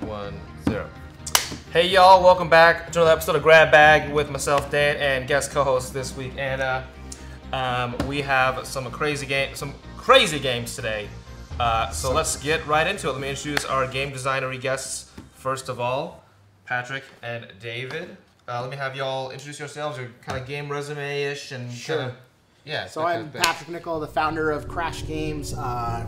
1, 0. Hey y'all, welcome back to another episode of Grab Bag with myself, Dan, and guest co-host this week. And we have some crazy games today. So let's get right into it. Let me introduce our game designery guests. First of all, Patrick and David. Let me have y'all introduce yourselves, your kind of game resume-ish and Sure. Yeah. So I'm Patrick Nickell, the founder of Crash Games.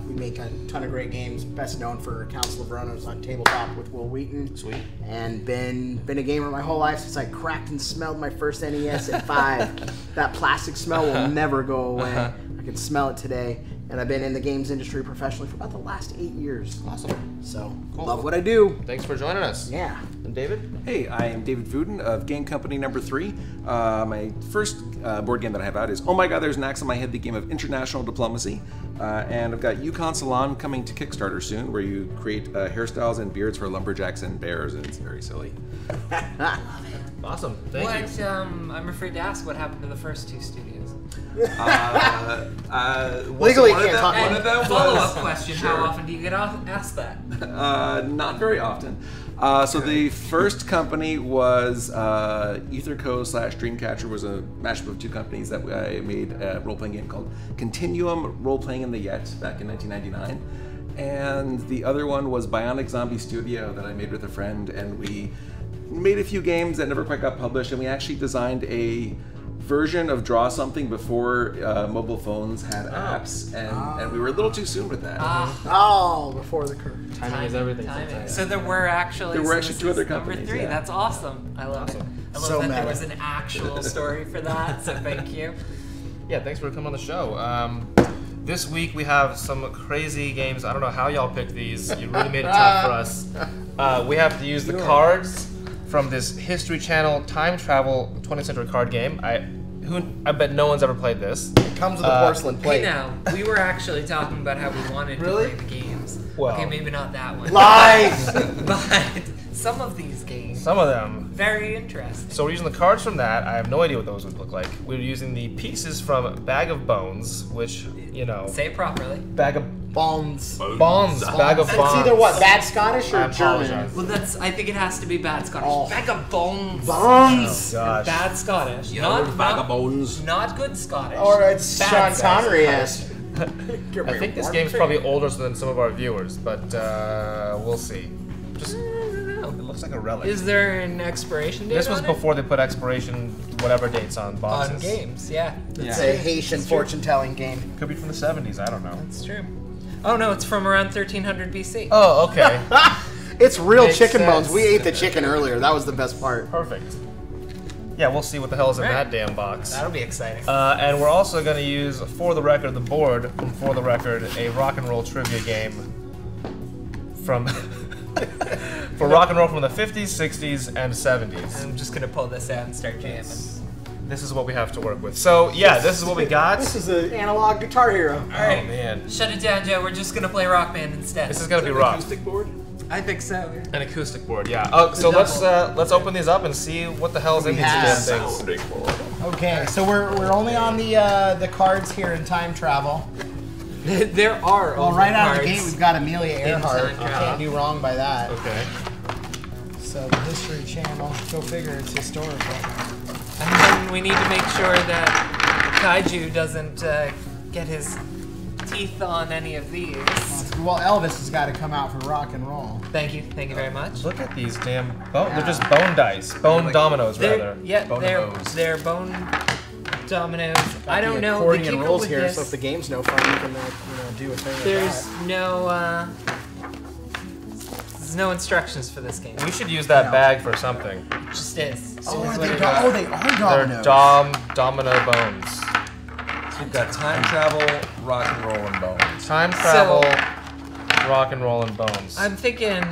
We make a ton of great games, best known for Council of Verona on tabletop with Will Wheaton. Sweet. And been a gamer my whole life since I cracked and smelled my first NES at 5. That plastic smell will never go away. I can smell it today. And I've been in the games industry professionally for about the last 8 years. Awesome. So, Cool. love what I do. Thanks for joining us. Yeah. And David? Hey, I am David Fooden of Game Company number 3. My first board game that I have out is Oh My God, There's an Axe on My Head, the game of international diplomacy. And I've got Yukon Salon coming to Kickstarter soon, where you create hairstyles and beards for lumberjacks and bears, and it's very silly. Awesome. Thank you. I'm afraid to ask what happened to the first 2 studios. Legally, you can't talk And about it. follow-up question, how often do you get asked that? Not very often. So the first company was EtherCo/Dreamcatcher, was a mashup of 2 companies that I made a role-playing game called Continuum Role-Playing in the Yet back in 1999. And the other one was Bionic Zombie Studio that I made with a friend, and we made a few games that never quite got published, and we actually designed a version of Draw Something before mobile phones had apps, and we were a little too soon with that. Before the curve. Timing is everything. Timing. So there were actually 2 other number companies. 3. Yeah. That's awesome. I love it. I love So that meta. there was an actual story for that. So thank you. Yeah, thanks for coming on the show. This week we have some crazy games. I don't know how y'all picked these. You really made it tough for us. We have to use the cards from this History Channel time travel 20th century card game. I bet no one's ever played this. It comes with a porcelain plate. Hey now, we were actually talking about how we wanted to play the games. Well. Okay, maybe not that one. Lies! But some of these games, Some of them. very interesting. So we're using the cards from that. I have no idea what those would look like. We're using the pieces from Bag of Bones, which, you know, Say it properly. Bag of Bombs. Bombs. Bag of It's Bombs. either what, bad Scottish I or German? apologize. Well, I think it has to be bad Scottish. Oh. Bag of bones. Bombs! Gosh. Bad Scottish. Vagabonds. Not good Scottish. Or it's Bad Sean Connery-esque. I think this game's probably older than some of our viewers, but we'll see. Just, it looks like a relic. Is there an expiration date This was on before they put expiration, whatever dates on it? boxes. On games, yeah. It's a Haitian fortune-telling game. Could be from the 70s, I don't know. That's true. Oh no, it's from around 1300 BC. Oh, okay. It's real Makes chicken sense. bones. We ate the chicken earlier. That was the best part. Perfect. Yeah, we'll see what the hell is in Right. that damn box. That'll be exciting. And we're also going to use, for the record, the board, from For the Record, a rock and roll trivia game from for rock and roll from the 50s, 60s, and 70s. I'm just gonna pull this out and start jamming. This is what we have to work with. So, yeah, this is what we got. This is an analog Guitar Hero. Oh, Alright. man. Shut it down, Joe. We're just gonna play Rock Band instead. This is going to be rough. Acoustic board? I think so. An acoustic board, yeah. Oh, so let's open these up and see what the hell's in these damn things. Okay, so we're only on the cards here in time travel. There are Well, right out of the cards. gate, we've got Amelia Earhart. time You travel. can't do wrong by that. Okay. So the History Channel, go figure, it's historical. And then we need to make sure that Kaiju doesn't get his teeth on any of these. Well, Elvis has got to come out for rock and roll. Thank you very much. Look at these damn bone. They're just bone dice. Bone dominoes, rather. They're bone dominoes. I don't know. They Accordion came up rules with here, this. so if the game's no fun, you can do a thing There's with no instructions for this game. We should use that No. bag for something. It just is. that. It is what it is. They are They're dominoes. domino bones. So we've got time travel, rock and roll, and bones. Time travel, rock and roll, and bones. I'm thinking,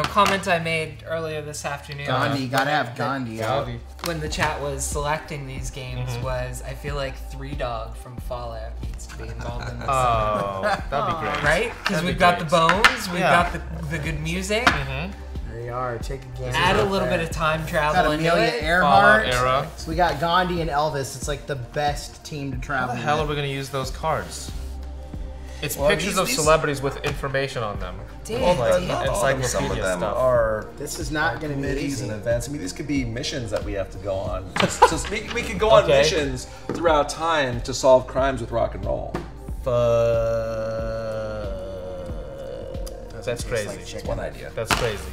comment I made earlier this afternoon. Gandhi, gotta have Gandhi out. When the chat was selecting these games was, I feel like 3 Dog from Fallout needs to be involved in this. Oh, that'd be great. Right? Because That'd we've be got great. the bones, we've Yeah. got the good music. There you are, take a game. Add a little bit of time Got travel into Amelia it. Earhart. Fallout era. So we got Gandhi and Elvis. It's like the best team to How travel the hell are with. we gonna use those cards? It's Well, pictures of these- celebrities with information on them. Damn. Like Not all of them. Some of encyclopedia them stuff. are This is not going to be committees easy. and events. I mean, these could be missions that we have to go on. We could go on Okay. missions throughout time to solve crimes with rock and roll. That's crazy. That's one idea. That's crazy.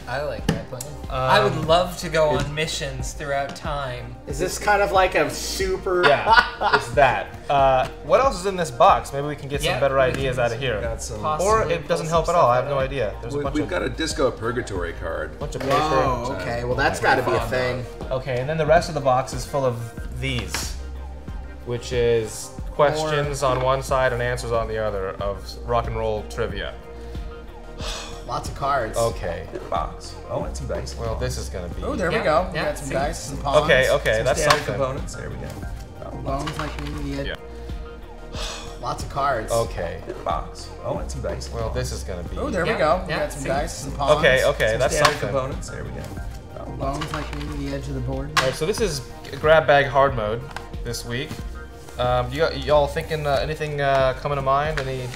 I like that plan. I would love to go on missions throughout time. Is this kind of like a super... Yeah, it's that. What else is in this box? Maybe we can get some Yeah, better we ideas out of here. Got some. Or Possibly it doesn't pull help some at all. stuff I have out no of it. idea. There's a bunch We've of got a Disco Purgatory card. paper. Whoa, okay. Well, that's got to be a thing. Okay, and then the rest of the box is full of these, which is questions on one side and answers on the other of rock and roll trivia. Lots of cards. Okay. Box. Oh, and some dice. Well, this is gonna be. Oh, there we Yeah, go. We yeah, got some see? dice, some pawns. Okay, okay, Some that's standard something. components. There we go. Bones like we need. Yeah. Lots of cards. Okay. Box. Oh, and some dice. Well, this is gonna be. Oh, there we Yeah, go. We yeah, got some see? dice, some pawns. Okay, okay, Some that's standard something. components. There we go. Bones like we need the edge of the board. All right, so this is grab bag hard mode this week. Y'all thinking anything coming to mind? Any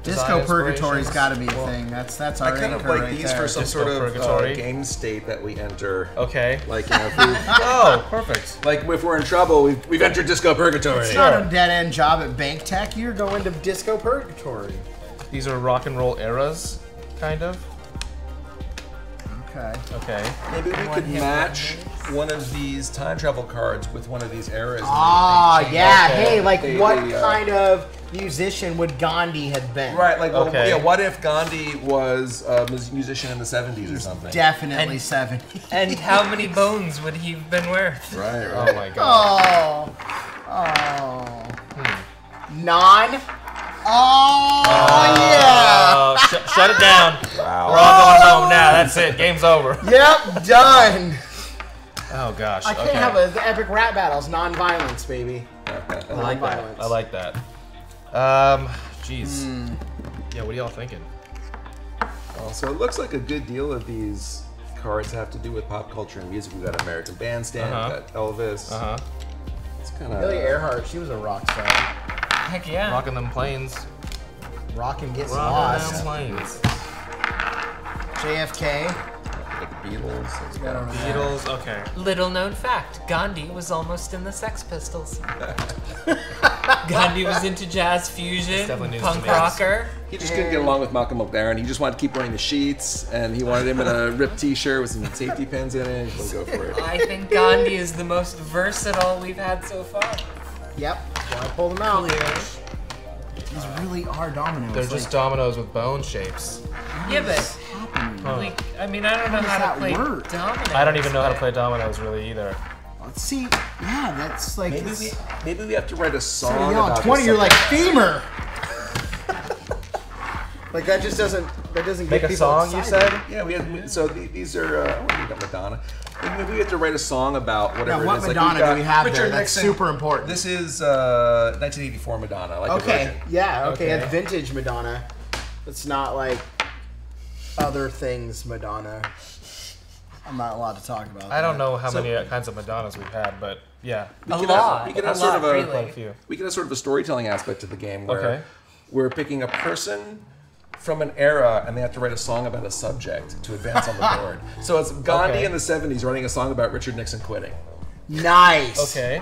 Disco design Purgatory's inspirations? got to be a thing. That's our I kind of anchor like right these there. for some Disco sort of Purgatory. game state that we enter. Okay. Like, you know, if we, Oh, perfect. like if we're in trouble, we've entered Disco Purgatory. It's not a dead end job at Bank Tech. You're going to Disco Purgatory. These are rock and roll eras, kind of. Okay. Okay. Maybe we could hit match one of these time travel cards with one of these eras. and Ah, maybe yeah. Okay. Hey, like They- what they, kind of musician would Gandhi have been? Right, like, well, Okay. yeah, what if Gandhi was a musician in the 70s or something? Definitely And- 70. And how many bones would he have been worth? Right, Oh right. my god. Oh. Non? Oh, yeah. Oh, shut it down. Wow. We're all going home now. That's it. Game's over. Yep, done. Oh gosh. I can't okay. have the epic rap battles. Non-violence, baby. I like that. Non-violence. I like that. Jeez. Hmm. Yeah. What are y'all thinking? Well, so it looks like a good deal of these cards have to do with pop culture and music. We've got American Bandstand, Uh-huh. we've got Elvis. Uh huh. It's kind of Amelia Earhart, she was a rock star. Heck yeah. Rocking them planes. Rockin' gets Rocking lost. them planes. JFK. like Beatles. It's I don't got know. Beatles. Okay. Little known fact, Gandhi was almost in the Sex Pistols. Gandhi was into jazz fusion, definitely news punk to me. rocker. He just couldn't get along with Malcolm McLaren. He just wanted to keep wearing the sheets, and he wanted him in a ripped T-shirt with some safety pins in it. He couldn't go for it. I think Gandhi is the most versatile we've had so far. Yep. So I pulled them out. Clearly. These really are dominoes. They're just dominoes with bone shapes. Yeah, but happening. like, I mean, I don't know does how that to play work? dominoes. I don't even know how to but- play dominoes really either. Let's see. Yeah, that's like. Maybe we have to write a So song y'all, about 20, this you're like subject. femur. Like that just doesn't. That doesn't Make get a people song, you excited. said? Yeah, we have. So these are. We got Madonna. Maybe we have to write a song about whatever. Now, what it is. Like, Madonna we've got do we have Richard there? That's Nixon. super important. This is 1984 Madonna. Like a Okay. version. Yeah. Okay. Okay. That's vintage Madonna. It's not like other things Madonna. I'm not allowed to talk about. I don't know how So- many kinds of Madonnas we've had, but yeah. We A could lot. Have, we could A have sort lot, of a. really. Quite a few. We could have sort of a storytelling aspect to the game where Okay. we're picking a person from an era and they have to write a song about a subject to advance on the board. So it's Gandhi Okay. in the 70s writing a song about Richard Nixon quitting. Nice. Okay.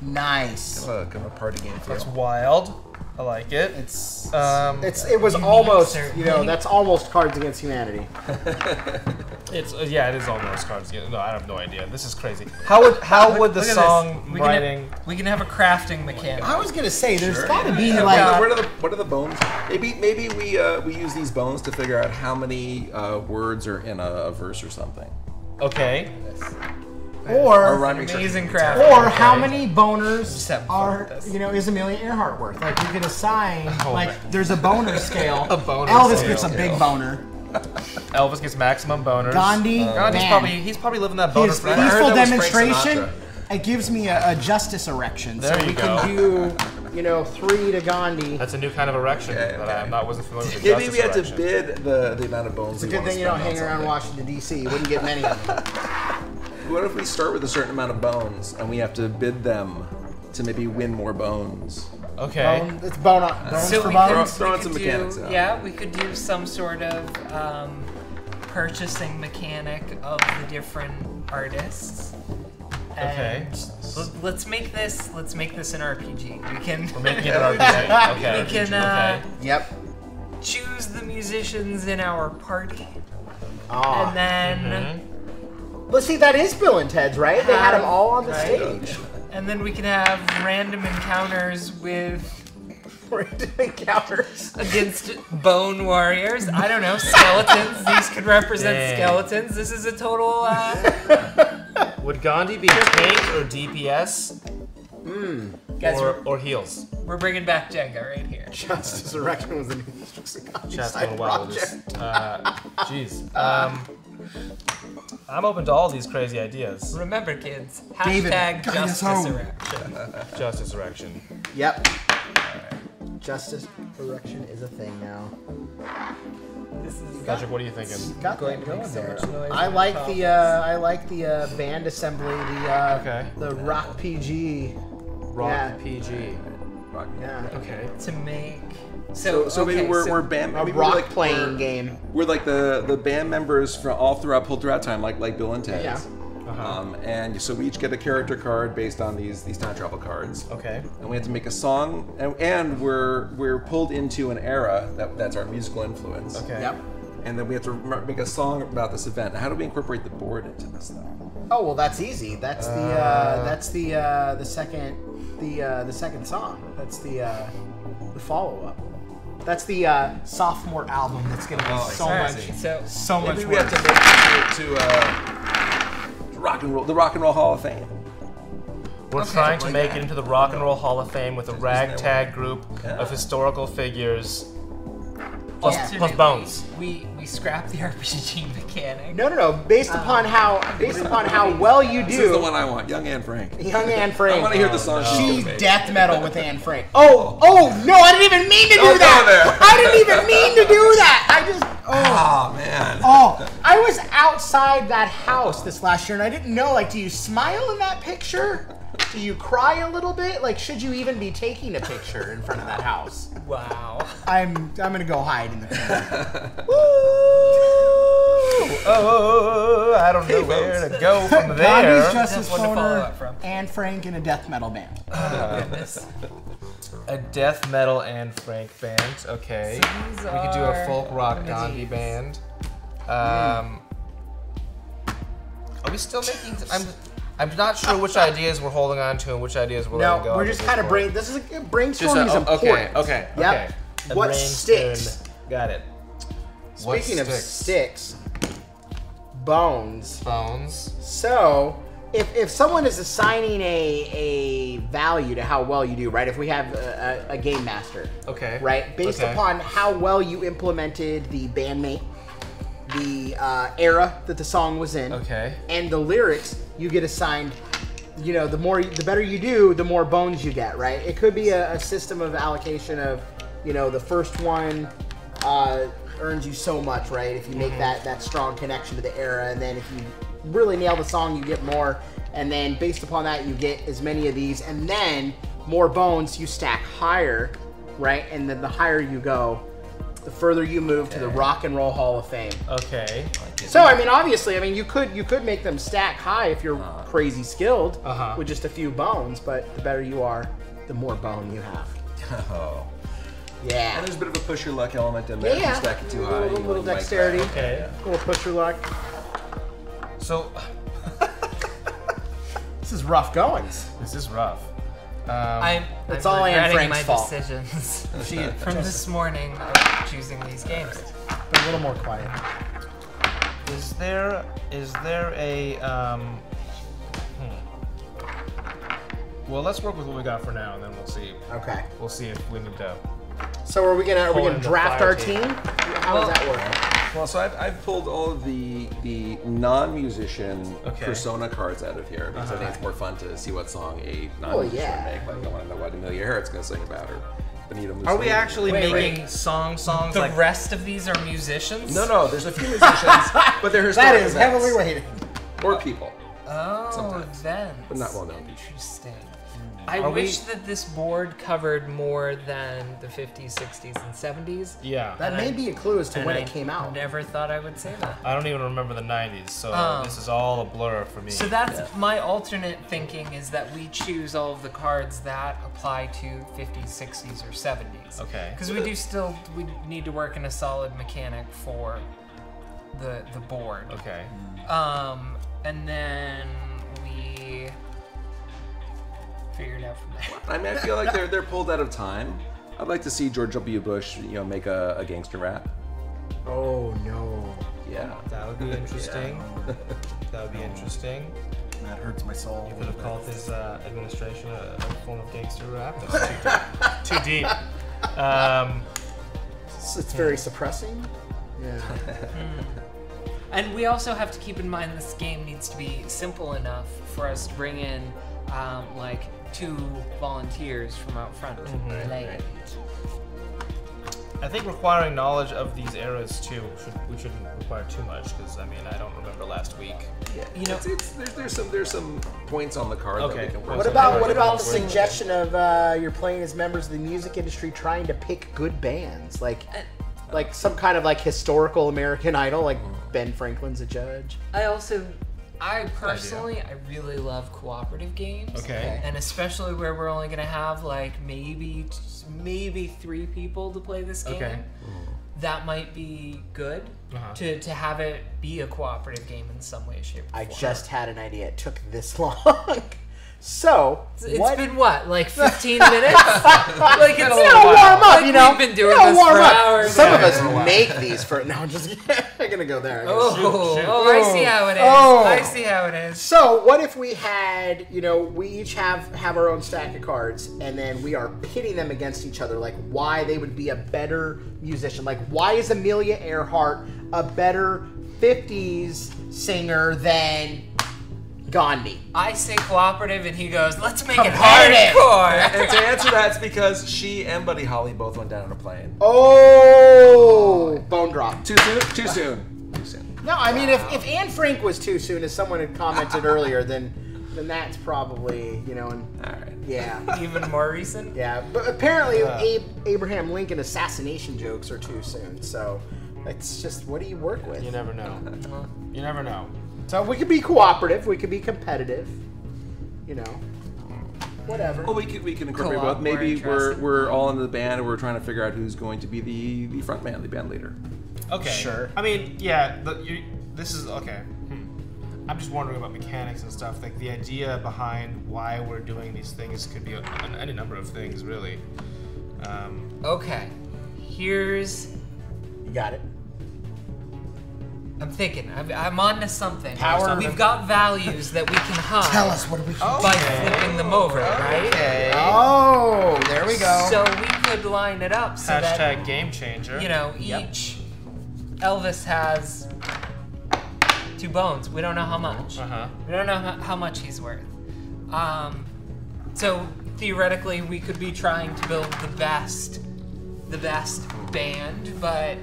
Nice. Kind of a party game feel. That's wild. I like it. It's. It It was Unique, almost. certainly. That's almost Cards Against Humanity. It's yeah, it is almost Cards Against. No, I have no idea. This is crazy. How would the Look at this. song We writing? we can have a crafting mechanic. I was gonna say there's Sure. got to be Yeah, like. what are the bones? Maybe we use these bones to figure out how many words are in a verse or something. Okay. Or Our rhyming Amazing structure. craft. Or how many boners Just having fun are, with this. is Amelia Earhart worth? Like, you could assign, Oh, like, man. there's a boner scale. A boner Elvis scale. gets a big boner. Elvis gets maximum boners. Gandhi, Gandhi's man. he's probably living that boner His forever. I heard peaceful that was Frank demonstration, Sinatra. it gives me a justice erection. There so you we go. can do, 3 to Gandhi. That's a new kind of erection Okay, that okay. I wasn't familiar with. Maybe Justice we had to erection. bid the amount of bones. It's a good thing you don't hang around Washington, D.C. You wouldn't get many of them. What if we start with a certain amount of bones and we have to bid them to maybe win more bones? Okay. It's bones So for we bones. Throwing could some do, mechanics out. yeah, we could do some sort of purchasing mechanic of the different artists. Okay. And let's make this an RPG. We can We're making it an RPG. Okay. we can okay. Yep. choose the musicians in our party, Oh. and then But see, that is Bill and Ted's, right? They had them all on the Right. stage. and then we can have random encounters with Random encounters. against bone warriors. I don't know, skeletons. These could represent Dang. skeletons. This is a total. Would Gandhi be tank or DPS Guys, or heals? we're bringing back Jenga right here. Justice Erection was an Chat's side going wild. project. Jeez. I'm open to all these crazy ideas. Remember, kids. David, Hashtag guide us justice home. erection. Justice erection. Yep. Justice Erection is a thing now. This is Patrick, what are you thinking? Got Going that to make going so there. much noise I with like the the band assembly, Okay. the rock PG. Rock Yeah. PG. Rock. Yeah. Okay. to make. So maybe okay, we're so band. A Maybe rock we're like playing game. We're like the band members from all throughout time, like Bill and Ted. Yeah. And so we each get a character card based on these time travel cards. Okay. And we have to make a song, and we're pulled into an era that's our musical influence. Okay. Yep. And then we have to make a song about this event. How do we incorporate the board into this though? Oh well, that's easy. That's the second song. That's the follow up. That's the sophomore album. That's gonna be so Alright, much so much Maybe we have worse. to make it to the Rock and Roll Hall of Fame. We're trying to make it into the Rock and Roll Hall of Fame with a ragtag group of historical figures plus bones. We scrap the RPG mechanic. No. Based upon how well you This is the do, one I want, Young Anne Frank. young Anne Frank. I want to hear the song she's She's gonna make. death metal with Anne Frank. Oh no! I didn't even mean to do Don't go that. there. I didn't even mean to do that. I just Oh man. I was outside that house this last year and I didn't know. Like, do you smile in that picture? Do you cry a little bit? Like, should you even be taking a picture in front of that house? Wow. I'm gonna go hide in the corner. Oh, I don't know where to go from Gandhi's there. Justice That's one to follow Stoner, up from. Anne Frank in a death metal band. Goodness. A death metal and Frank band. Okay. So these We could do a are folk rock images. Gandhi band. Are we still making? I'm not sure which ideas we're holding on to and which ideas we're letting go. No, we're at just this kind of point. This is Just brainstorming is important. okay. Yep. A What brain sticks? spoon. Got it. What Speaking of sticks? sticks, bones. Bones. So, if someone is assigning a value to how well you do, right? If we have a game master, Okay. right? Based Okay. upon how well you implemented the bandmate, the era that the song was in, Okay. and the lyrics, you get assigned. You know, the better you do, the more bones you get, right? It could be a system of allocation of, you know, the first one earns you so much, right? If you make that strong connection to the era, and then if you really nail the song, you get more, and then based upon that, you get as many of these, and then more bones, you stack higher, right? And then the higher you go, the further you move to the Rock and Roll Hall of Fame. Okay. So I mean, obviously, I mean, you could make them stack high if you're crazy skilled with just a few bones, but the better you are, the more bone you have. Oh. Yeah. And there's a bit of a push your luck element in there. If Yeah. you stack it too high. A little you might dexterity. crack. Okay. Little push your luck. So This is rough goings. this is rough. It's I'm all Anne regretting Frank's my fault. decisions She from this morning of choosing these games. a little more quiet. Is there a Well, let's work with what we got for now, and then we'll see. Okay. We'll see if we need to. So are we Pull gonna in the draft fire our team. team? How does that work? Well, so I've pulled all of the non-musician Okay. persona cards out of here because I think it's more fun to see what song a non-musician yeah. would make. Like, I want to know what Amelia Earhart's going to sing about, or Benito Mussolini. Are we actually Wait, making songs The like? rest of these are musicians? No, there's a few musicians, but they're That historic is events. heavily weighted. Or people. Oh, Sometimes. then. But not well known. Interesting. I wish that this board covered more than the 50s, 60s, and 70s. Yeah. That may be a clue as to when it came I out. never thought I would say that. I don't even remember the 90s, so this is all a blur for me. So that's my alternate thinking, is that we choose all of the cards that apply to 50s, 60s, or 70s. Okay. Because we need to work in a solid mechanic for the board. Okay. And then we figure it out from there. I mean, I feel like they're pulled out of time. I'd like to see George W. Bush, make a gangster rap. Oh no. Yeah. That would be interesting. That would be interesting. That hurts my soul. You could have called his administration a form of gangster rap. That's too deep. It's very suppressing. Yeah. And we also have to keep in mind this game needs to be simple enough for us to bring in like 2 volunteers from out front to play. I think requiring knowledge of these eras too. We shouldn't require too much because I don't remember last week. Yeah. There's some points on the card that we can work. What about the suggestion of you're playing as members of the music industry trying to pick good bands, like some kind of like historical American Idol, like Ben Franklin's a judge. I personally really love cooperative games. Okay. And especially where we're only gonna have like maybe 3 people to play this game. Okay. That might be good to have it be a cooperative game in some way, shape, or form. I just had an idea. It took this long. So It's been what, like 15 minutes? Like it's warm up, like we've been doing this for hours. Some of us make these for. No, I'm just. I'm gonna go there. I see how it is. I see how it is. So what if we had, we each have our own stack of cards, and then we are pitting them against each other, like why they would be a better musician. Like why is Amelia Earhart a better 50s singer than Gandhi? I say cooperative, and he goes, "Let's make it Competitive." hardcore." And to answer that, it's because she and Buddy Holly both went down on a plane. Oh, bone drop. Too soon? Too soon. Too soon. No, I mean, if Anne Frank was too soon, as someone had commented earlier, then that's probably, and All right. yeah. Even more recent. Yeah, but apparently Abraham Lincoln assassination jokes are too soon, so it's just, what do you work with? You never know. You never know. So we could be cooperative, we could be competitive, whatever. Well, we can incorporate Co-op, both. Maybe more interesting. we're all in the band and we're trying to figure out who's going to be the front man, the band leader. Okay. Sure. I mean, yeah. This is okay. I'm just wondering about mechanics and stuff. Like the idea behind why we're doing these things could be any number of things, really. Okay. Here's. You got it. I'm thinking. I'm on to something. Power. We've got values that we can hide. Tell us, what do we by flipping them over, right? Okay. Oh, there we go. So we could line it up so Hashtag that game changer. each Elvis has 2 bones. We don't know how much. We don't know how much he's worth. So theoretically, we could be trying to build the best band, but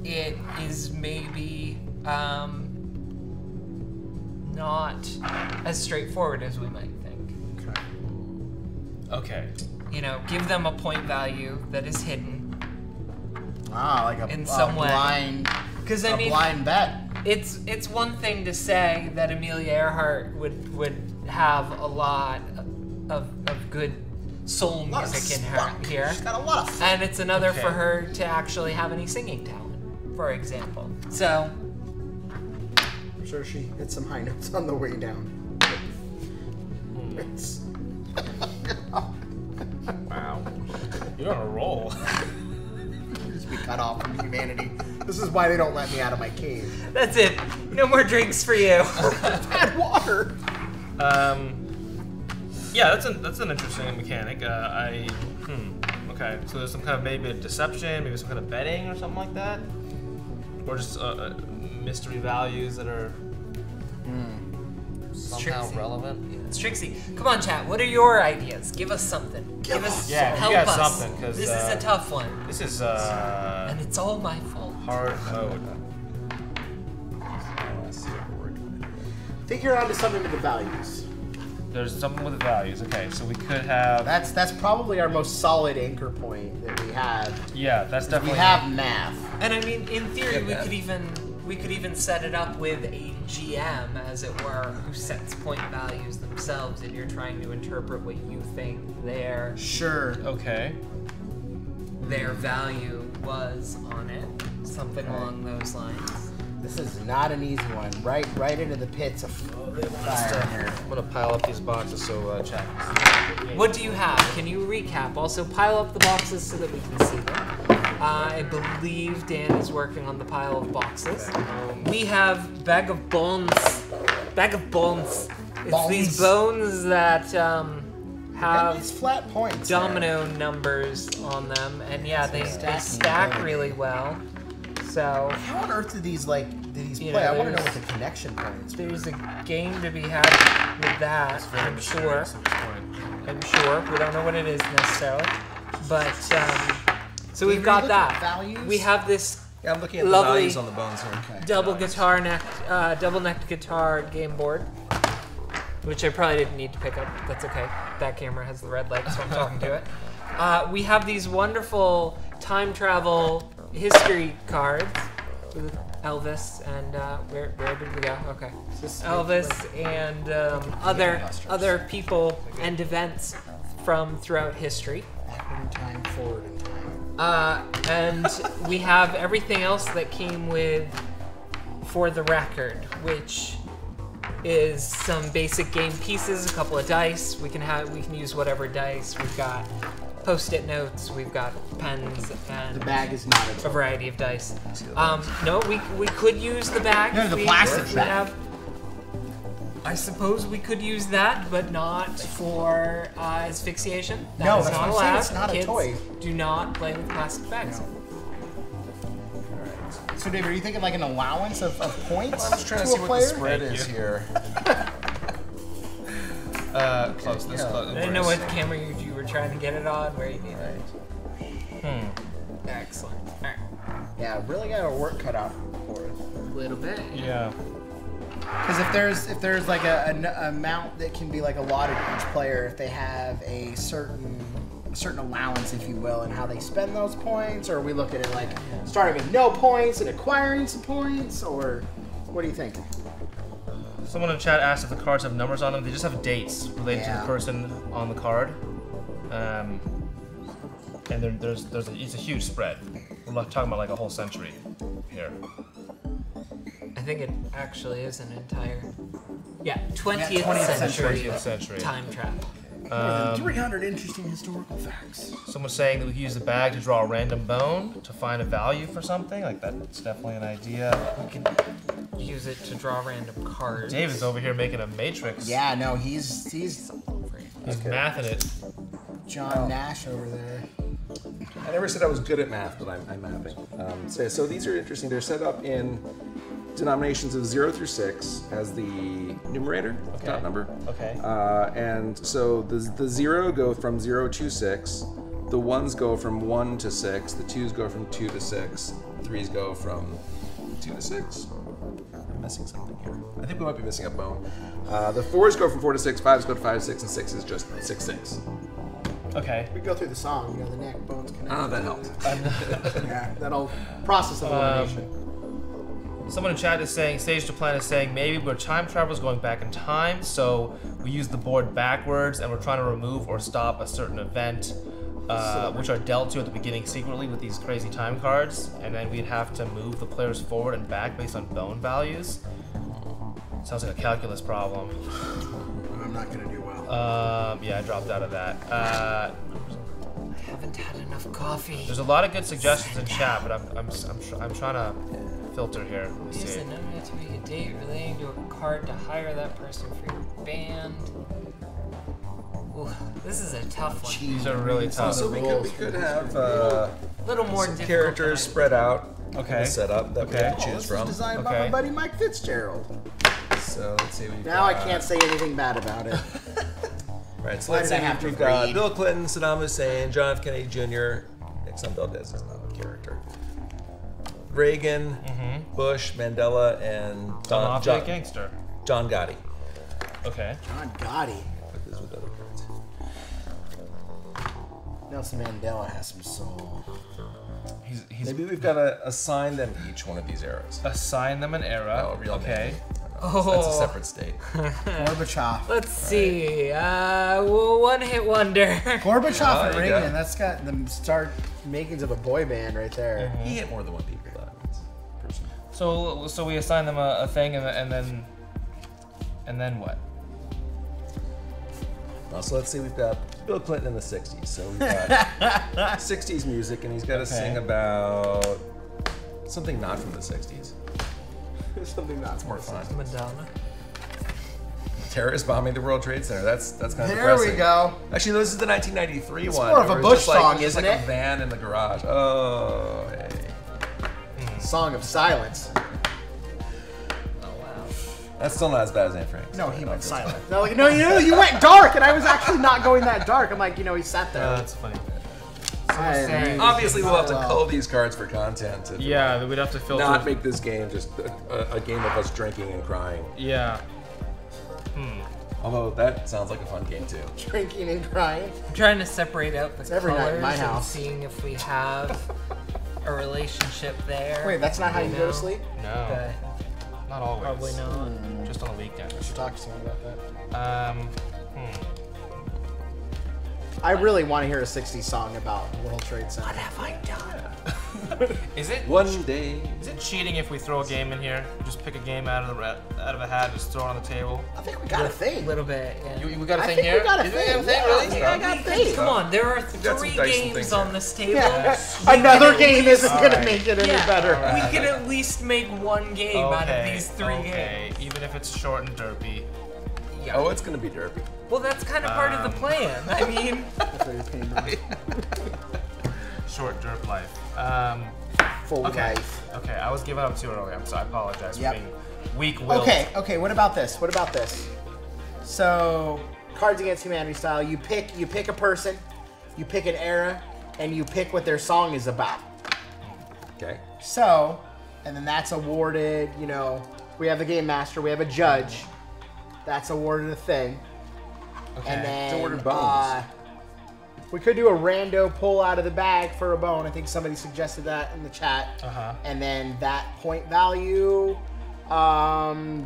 it is maybe not as straightforward as we might think. Okay. Give them a point value that is hidden. Like in some way. Because I mean, blind bet. It's one thing to say that Amelia Earhart would have a lot of good soul music in her here. She's got a lot of And it's another for her to actually have any singing talent, for example. So I'm sure she hit some high notes on the way down. Wow. You're on a roll. Just be cut off from humanity. This is why they don't let me out of my cave. that's it. No more drinks for you. Bad water. Yeah, that's an interesting mechanic. Okay, so there's some kind of maybe a deception, maybe some kind of betting or something like that, or just mystery values that are somehow tricksy. relevant. It's Trixie. Come on, chat. What are your ideas? Give us something. Give us Yeah, help you got us. something, 'cause, this is a tough one, This is and it's all my fault. hard mode. I think you're onto something with the values. There's something with the values. Okay, so we could have. That's probably our most solid anchor point that we have. Yeah, that's definitely. We have math. And I mean, in theory, we could even set it up with a GM, as it were, who sets point values themselves, and you're trying to interpret what you think their Okay. their value was on it, something along those lines. This is not an easy one. Right into the pits of fire here. I'm gonna pile up these boxes so chat. What do you have? Can you recap? Also, pile up the boxes so that we can see them. I believe Dan is working on the pile of boxes. We have bag of bones. Bag of bones. It's these bones that have these flat points. domino numbers on them, and yeah, they stack really well. So how on earth do these play? know, I want to know what the connection points. there's a game to be had with that. I'm sure. I'm sure. We don't know what it is necessarily, but so we've got that. Values? We have this Yeah, I'm looking at lovely the values on the bones here. Okay. double-necked guitar game board, which I probably didn't need to pick up. That's okay. That camera has the red light, so I'm talking to it. We have these wonderful time travel history cards with Elvis and where did we go? Okay, Elvis and other people and events from throughout history. Backward in time, forward in time. And we have everything else that came with For the Record, which is some basic game pieces, a couple of dice. We can use whatever dice. We've got Post-it notes. We've got pens and The bag is not a variety of dice. No, we could use the bag. No, the We plastic bag. I suppose we could use that, but not for asphyxiation. That No, is that's not what I'm saying, allowed. it's not a Kids toy. do not play with plastic bags. So, Dave, are you thinking like an allowance of points I'm just trying to a see what the player? spread is here. Close. This Yeah. close. I didn't know what camera you were trying to get it on, where you need it. Excellent. All right. Yeah, really got our work cut out for it. A little bit. Yeah. Because if there's like an amount that can be like allotted to each player, if they have a certain allowance, if you will, and how they spend those points, or we look at it like starting with no points and acquiring some points, or what do you think? Someone in chat asked if the cards have numbers on them. They just have dates related to Yeah. the person on the card. And it's a huge spread. We're talking about like a whole century here. I think it actually is an entire 20th, 20th century time travel. 300 interesting historical facts. Someone's saying that we can use the bag to draw a random bone to find a value for something. Like that's definitely an idea. We can use it to draw random cards. David's over here making a matrix. Yeah, no, he's He's mathing it. John Nash over there. I never said I was good at math, but I'm mapping. So these are interesting. They're set up in denominations of 0 through 6 as the numerator, top number. Okay. And so the 0 go from 0 to 6, the 1s go from 1 to 6, the 2s go from 2 to 6, the 3s go from 2 to 6. I'm missing something here. I think we might be missing a bone. The 4s go from 4 to 6, 5s go to 5, 6, and 6 is just 6, 6. Okay. We go through the song, the neck, bones connect. Oh, that helped. Yeah, that'll process of elimination. Someone in chat is saying, Stage to Plan is saying, maybe we're time travelers going back in time, so we use the board backwards and we're trying to remove or stop a certain event, which are dealt to at the beginning secretly with these crazy time cards, and then we'd have to move the players forward and back based on bone values. Sounds like a calculus problem. I'm not gonna do well. Yeah, I dropped out of that. I haven't had enough coffee. There's a lot of good suggestions in chat, but I'm trying to filter here. Let me Use see. the number to make a date relating to a card to hire that person for your band. Ooh, this is a tough one. These are really tough. So we could have A little more some difficult characters than I- spread out in Okay. the setup that we have to choose This from. was designed by Okay. my buddy Mike Fitzgerald. So let's see. We've Now I got- can't say anything bad about it. Right, so Why let's did I say have to we've got read? Bill Clinton, Saddam Hussein, John F. Kennedy Jr., Nixon Valdez is not a character. Reagan, Bush, Mandela, and John Gangster. John Gotti. Okay. John Gotti. with other cards. Nelson Mandela has some soul. He's Maybe we've got to assign them each one of these eras. assign them an era. Oh, real okay. name. That's a separate state. Gorbachev. Let's see. One hit wonder. Gorbachev and there you Reagan. go. That's got the start makings of a boy band right there. He hit more than one people, though. Person. So we assign them a thing and then what? Well, so let's see, we've got Bill Clinton in the 60s. So we've got 60s music, and he's got to sing about something not from the 60s. Something that's More fun. Madonna. Terrorists bombing the World Trade Center. That's kind of There depressing. we go. Actually, this is the 1993 It's one. more of a where it's Bush just like, song, it's just isn't like it? a van in the garage. Oh, hey. Song of Silence. That's still not as bad as Anne Frank. No, he went silent. No, like, no, you went dark, and I was actually not going that dark. I'm like, he sat there. That's funny. Obviously, we'll have to cull these cards for content. If Yeah, we'd have to filter. not make this game just a game of us drinking and crying. Yeah. Although that sounds like a fun game too. Drinking and crying. I'm trying to separate out the every night in colors my and house. seeing if we have a relationship there. Wait, that's not how you go to sleep? No. But Not always. probably not. Just on the weekends. Talk to someone about that. I really want to hear a 60s song about World Trade Center. What have I done? Is it One day. Is it cheating if we throw a game in here? Just pick a game out of a hat, just throw it on the table. I think we got a A thing. little bit, yeah. We got a I thing think here. we got a Is thing. it a thing, Yeah, really? yeah, I got a thing. Come on, there are got some 3 dice and games things on here. this table. Another game isn't going to make it any better. We can at least make one game out of these 3 okay. games. Even if it's short and derpy. Yeah. Oh, it's gonna be derpy. Well, that's kind of part of the plan. I mean, Short derp life. Full Okay. life. Okay, I was giving up too early, so I apologize Yep. for being weak-willed. Okay, what about this? So, Cards Against Humanity style, you pick a person, you pick an era, and you pick what their song is about. Okay. So, and then that's awarded, we have the game master, we have a judge. That's awarded a thing. Okay. And then It's awarded bones. we could do a rando pull out of the bag for a bone. I think somebody suggested that in the chat. And then that point value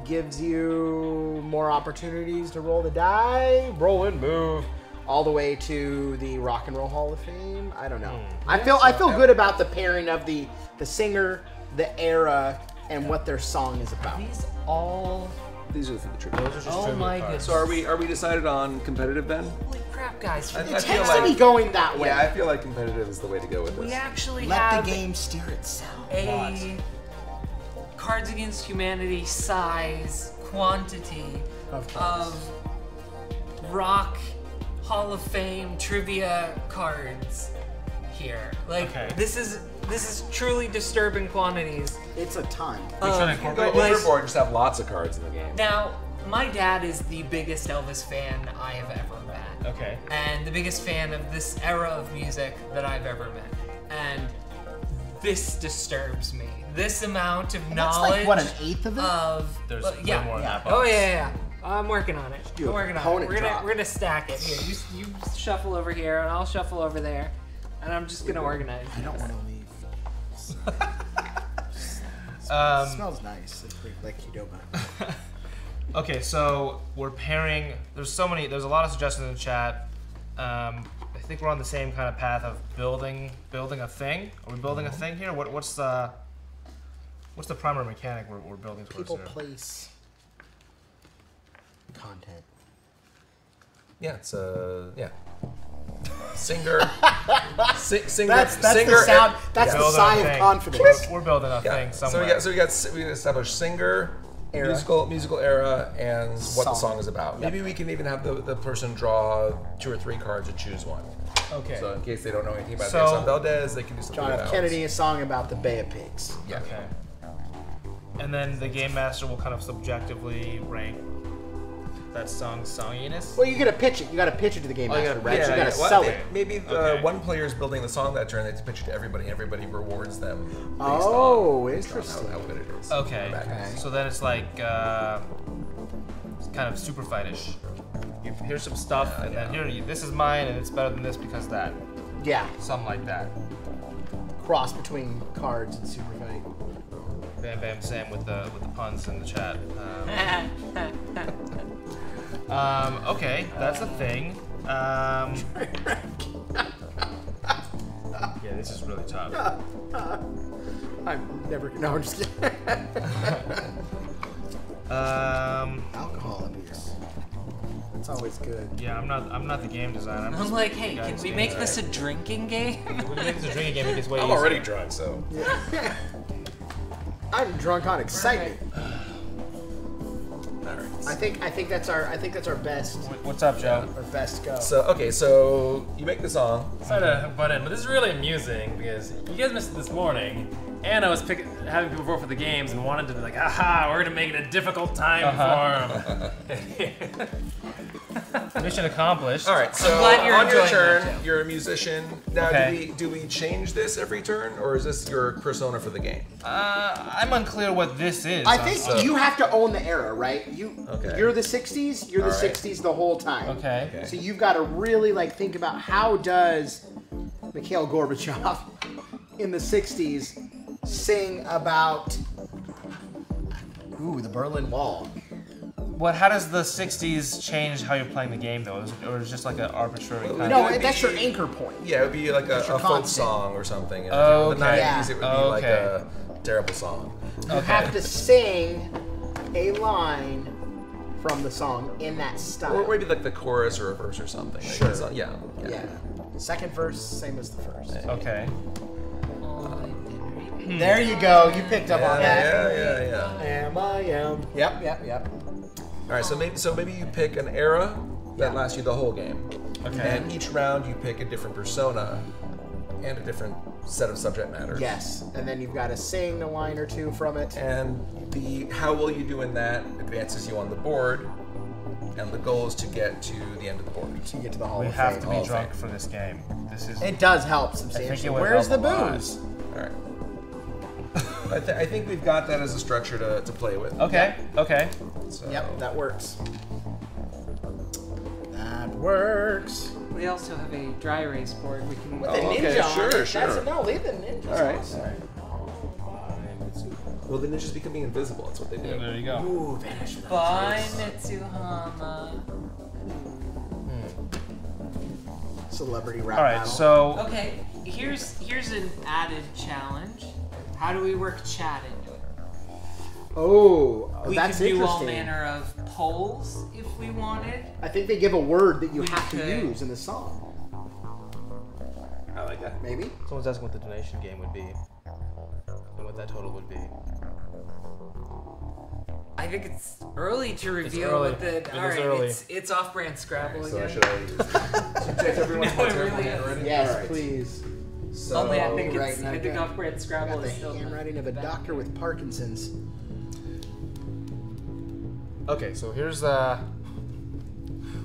gives you more opportunities to roll the die, roll and move, all the way to the Rock and Roll Hall of Fame. I don't know. I feel good about the pairing of the singer, the era, and what their song is about. these all. These are for the trivia. Those are just Oh trivia my cards. goodness. So are we decided on competitive then? Holy crap, guys! I It feel tends like- to be going that way. Yeah, I feel like competitive is the way to go with We this. actually Let have the game steer itself. a Cards Against Humanity size quantity Of cards. of Rock Hall of Fame trivia cards here. Like Okay. this is truly disturbing quantities. It's a ton. We should Go incorporate Like- this. overboard, just have lots of cards in the game. Now, my dad is the biggest Elvis fan I have ever met. Okay. And the biggest fan of this era of music that I've ever met. And this disturbs me. This amount of That's knowledge like, what, an eighth of it? There's yeah. way more in that box. Oh yeah. I'm working on it. Do I'm a working on it. component We're drop. gonna stack it here. You shuffle over here, and I'll shuffle over there, and I'm just gonna organize. I don't want to leave. Um, smells nice. It's like Qdoba. Okay, so we're pairing. There's a lot of suggestions in the chat. I think we're on the same kind of path of building a thing. Are we building a thing here? What's the primary mechanic we're building towards People, here? place, content. Yeah, it's singer. Singer. That's singer. the sound. That's the Building a sigh of thing. confidence. We're building a thing somewhere. So we established singer, Era. musical era, and what the Song. song is about. Maybe we can even have the person draw 2 or 3 cards and choose one. Okay. So in case they don't know anything about So- Nelson Valdez, they can do something John F. about Kennedy, a song about the Bay of Pigs. Yeah. Okay. And then the game master will kind of subjectively rank that song's songiness. Well, you gotta pitch it. You gotta pitch it to the game master, right? You gotta Well, sell it. Maybe Okay. one player is building the song that turn. They have to pitch it to everybody. And everybody rewards them. Based Oh, on, based interesting. On how good it is. Okay. Back end. So then it's like it's kind of super fight-ish. here's some stuff, and then here, this is mine, and it's better than this because of that. Yeah. Something like that. Cross between cards and Super Fight. Bam Bam Sam with the puns in the chat. Okay, that's a thing. Yeah, this is really tough. I'm never. No, I'm just kidding. Alcohol abuse. It's always good. Yeah, I'm not the game designer. I'm like, hey, can we make this a drinking game? We can make this a drinking game. Make this way I'm easier. already drunk, so. Yeah. I'm drunk on excitement. All right. I think that's our best. What's up, Joe? Our best go. So okay, so you make the song. Sorry to butt in, but this is really amusing because you guys missed it this morning. And I was having people vote for the games and wanted to be like, aha, we're gonna make it a difficult time for them. Mission accomplished. All right, so glad you're on your enjoying turn, that, Joe. you're a musician. Now, Okay. do we change this every turn, or is this your persona for the game? I'm unclear what this is. I think you have to own the era, right? Okay. You're the '60s. You're the All right. '60s the whole time. Okay. So you've got to really think about how does Mikhail Gorbachev in the '60s sing about the Berlin Wall. How does the '60s change how you're playing the game, though, or is it just like an arbitrary kind No, would that's be- your anchor point. Yeah, it would be like a your folk constant. song or something. And Oh, in the okay. 90s, it would be like Okay. a terrible song. You have to sing a line from the song in that style. Or maybe like the chorus or a verse or something. Like Sure. it's not- yeah. Yeah. Second verse, same as the first. Okay. There you go. You picked up on that. Yeah. Am I am. Yep. All right, so maybe you pick an era that lasts you the whole game. Okay. And each round you pick a different persona and a different set of subject matters. Yes. And then you've got to sing a line or two from it. And how well you do in that advances you on the board, and the goal is to get to the end of the board. To get to the Hall We of have Fame. to Hall be of drunk Fame. for this game. This is. It does help I think substantially. it would Where's the help a lot. booze? All right. I think we've got that as a structure to play with. Okay. Okay. So, Yep, that works. That works. We also have a dry erase board. We can. With Oh, the okay, ninja on sure, it. sure. No, leave the ninjas. All right. on. Well, the ninjas becoming invisible. That's what they do. There you go. Ooh, vanish without Bye, trace. Mitsuhama. Celebrity rap All right. battle. So. Okay, here's an added challenge. How do we work chat into it? Oh, We that's could do all interesting. manner of polls if we wanted. I think they give a word that you have to could. use in the song. I like that. Maybe. Someone's asking what the donation game would be, and what that total would be. I think it's early to reveal early. what the. It All is right, early. it's off-brand Scrabble So again. should I subject everyone to No, my it terrible really is. handwriting? Yes, All right. please. So, Only I think right, it's. and I I've think got- off-brand Scrabble Got the is still. handwriting of a doctor with Parkinson's. Okay. So here's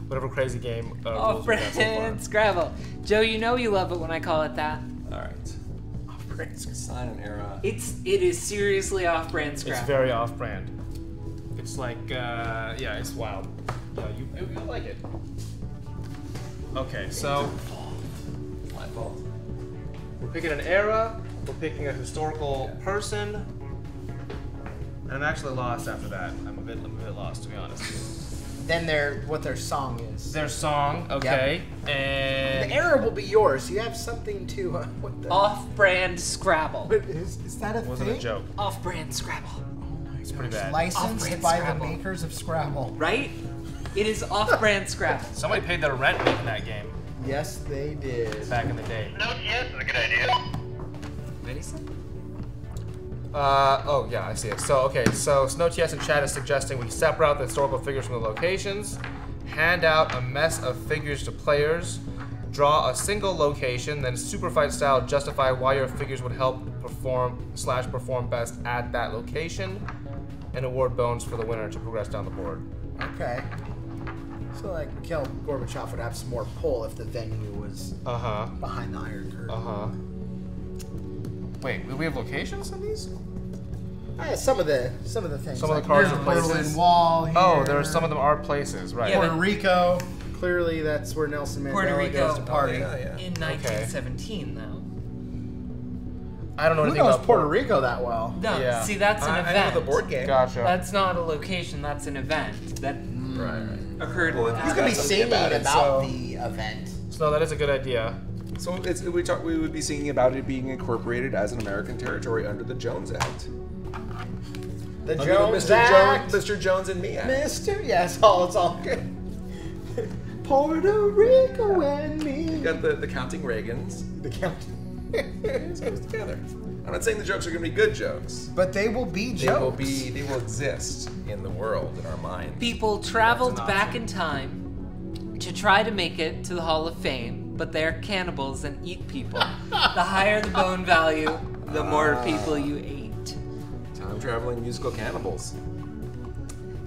whatever crazy game. rules we got so Off-brand far. Scrabble. Joe, you know you love it when I call it that. all right. Sign an era. It is seriously off-brand Scrabble. It's very off-brand. It's like, yeah, it's wild. Yeah, you'll like it. Okay, so My fault. we're picking an era. We're picking a historical person. And I'm actually lost after that. I'm a bit lost, to be honest. Then what their song is. Their song, okay, and The era will be yours. You have something to. What the? Off-brand Scrabble. But is that a wasn't thing? a joke. Off-brand Scrabble. It's pretty bad. Licensed Off-brand by Scrabble. the makers of Scrabble. Right? It is off-brand Scrabble. Somebody paid their rent making that game Yes, they did. back in the day. Ready, sir? Oh yeah, I see it. So okay, so SnowTS in chat is suggesting we separate out the historical figures from the locations, hand out a mess of figures to players, draw a single location, then super fight style justify why your figures would help perform best at that location, and award bones for the winner to progress down the board. Okay. So like Mikhail Gorbachev would have some more pull if the venue was behind the Iron Curtain. Wait, do we have locations in these? Some of the things. Some of the like cards there's are a places. Berlin Wall here. Oh, there are some of them are places, right? Yeah, Puerto Rico. Clearly, that's where Nelson Puerto Mandela Rico. goes to party. In 1917, though. I don't know Who anything knows about Puerto Rico that well? No, Yeah. see, that's an I event. know the board game. Gotcha. That's not a location. That's an event that Right. occurred. Well, You Got could be something singing about about, it, so- the event. So that is a good idea. So we would be singing about it being incorporated as an American territory under the Jones Act. The Under Jones the Act. Mr. Jones and me Act. Mr. Yes, it's all good. Puerto Rico and You me. got the counting Reagans. The count. It goes together. I'm not saying the jokes are going to be good jokes. But they will be They jokes. will exist in the world, in our minds. People traveled That's an back option. in time to try to make it to the Hall of Fame, but they're cannibals and eat people. The higher the bone value, the more people you ate. Time traveling musical cannibals.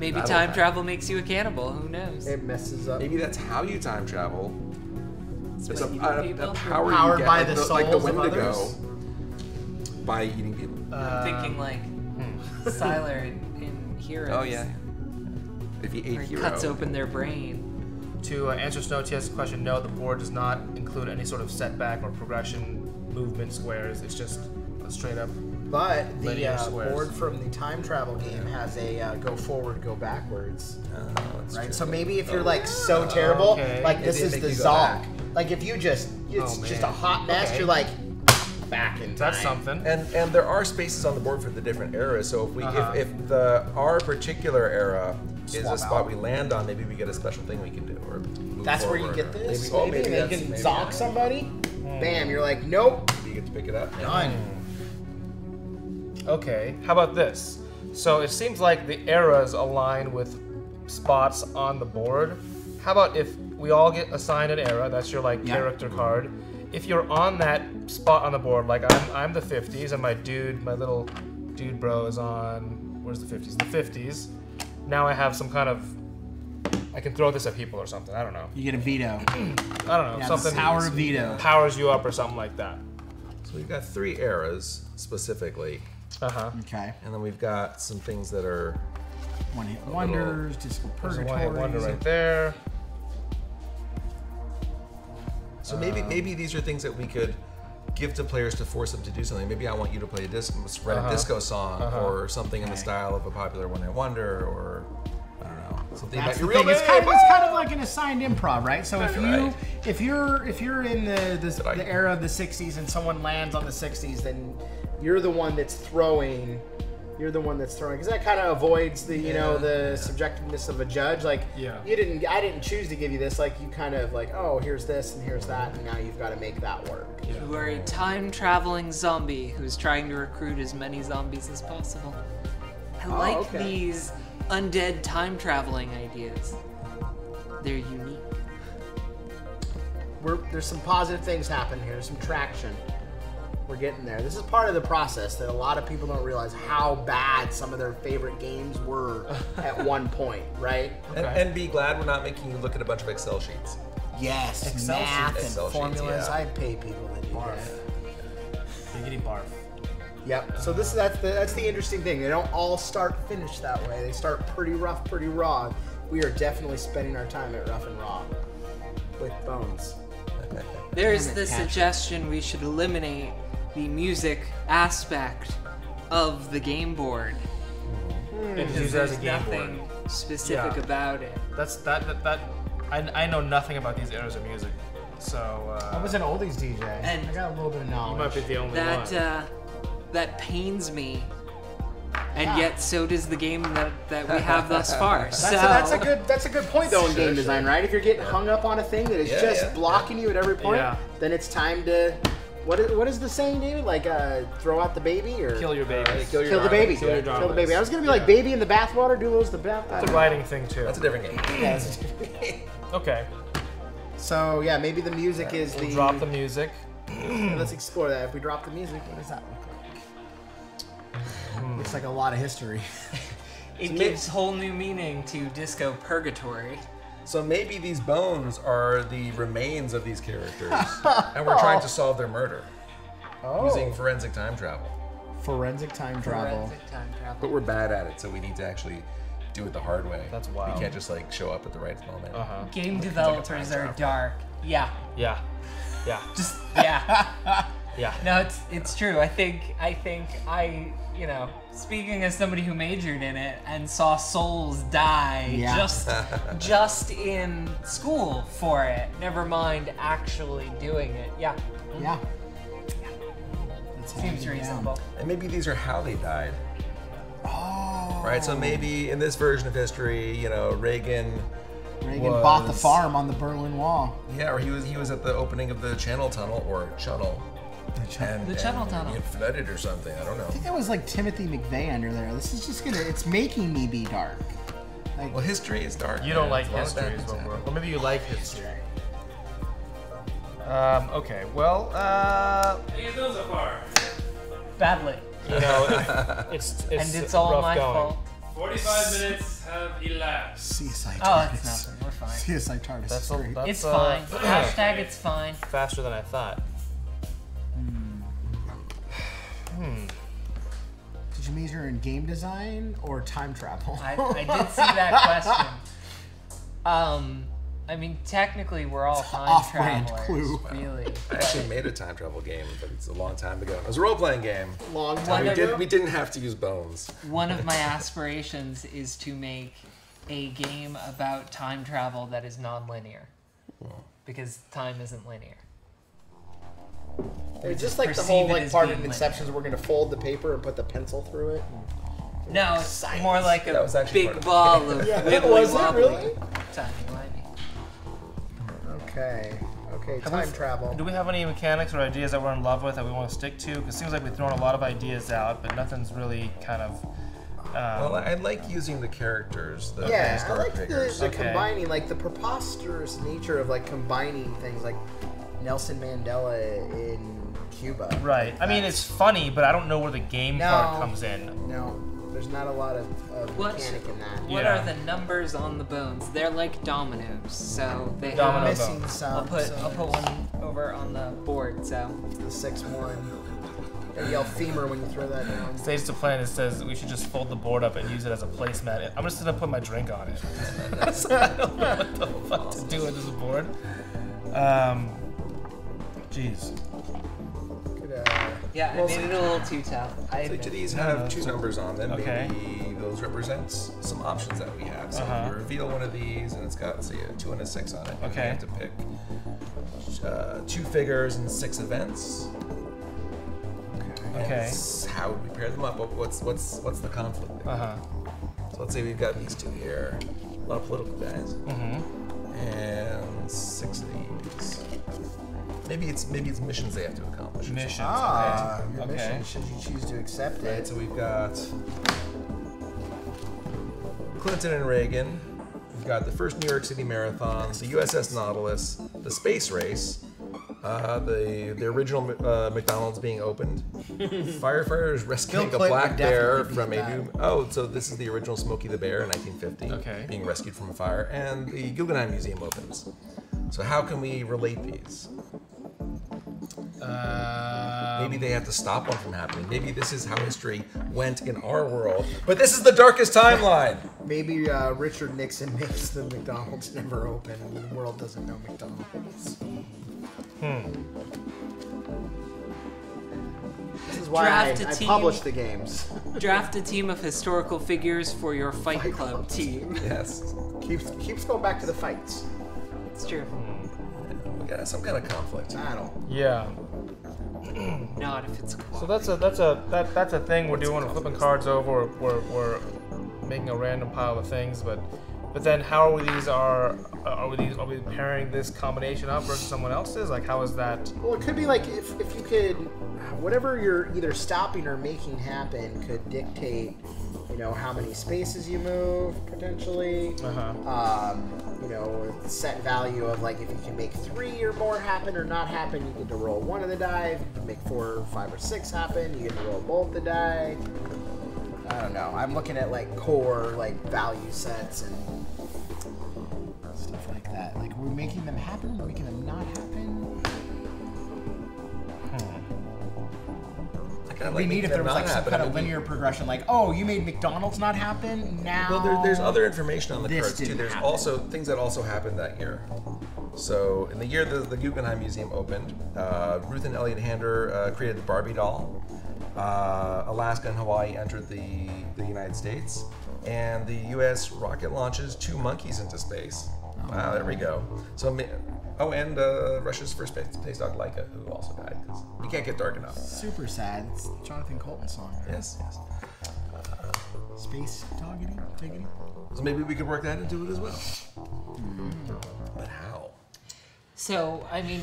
Maybe That'll time happen. travel makes you a cannibal. Who knows? It messes up. Maybe that's how you time travel. It's by a eating people? power Powered you get, by like the like the souls of Wendigo, others? by eating people. I'm thinking like Sylar in Heroes. Oh yeah. If you ate Where he hero. cuts open their brain. To answer Snow T's question, no, the board does not include any sort of setback or progression, movement squares. It's just a straight up. But the Linear squares. board from the time travel game has a go forward, go backwards. Right? So maybe if you're like so terrible, okay. like this Maybe is make the you go Zog. back. Like if you just, it's Oh, just man. a hot mess, Okay. you're like back in time. That's something. And there are spaces on the board for the different eras. So if we Uh-huh. if our particular era is Swap a spot out. we land on, maybe we get a special thing we can do or move That's where you forward, get or this. Maybe, Maybe, that's- they can maybe Zog somebody. Bam, you're like, nope, You get to pick it up. Yeah. done. Okay, how about this? So it seems like the eras align with spots on the board. How about if we all get assigned an era? That's your like Yeah. character card. If you're on that spot on the board, like I'm the 50s, and my little dude bro is on where's the 50s? The 50s. Now I have some kind of I can throw this at people or something. I don't know. You get a veto. I don't know. Yeah, Something the power of veto. powers you up or something like that. So we've got 3 eras specifically, Uh huh. Okay. and then we've got some things that are One hit wonders, disco There's a one-hit purgatory. wonder right there. So maybe these are things that we could give to players to force them to do something. Maybe I want you to play write a disco song or something in the style of a popular one-hit wonder, or I don't know, something That's about the your thing. real It's name. kind of like an assigned improv, right? So if Right. you're in the era of the '60s and someone lands on the '60s, then you're the one that's throwing. You're the one that's throwing, because that kind of avoids the the subjectiveness of a judge. Like, Yeah. I didn't choose to give you this. Like, you kind of like, oh, here's this and here's that, and now you've got to make that work. You are a time-traveling zombie who's trying to recruit as many zombies as possible. I like okay. these undead time-traveling ideas. They're unique. There's some positive things happening here. There's some traction. We're getting there. This is part of the process that a lot of people don't realize how bad some of their favorite games were at one point, right? And be glad we're not making you look at a bunch of Excel sheets. Yes, Excel math sheets. and Excel sheets, formulas. yeah. I pay people to do Barf. that. Biggity barf. Yep. So that's the interesting thing. They don't all start finish that way. They start pretty rough, pretty raw. We are definitely spending our time at rough and raw with bones. There's Damn it, the Patrick. suggestion we should eliminate the music aspect of the game board. And use it as a There's game board. nothing specific Yeah. about it. That's that. I know nothing about these eras of music, so I was an oldies DJ. And I got a little bit of you knowledge. might be the only That one. that pains me, and yet so does the game that we have thus far. That's a good point though in game design, right? If you're getting hung up on a thing that is Yeah, just yeah, blocking you at every point, Yeah. then it's time to what is the saying, David? Like throw out the baby or Kill your baby. Kill your kill the baby. Kill your Kill the dramas. baby. I was gonna be like baby in the bathwater. Do those the bath. It's a writing thing too. That's a different game. Yeah, it's a different game. Okay. So yeah, maybe the music is We'll the. drop the music. Let's explore that. If we drop the music, what does that look like? Looks like a lot of history. It gives whole new meaning to Disco Purgatory. So maybe these bones are the remains of these characters, and we're trying to solve their murder using forensic time travel. Forensic time travel. Forensic time travel. But we're bad at it, so we need to actually do it the hard way. That's wild. We can't just like show up at the right moment. Game developers are dark. Yeah. Yeah. Just yeah. Yeah. No, it's true. I think you know, speaking as somebody who majored in it and saw souls die just in school for it, never mind actually doing it. Yeah. Yeah. Seems reasonable. And maybe these are how they died. Oh. Right, so maybe in this version of history, you know, Reagan bought the farm on the Berlin Wall. Yeah, or he was at the opening of the Channel Tunnel or Channel. The Channel Tunnel. It flooded or something. I don't know. I think that was like Timothy McVeigh under there. This is just it's making me be dark. Like, Well, history is dark. You don't man. like A lot of history, bad is things what happen. well, maybe you like history. Okay, well, How you doing so far? Badly. you know, it's And it's all rough my going. fault. 45 minutes have elapsed. CSI TARDIS. Oh, it's nothing. We're fine. CSI TARDIS. That's, is great. It's fine. Hashtag it's fine. faster than I thought. Did you major in game design or time travel? I did see that question. I mean, technically, we're all time Off-brand travelers, clue. really. I actually made a time travel game, but it's a long time ago. It was a role-playing game. Long One time of- ago. We didn't have to use bones. One of my aspirations is to make a game about time travel that is non-linear, because time isn't linear. It's just like the perceive whole it like as part being of Inceptions. We're gonna fold the paper and put the pencil through it. No, it's more like That a was actually big part of ball of Yeah, wibbly was it wobbly. really? Timey-wimey. Okay. Time travel. Do we have any mechanics or ideas that we're in love with that we want to stick to? Because it seems like we've thrown a lot of ideas out, but nothing's really kind of. Well, I like using the characters, the Yeah, I historic like the figures. Okay. combining, like the preposterous nature of like combining things, like Nelson Mandela in Cuba. Right. I mean, it's funny, but I don't know where the game part No. comes in. No, there's not a lot of What? mechanic in that. What Yeah. are the numbers on the bones? They're like dominoes, so they Domino have. bones. Missing some. I'll put one over on the board. So the 6-1. You yell femur when you throw that down. Stage to plan, it says we should just fold the board up and use it as a placemat. I'm just gonna put my drink on it. So I don't know what the fuck to do with this board. Jeez. yeah, I made it a little too tough. I So each admit. of these have two numbers on them. Okay. Maybe those represents some options that we have. So Uh-huh. you reveal one of these, and it's got, say, a 2 and a 6 on it. And Okay. You have to pick 2 figures and 6 events. And Okay. it's how would we pair them up? What's the conflict there? Uh-huh. So let's say we've got these 2 here. A lot of political guys. Mm-hmm. And 6 of these. Maybe it's missions they have to accomplish. or Missions. something. Your Okay. mission, should you choose to accept Right, it. so we've got Clinton and Reagan. We've got the first New York City Marathon, the USS Nautilus, the space race, the original McDonald's being opened, firefighters rescuing Bill a Clinton black would bear definitely from beat a new. Oh, so this is the original Smokey the Bear in 1950, Okay. being rescued from a fire, and the Guggenheim Museum opens. So how can we relate these? Maybe they have to stop one from happening. Maybe this is how history went in our world. But this is the darkest timeline. Maybe Richard Nixon makes the McDonald's never open and the world doesn't know McDonald's. This is why Draft a I team. publish the games. Draft a team of historical figures for your Fight Club team. Yes. Keeps going back to the fights. It's true. We got some kind of conflict. Battle. Yeah. Not if it's So that's a thing we're doing. We're flipping cards over. We're making a random pile of things, but then how are we pairing this combination up versus someone else's? Like how is that? Well, it could be like if you could, whatever you're either stopping or making happen could dictate, how many spaces you move potentially. Set value of like if you can make 3 or more happen or not happen, you get to roll 1 of the die. If you can make 4, 5, or 6 happen, you get to roll both the die. I don't know. I'm looking at like core like value sets and stuff like that. Like, we're making them happen, we're making them not happen. I kind of We like need if making there them was not like some happen. kind I of mean, linear progression, like, oh, you made McDonald's not happen. Now. Well, there's other information on the This cards too. didn't There's happen. also things that also happened that year. So in the year the Guggenheim Museum opened, Ruth and Elliot Hander created the Barbie doll. Alaska and Hawaii entered the United States, and the U.S. rocket launches 2 monkeys into space. Wow, there we go. So, and Russia's first space dog Laika, who also died. 'Cause you can't get dark enough. Super sad. It's Jonathan Colton's song. Yes, yes. Space doggity, diggity. So maybe we could work that into it as well. But how? So, I mean,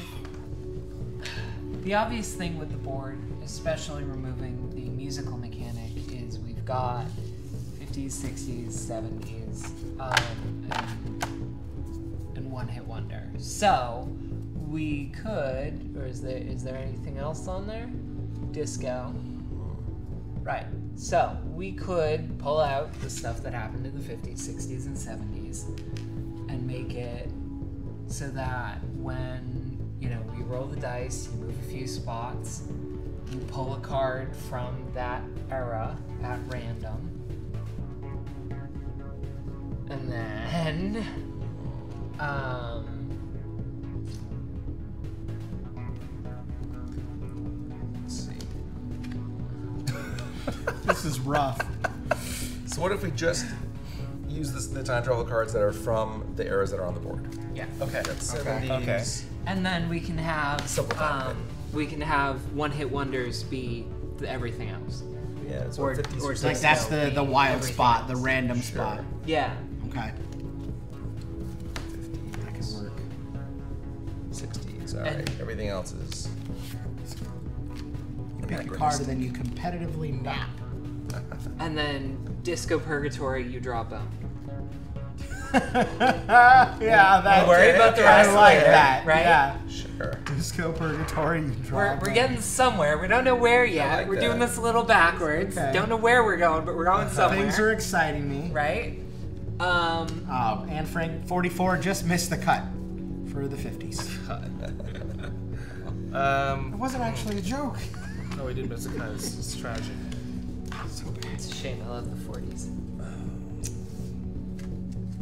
the obvious thing with the board, especially removing the musical mechanic, is we've got 50s, 60s, 70s, and one-hit wonder. So, we could, or is there anything else on there? Disco. Right. So, we could pull out the stuff that happened in the 50s, 60s, and 70s and make it so that when, you know, we roll the dice, you move a few spots, you pull a card from that era at random, and then, Let's see. This is rough. So what if we just use the time travel cards that are from the eras that are on the board? yeah. Okay. That's Okay. 70s. Okay. And then we can have, Simplify we can have one-hit wonders be everything else. Yeah, so Or- 50s. or Like Disco that's the being wild everything spot, the else. random Sure. spot. Yeah. Okay. That could work. 60s. All right. And- Everything else is. You pick a card and then you competitively nap. And then Disco Purgatory, you draw a bone. Yeah, that. Worry about the I rest like later, that. right? Yeah. Sure. Disco Purgatory. You draw. We're a bone. getting somewhere. We don't know where yet. like we're doing that. this a little backwards. Okay. Don't know where we're going, but we're going somewhere. Things are exciting me. right. And Frank 44 just missed the cut for the 50s. It wasn't actually a joke. No, we did miss it. It's tragic. It's a shame. I love the 40s.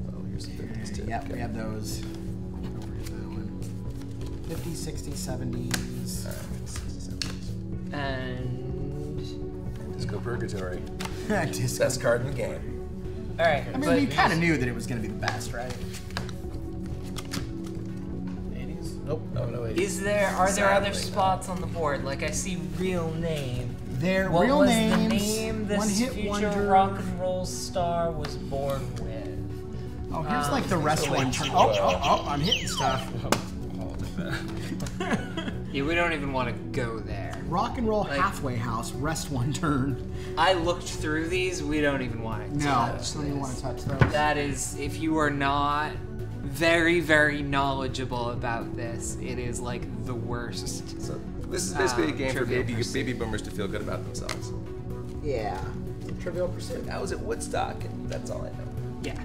Oh, here's the 50s too. Yep, Okay. we have those. Where's that one? 50s, 60s, 70s. All right, 60s, 70s. And Disco Purgatory. Disco. Best card in the game. all right. I mean, we kind of knew that it was going to be the best, right? 80s? Nope. No, no 80s. Are there other Sadly, no. spots on the board? Like I see real name. Their What real was names, the name this one-hit future wonder. rock and roll star was born with? Oh, here's like the rest one. Oh, I'm hitting stuff. Yeah, we don't even want to go there. Rock and roll Like- halfway house, rest one turn. I looked through these. We don't even want to No, touch don't even this. want to touch those. That is, if you are not very, very knowledgeable about this, it is like the worst. So this is basically a game for Trivial baby Pursuit. boomers to feel good about themselves. Yeah. Trivial Pursuit. I was at Woodstock, and that's all I know. Yeah.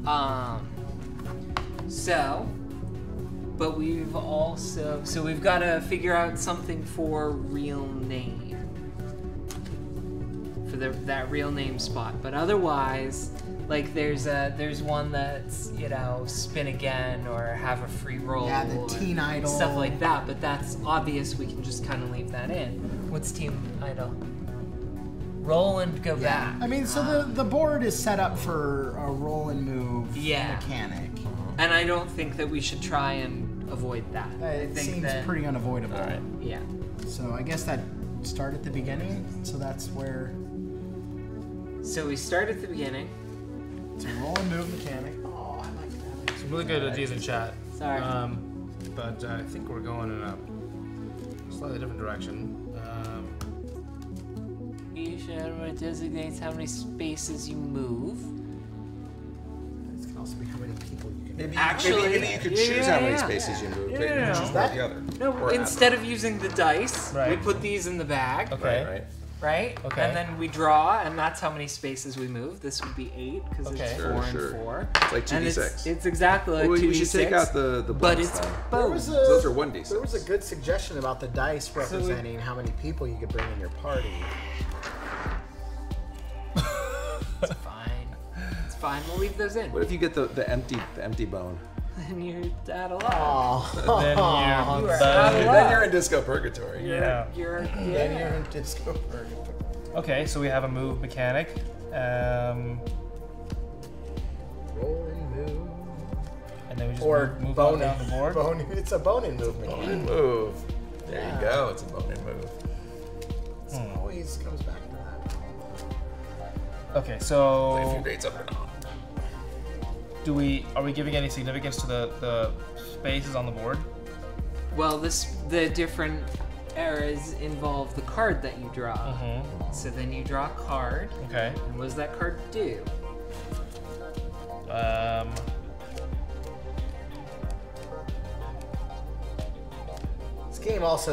Yeah. So, but we've also, so we've got to figure out something for real name. For that real name spot. But otherwise, like there's one that's, you know, spin again or have a free roll. Yeah, the or Teen Idol. Stuff like that, but that's obvious, we can just kind of leave that in. What's Teen Idol? Roll and go back. I mean, so the board is set up for a roll and move Yeah. mechanic. And I don't think that we should try and avoid that. I It think seems that, pretty unavoidable. All right. Yeah. So I guess that start at the beginning. So that's where So we start at the beginning. it's a roll and move mechanic. Oh, I like that. Some really good ideas in chat. Sorry. But I think we're going in a slightly different direction. Each element designates how many spaces you move. This can also be how many people you can. Maybe, Actually- maybe you could yeah, choose how many yeah. spaces you move, Yeah, but you yeah, can yeah. choose one or the other. No, Or instead of using the dice, we Right. put these in the bag. Okay. Right, right. right? Okay. And then we draw, and that's how many spaces we move. This would be 8 because Okay. it's Sure, 4 sure. and 4. It's like And 2d6. it's exactly like Well, 2d6. we should take out the but blocks it's then. both. Those are 1d6. There was a good suggestion about the dice representing how many people you could bring in your party. It's fine. It's fine. We'll leave those in. What if you get the empty bone? And you're out of luck. Oh, Then You are out of Then luck. you're in disco purgatory. Yeah. then you're in disco purgatory. Okay, so we have a move mechanic. Roll and move. And then we just Or move bone on down the board. It's a bone-in movement. Bone move. There Yeah. you go. It's a bone move. It always comes back to that. Okay, Play a few so dates up and down. are we giving any significance to the spaces on the board? Well, the different eras involve the card that you draw. Mm-hmm. So then you draw a card. Okay. And what does that card do?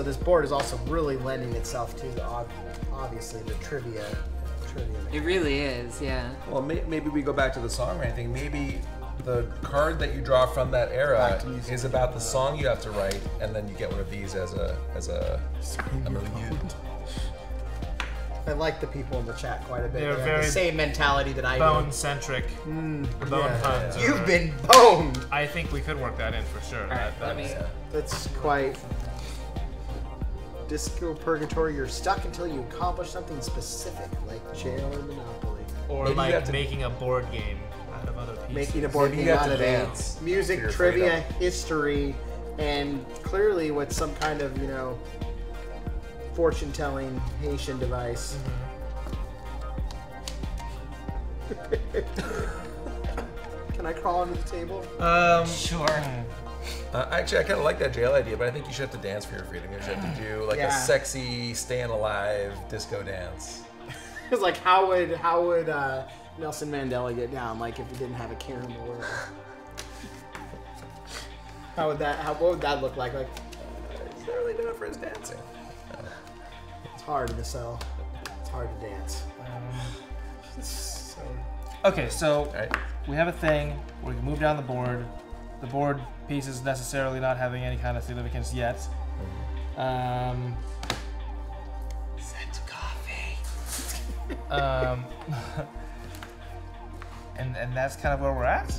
This board is also really lending itself to the obviously the trivia. It really is, yeah. Well, maybe we go back to the songwriting. Maybe the card that you draw from that era Back to music. is about the song you have to write, and then you get one of these as a milieu. I like the people in the chat quite a bit. They're They have very the same mentality that I do. Bone-centric. The bone yeah. puns. You've been boned. I think we could work that in for sure. Alright, let me. That's quite disco purgatory. You're stuck until you accomplish something specific, like jail or Monopoly. Or Maybe you like have to- making a board game out of other pieces. Making a board Maybe you game have out to of dance it. Music, for your trivia, freedom. history, and clearly with some kind of, fortune-telling Haitian device. Can I crawl under the table? Sure. Actually, I kind of like that jail idea, but I think you should have to dance for your freedom. You should have to do like Yeah. a sexy, staying alive disco dance. It's like how would Nelson Mandela get down? Like if he didn't have a care in the world. What would that look like? Like He's not really known for his dancing. it's hard in the cell. It's hard to dance. So, Okay, so Right. we have a thing where we can move down the board. The board pieces necessarily not having any kind of significance yet. Sent coffee. And that's kind of where we're at,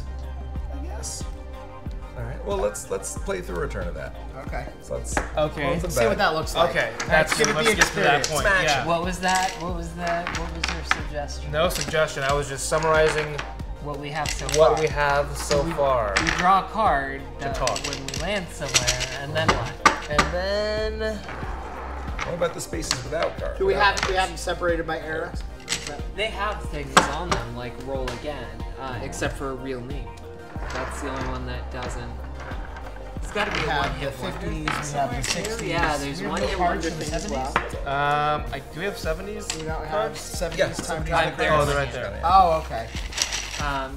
I guess. All right. Well, let's play through Return of that. okay. So let's Okay. close the Let's see what bag. that looks like. Okay, Let's give it let's the get to that experience. point. Smash Yeah. What was that? What was your suggestion? No suggestion. I was just summarizing What we have so what far. we have so far. We draw a card that talk. when we land somewhere, and then what? And then What about the spaces without cards? Do we have them separated by era? They have things on them like roll again, except for a real name. That's the only one that doesn't. It's got to be We a have one-hit the wonder. 50s, we have the 60s. Yeah, there's We have one-hit the cards wonder from the thing as 70s. well. do we have 70s? Do we not have cards? 70s Yeah, time 70s. travel? There. Oh, they're right there. Oh, okay.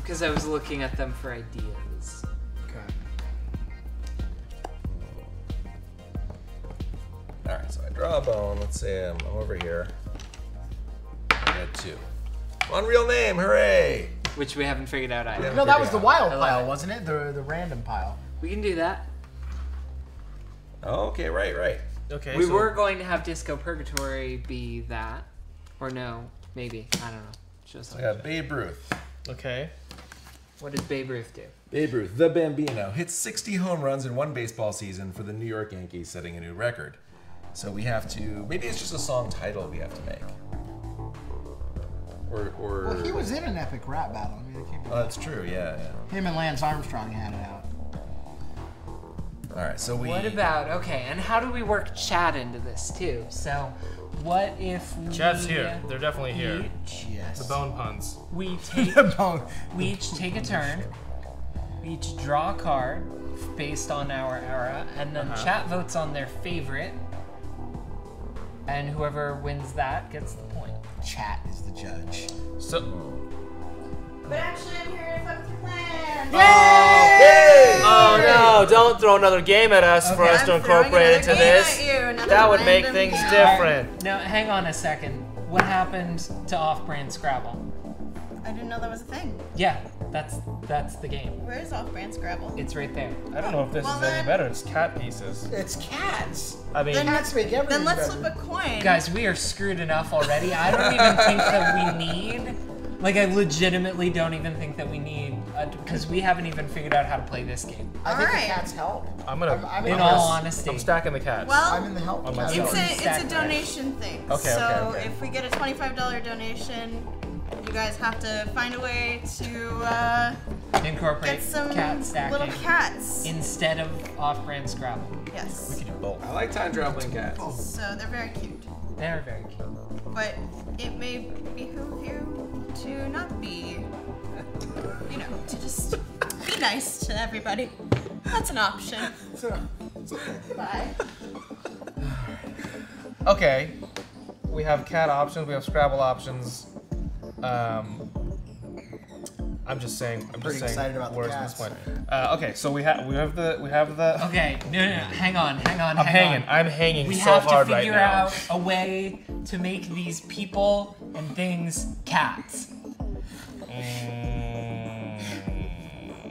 Because I was looking at them for ideas. Okay. All right. So I draw a bone. Let's say I'm over here. I got 2. One real name. Hooray! Which we haven't figured out either. Yeah. No, that was the wild I love pile, it. wasn't it? The random pile. We can do that. Oh, okay. Right. Okay. We so were going to have Disco Purgatory be that. Or no, maybe. I don't know. Just I got Babe Ruth. Okay. what does Babe Ruth do? Babe Ruth, the Bambino, hits 60 home runs in one baseball season for the New York Yankees, setting a new record. So we have to. Maybe it's just a song title we have to make. Or. Well, he was in an epic rap battle. I mean, it can't be. Oh, that's true. Yeah. Him and Lance Armstrong had it out. All right. So we. What about, okay, and how do we work chat into this too? So, what if we... Chat's here. They're definitely here. Yes. The bone puns. We take... Bone. we each take a turn. We each draw a card based on our era, and then chat votes on their favorite. And whoever wins that gets the point. Chat is the judge. So But actually, I'm here to fuck with your plan. oh no! Don't throw another game at us for us to I'm throwing incorporate another into game this. at you, another That would make random things game. different. Now, hang on a second. what happened to off-brand Scrabble? I didn't know that was a thing. Yeah, that's the game. Where is off-brand Scrabble? It's right there. I don't know if this Well, is any then- better. It's cat pieces. It's cats. I mean, Cats make everything Then let's better. flip a coin. Guys, we are screwed enough already. I don't even think that we need. Like, I legitimately don't even think that we need, because we haven't even figured out how to play this game. I think Alright. the cats help. I'm gonna. I'm In in all this. honesty. I'm stacking the cats. Well, I'm in the help On cat. myself. it's a Stack donation thing. Okay, so okay. if we get a $25 donation, you guys have to find a way to Incorporate get some cat stacking little cats. instead of off-brand Scrabble. Yes. We can do both. I like time traveling cats. So they're very cute. They're very cute. But it may behoove you to not be, to just be nice to everybody. That's an option. Bye. Okay. We have cat options. We have Scrabble options. I'm just saying. I'm Pretty just saying excited about the words at cats. this point. Okay, so we have the. Okay, no, hang on. I'm hanging We so have to hard right figure now. out a way to make these people and things cats.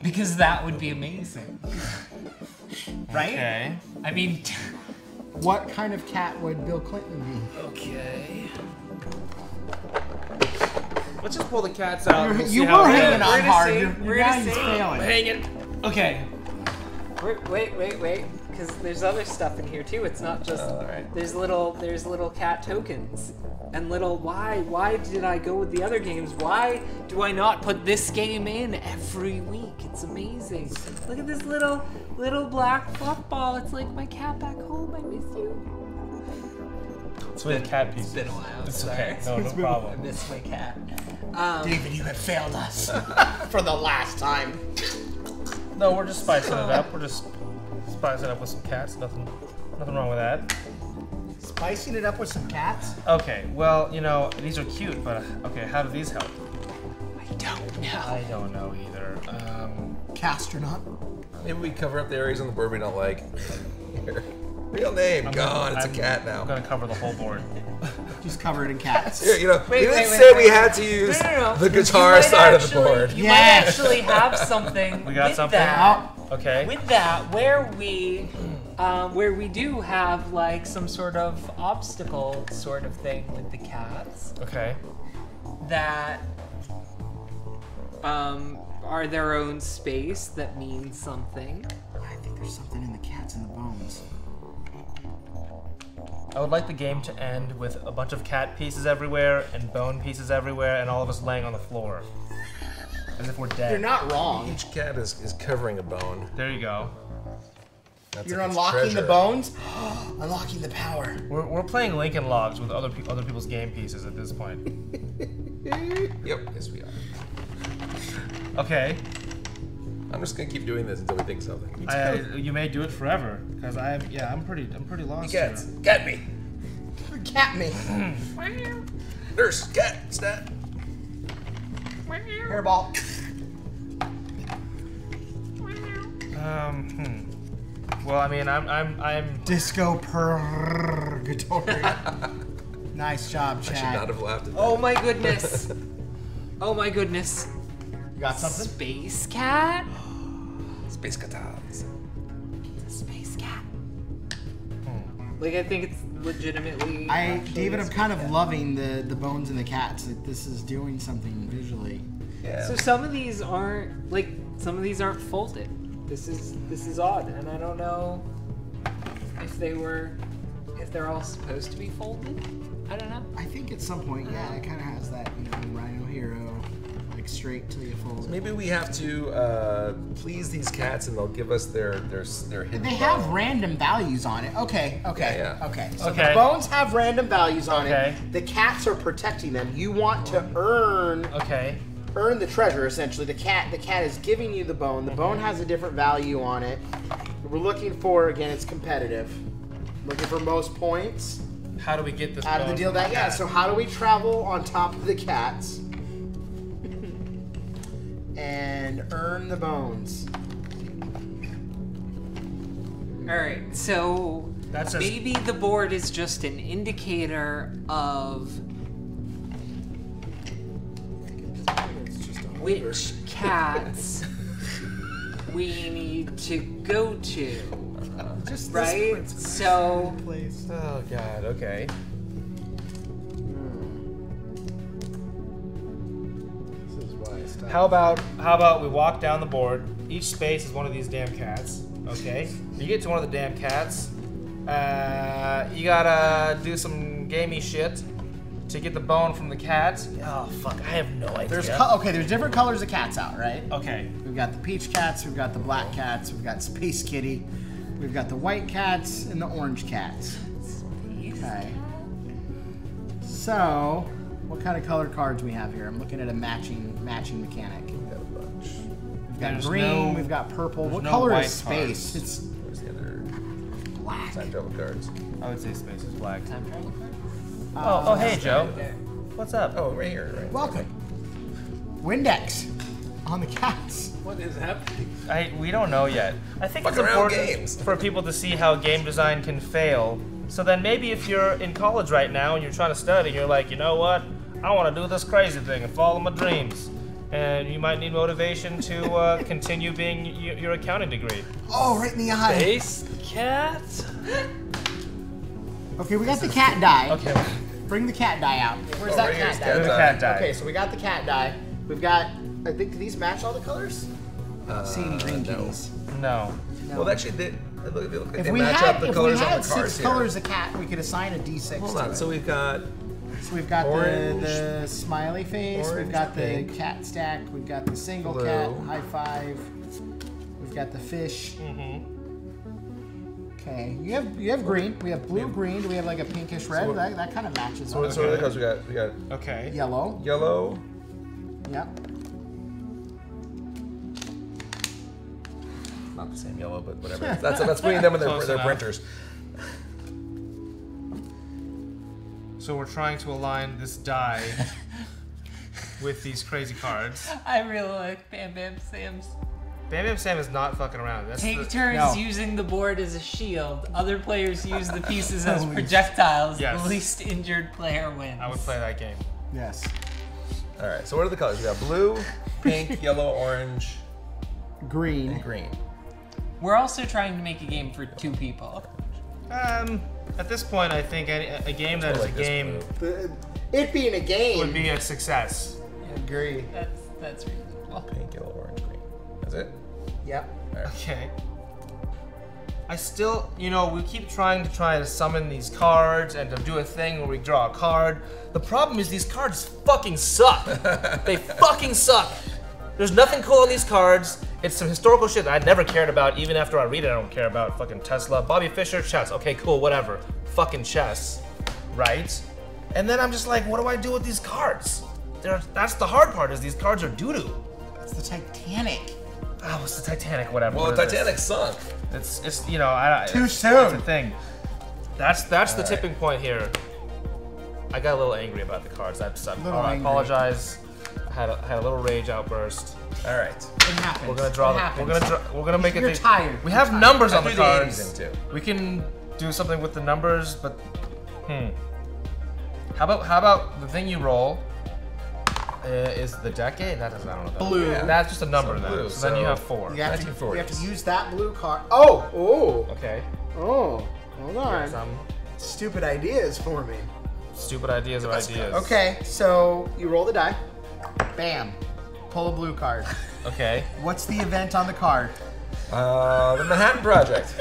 Because that would be amazing. Right? Okay. I mean, What kind of cat would Bill Clinton be? Okay. Let's just pull the cats out. and we'll see You how were it hanging goes. on hard. see. Your We're guy's gonna see. failing. Hanging. Okay. wait. Because there's other stuff in here too. It's not just. Alright. There's little cat tokens. And why did I go with the other games? Why do I not put this game in every week? It's amazing. Look at this little black fluff ball. It's like my cat back home. I miss you. So we have cat pieces. It's been a while. It's sorry. okay. No I problem. miss my cat. David, you have failed us for the last time. No, we're just spicing it up. We're just spicing it up with some cats. Nothing wrong with that. Spicing it up with some cats? Okay. Well, these are cute, but okay. How do these help? I don't know. I don't know either. Castronaut. Maybe we cover up the areas on the board we don't like. Here. Real name gone. It's a cat now. I'm gonna cover the whole board. Just cover it in cats. Here, we Wait, didn't wait, say wait. we had to use No. the guitar side of the board. You Yes. might actually have something. We got with something? That, Okay. With that, where we do have like some sort of obstacle sort of thing with the cats Okay. that are their own space that means something. I think there's something in the cats and the bones. I would like the game to end with a bunch of cat pieces everywhere and bone pieces everywhere, and all of us laying on the floor, as if we're dead. You're not wrong. Each cat is covering a bone. There you go. That's You're like its unlocking the treasure. bones? Unlocking the power. We're playing Lincoln Logs with other people's game pieces at this point. Yep, yes we are. Okay. I'm just gonna keep doing this until we think of something. You may do it forever, because I'm pretty lost here. Cats, cat me. Cat me. Nurse, cat, stat. Hairball. Well, I mean, I'm. Disco purgatory. Nice job, I should not Chad. have laughed at that. Oh my goodness. Oh my goodness. You got something? Space cat? Space catons. Space cat. Like I think it's legitimately. David, I'm kind of loving the bones and the cats. That this is doing something visually. Yeah. So some of these aren't folded. This is odd, and I don't know if they're all supposed to be folded. I don't know. I think at some point, yeah, it kind of has that, Rhino Hero, like straight till you fold. Maybe we have to please these cats, and they'll give us their hidden. They have bone. random values on it. Okay. Yeah. So Okay. the bones have random values on Okay. it. The cats are protecting them. You want to earn the treasure essentially. The cat is giving you the bone. The bone has a different value on it. We're looking for, again, it's competitive. Looking for most points How do we get this out of the bone deal. from the cat? So how do we travel on top of the cats and earn the bones? All right, so That says- maybe the board is just an indicator of which cats we need to go to. Just Right? So place. Oh God. Okay. This is why I stopped. How about we walk down the board? Each space is one of these damn cats. Okay. You get to one of the damn cats. You gotta do some gamey shit to get the bone from the cat. Oh fuck! I have no idea. There's different colors of cats out, right? Okay. We've got the peach cats, we've got the black cats, we've got Space Kitty, we've got the white cats, and the orange cats. Okay. So, what kind of color cards we have here? I'm looking at a matching mechanic. We've got a bunch. We've got There's green, no- we've got purple. there's What no color white is space? cards. It's Where's the other black. time travel cards? I would say space is black. time travel card? Oh hey Joe. What's up? Oh, right here. Right. Welcome. Windex on the cats. What is happening? We don't know yet. I think Fuck it's around important games. for people to see how game design can fail. So then maybe if you're in college right now and you're trying to study, you're like, you know what? I want to do this crazy thing and follow my dreams. And you might need motivation to continue being your accounting degree. Oh, right in the eye. Base cat? Okay, we got the cat die. Okay. Bring the cat die out. Where's Oh, that right here's cat cat die? There's a cat die. Okay, so we got the cat die. We've got. I think do these match all the colors? See any green no. kitties? No. Well, actually, they look like If they we match had, up the if we colors on had the cards 6 here. colors of cat, we could assign a D6 Hold to on. it. So we've got So we've got orange, the smiley face, we've orange, got the pink, cat stack, we've got the single blue. cat, high five, we've got the fish. Mm-hmm. Okay, you have green. We have blue, green. Do we have like a pinkish red? So- that kind of matches. So what up. are the colors we got? We got Okay. Yellow. yellow. Yep. Not the same yellow, but whatever. That's putting them in Close their enough. printers. So we're trying to align this die with these crazy cards. I really like Bam Bam Sam's. Bam Bam Sam is not fucking around. That's Take the, turns No. using the board as a shield. Other players use the pieces as projectiles. Yes. The least injured player wins. I would play that game. Yes. All right. So what are the colors? We got blue, pink, yellow, orange, Green. and green. We're also trying to make a game for 2 people. At this point, I think a game that is a like this game blue. It being a game. would be a success. Agree. That's reasonable. Pink, yellow, orange, green. That's it. Yep. Okay. I still, we keep trying to summon these cards and to do a thing where we draw a card. The problem is these cards fucking suck. They fucking suck. There's nothing cool on these cards. It's some historical shit that I never cared about. Even after I read it, I don't care about. Fucking Tesla, Bobby Fischer, chess. Okay, cool, whatever. Fucking chess, right? And then I'm just like, what do I do with these cards? That's the hard part. Is these cards are doo-doo. That's the Titanic. Oh, it's the Titanic, whatever. Well, What the is this? Titanic sunk. It's Too It's soon. a thing. That's the tipping point here. I got a little angry about the cards. I angry. apologize. I had a little rage outburst. All right. It happens. We're gonna draw. It happens. We're gonna make it. You're tired. We have numbers on I the threw the cards. 80s in too. We can do something with the numbers, but How about the thing you roll? Is the decade? That doesn't. I don't know. Blue. Yeah. That's just a number So then. blue, So then you so- have 4. You have, to, 1940s. you have to use that blue card. Oh. Okay. Hold on. Some Stupid ideas for me. stupid ideas of ideas. Okay, so you roll the die. Bam. Pull a blue card. Okay. What's the event on the card? The Manhattan Project.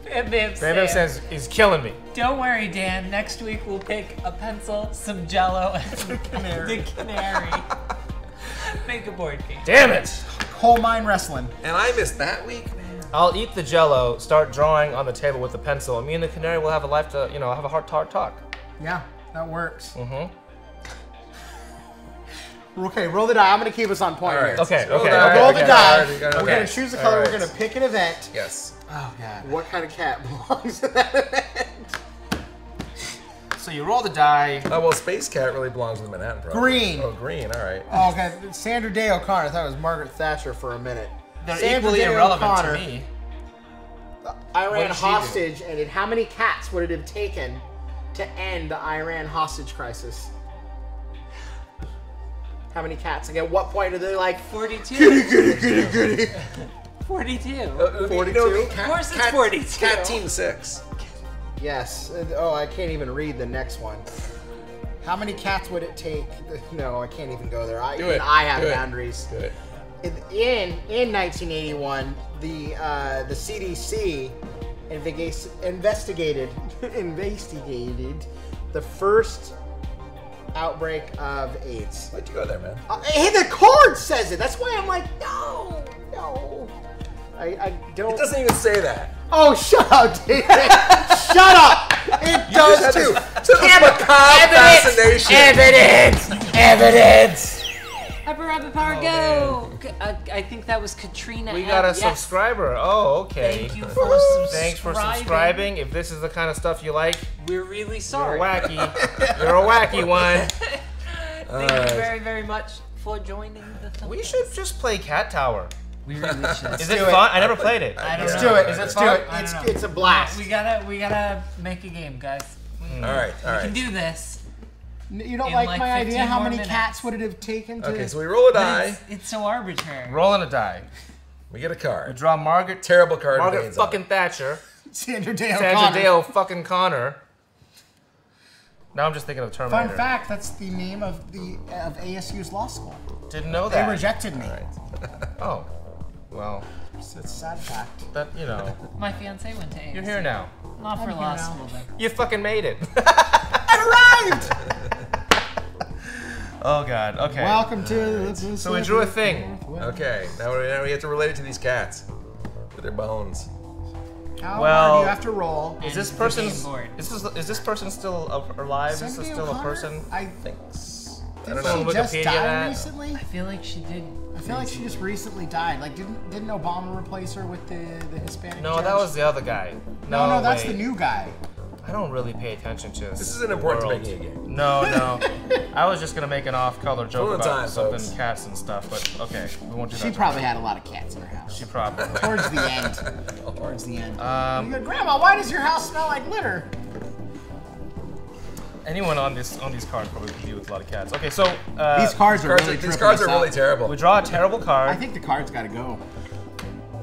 Bam Bam Bam Bam Sam. says he's killing me. Don't worry, Dan. Next week we'll pick a pencil, some Jello, and the canary. Make a board game. Damn it! Coal mine wrestling. And I missed that week, man. I'll eat the Jello, start drawing on the table with the pencil, and me and the canary will have a life to, have a heart talk. Yeah, that works. Mm-hmm. Okay, roll the die. I'm gonna keep us on point All right. here. Okay. Roll Okay. the die. okay, Roll okay. the die. Okay. We're Okay. gonna choose the color. All right. We're gonna pick an event. Yes. Oh god. What kind of cat belongs to that event? So you roll the die. Oh, well, Space Cat really belongs to the Manhattan Project. Green. Oh, green. All right. Oh, okay. Sandra Day O'Connor. I thought it was Margaret Thatcher for a minute. They're Sandra equally Day irrelevant O'Connor. to me. Iran did she do? hostage, and how many cats would it have taken to end the Iran hostage crisis? How many cats? Like, at what point are they like 42. goody? 42. 42? Of course it's 42. Cat Team 6. Yes. Oh, I can't even read the next one. How many cats would it take? No, I can't even go there. I have boundaries. Do it. In 1981, the CDC investigated the first outbreak of AIDS. Why'd you go there, man? Hey, the card says it. That's why I'm like, no. I don't. It doesn't even say that. Oh, shut up, David. Shut up. It does too. Evidence. Upper Rapid Power, go! I think that was Katrina. We got a Yes. subscriber. Oh, okay. Thank you for subscribing. Thanks for subscribing. If this is the kind of stuff you like, We're really you're sorry. wacky. You're a wacky one. Thank you very, very much for joining the film. We should just play Cat Tower. We really should. Is it fun? I never played it. I don't Let's know. do it. Is it Let's fun? do it. I don't know. It's a blast. We gotta make a game, guys. All right. We can do this. You don't In like like my 15 idea? How more many minutes. cats would it have taken to... Okay, so we roll a But die. it's so arbitrary. Rolling a die. We get a We card. draw Margaret Terrible card. Margaret veins on it. fucking Thatcher. Sandra Day Sandra O'Connor. Day fucking Connor. Now I'm just thinking of Terminator. Fun fact, that's the name of ASU's law school. Didn't know They that. rejected me. Oh. Well, It's a sad fact. that, you know. My fiance went to ASU. You're here now. Not for I'm law here now. school, though. You fucking made it. I arrived! Oh, God. Okay. Welcome to... So we drew a thing. Okay, now we have to relate it to these cats with their bones. How Well- hard do you have to roll? Is this the person? game board. Is this person still alive? Is this Cindy still a O'Connor? person? I Thanks. I didn't don't know. she just Wikipedia die that? recently? I feel like she did. I feel like she just recently died. Like, didn't Obama replace her with the Hispanic No, judge? that was the other guy. No, that's wait. the new guy. I don't really pay attention to this. This isn't important to world. making a game. No. I was just gonna make an off-color joke Full of about time, something folks. cats and stuff, but okay, we won't do that. She probably had a lot of cats in her house. She probably. Towards the end. Towards the end. Um, You go, Grandma, why does your house smell like litter? Anyone on these cards probably could deal with a lot of cats. Okay, so These cards are really These tripping cards are us really up. terrible. we draw a terrible card. I think the cards gotta go.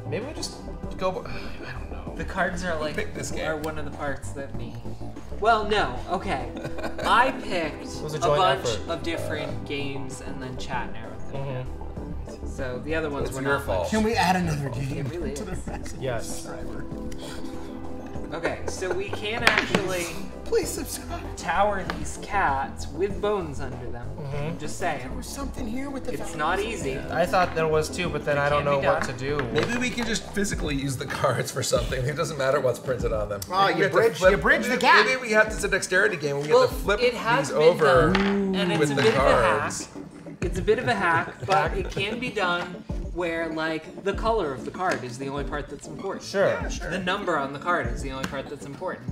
Maybe we just go. I don't know. The cards are like picked this game? are one of the parts that me. Well, no. Okay. I picked was a a joint bunch effort. of different games and then chat narrowed them down. Mm-hmm. So the other ones It's were your not fault. much. Can we add another game It really to the is. rest? Yes. Okay, so we can actually Please subscribe. tower these cats with bones under them. I'm just saying. There's something here with the It's not easy. I thought there was too, but then I don't can know be what done. to do. Maybe we can just physically use the cards for something. It doesn't matter what's printed on them. Oh, Maybe we you have to bridge- flip- you bridge the maybe- gap. Maybe we have to. It's a dexterity game. We Well, have to flip it has these been over done, and it's with a the bit cards. of a hack. It's a bit of a hack, but it can be done where, like, the color of the card is the only part that's important. Sure. The number on the card is the only part that's important.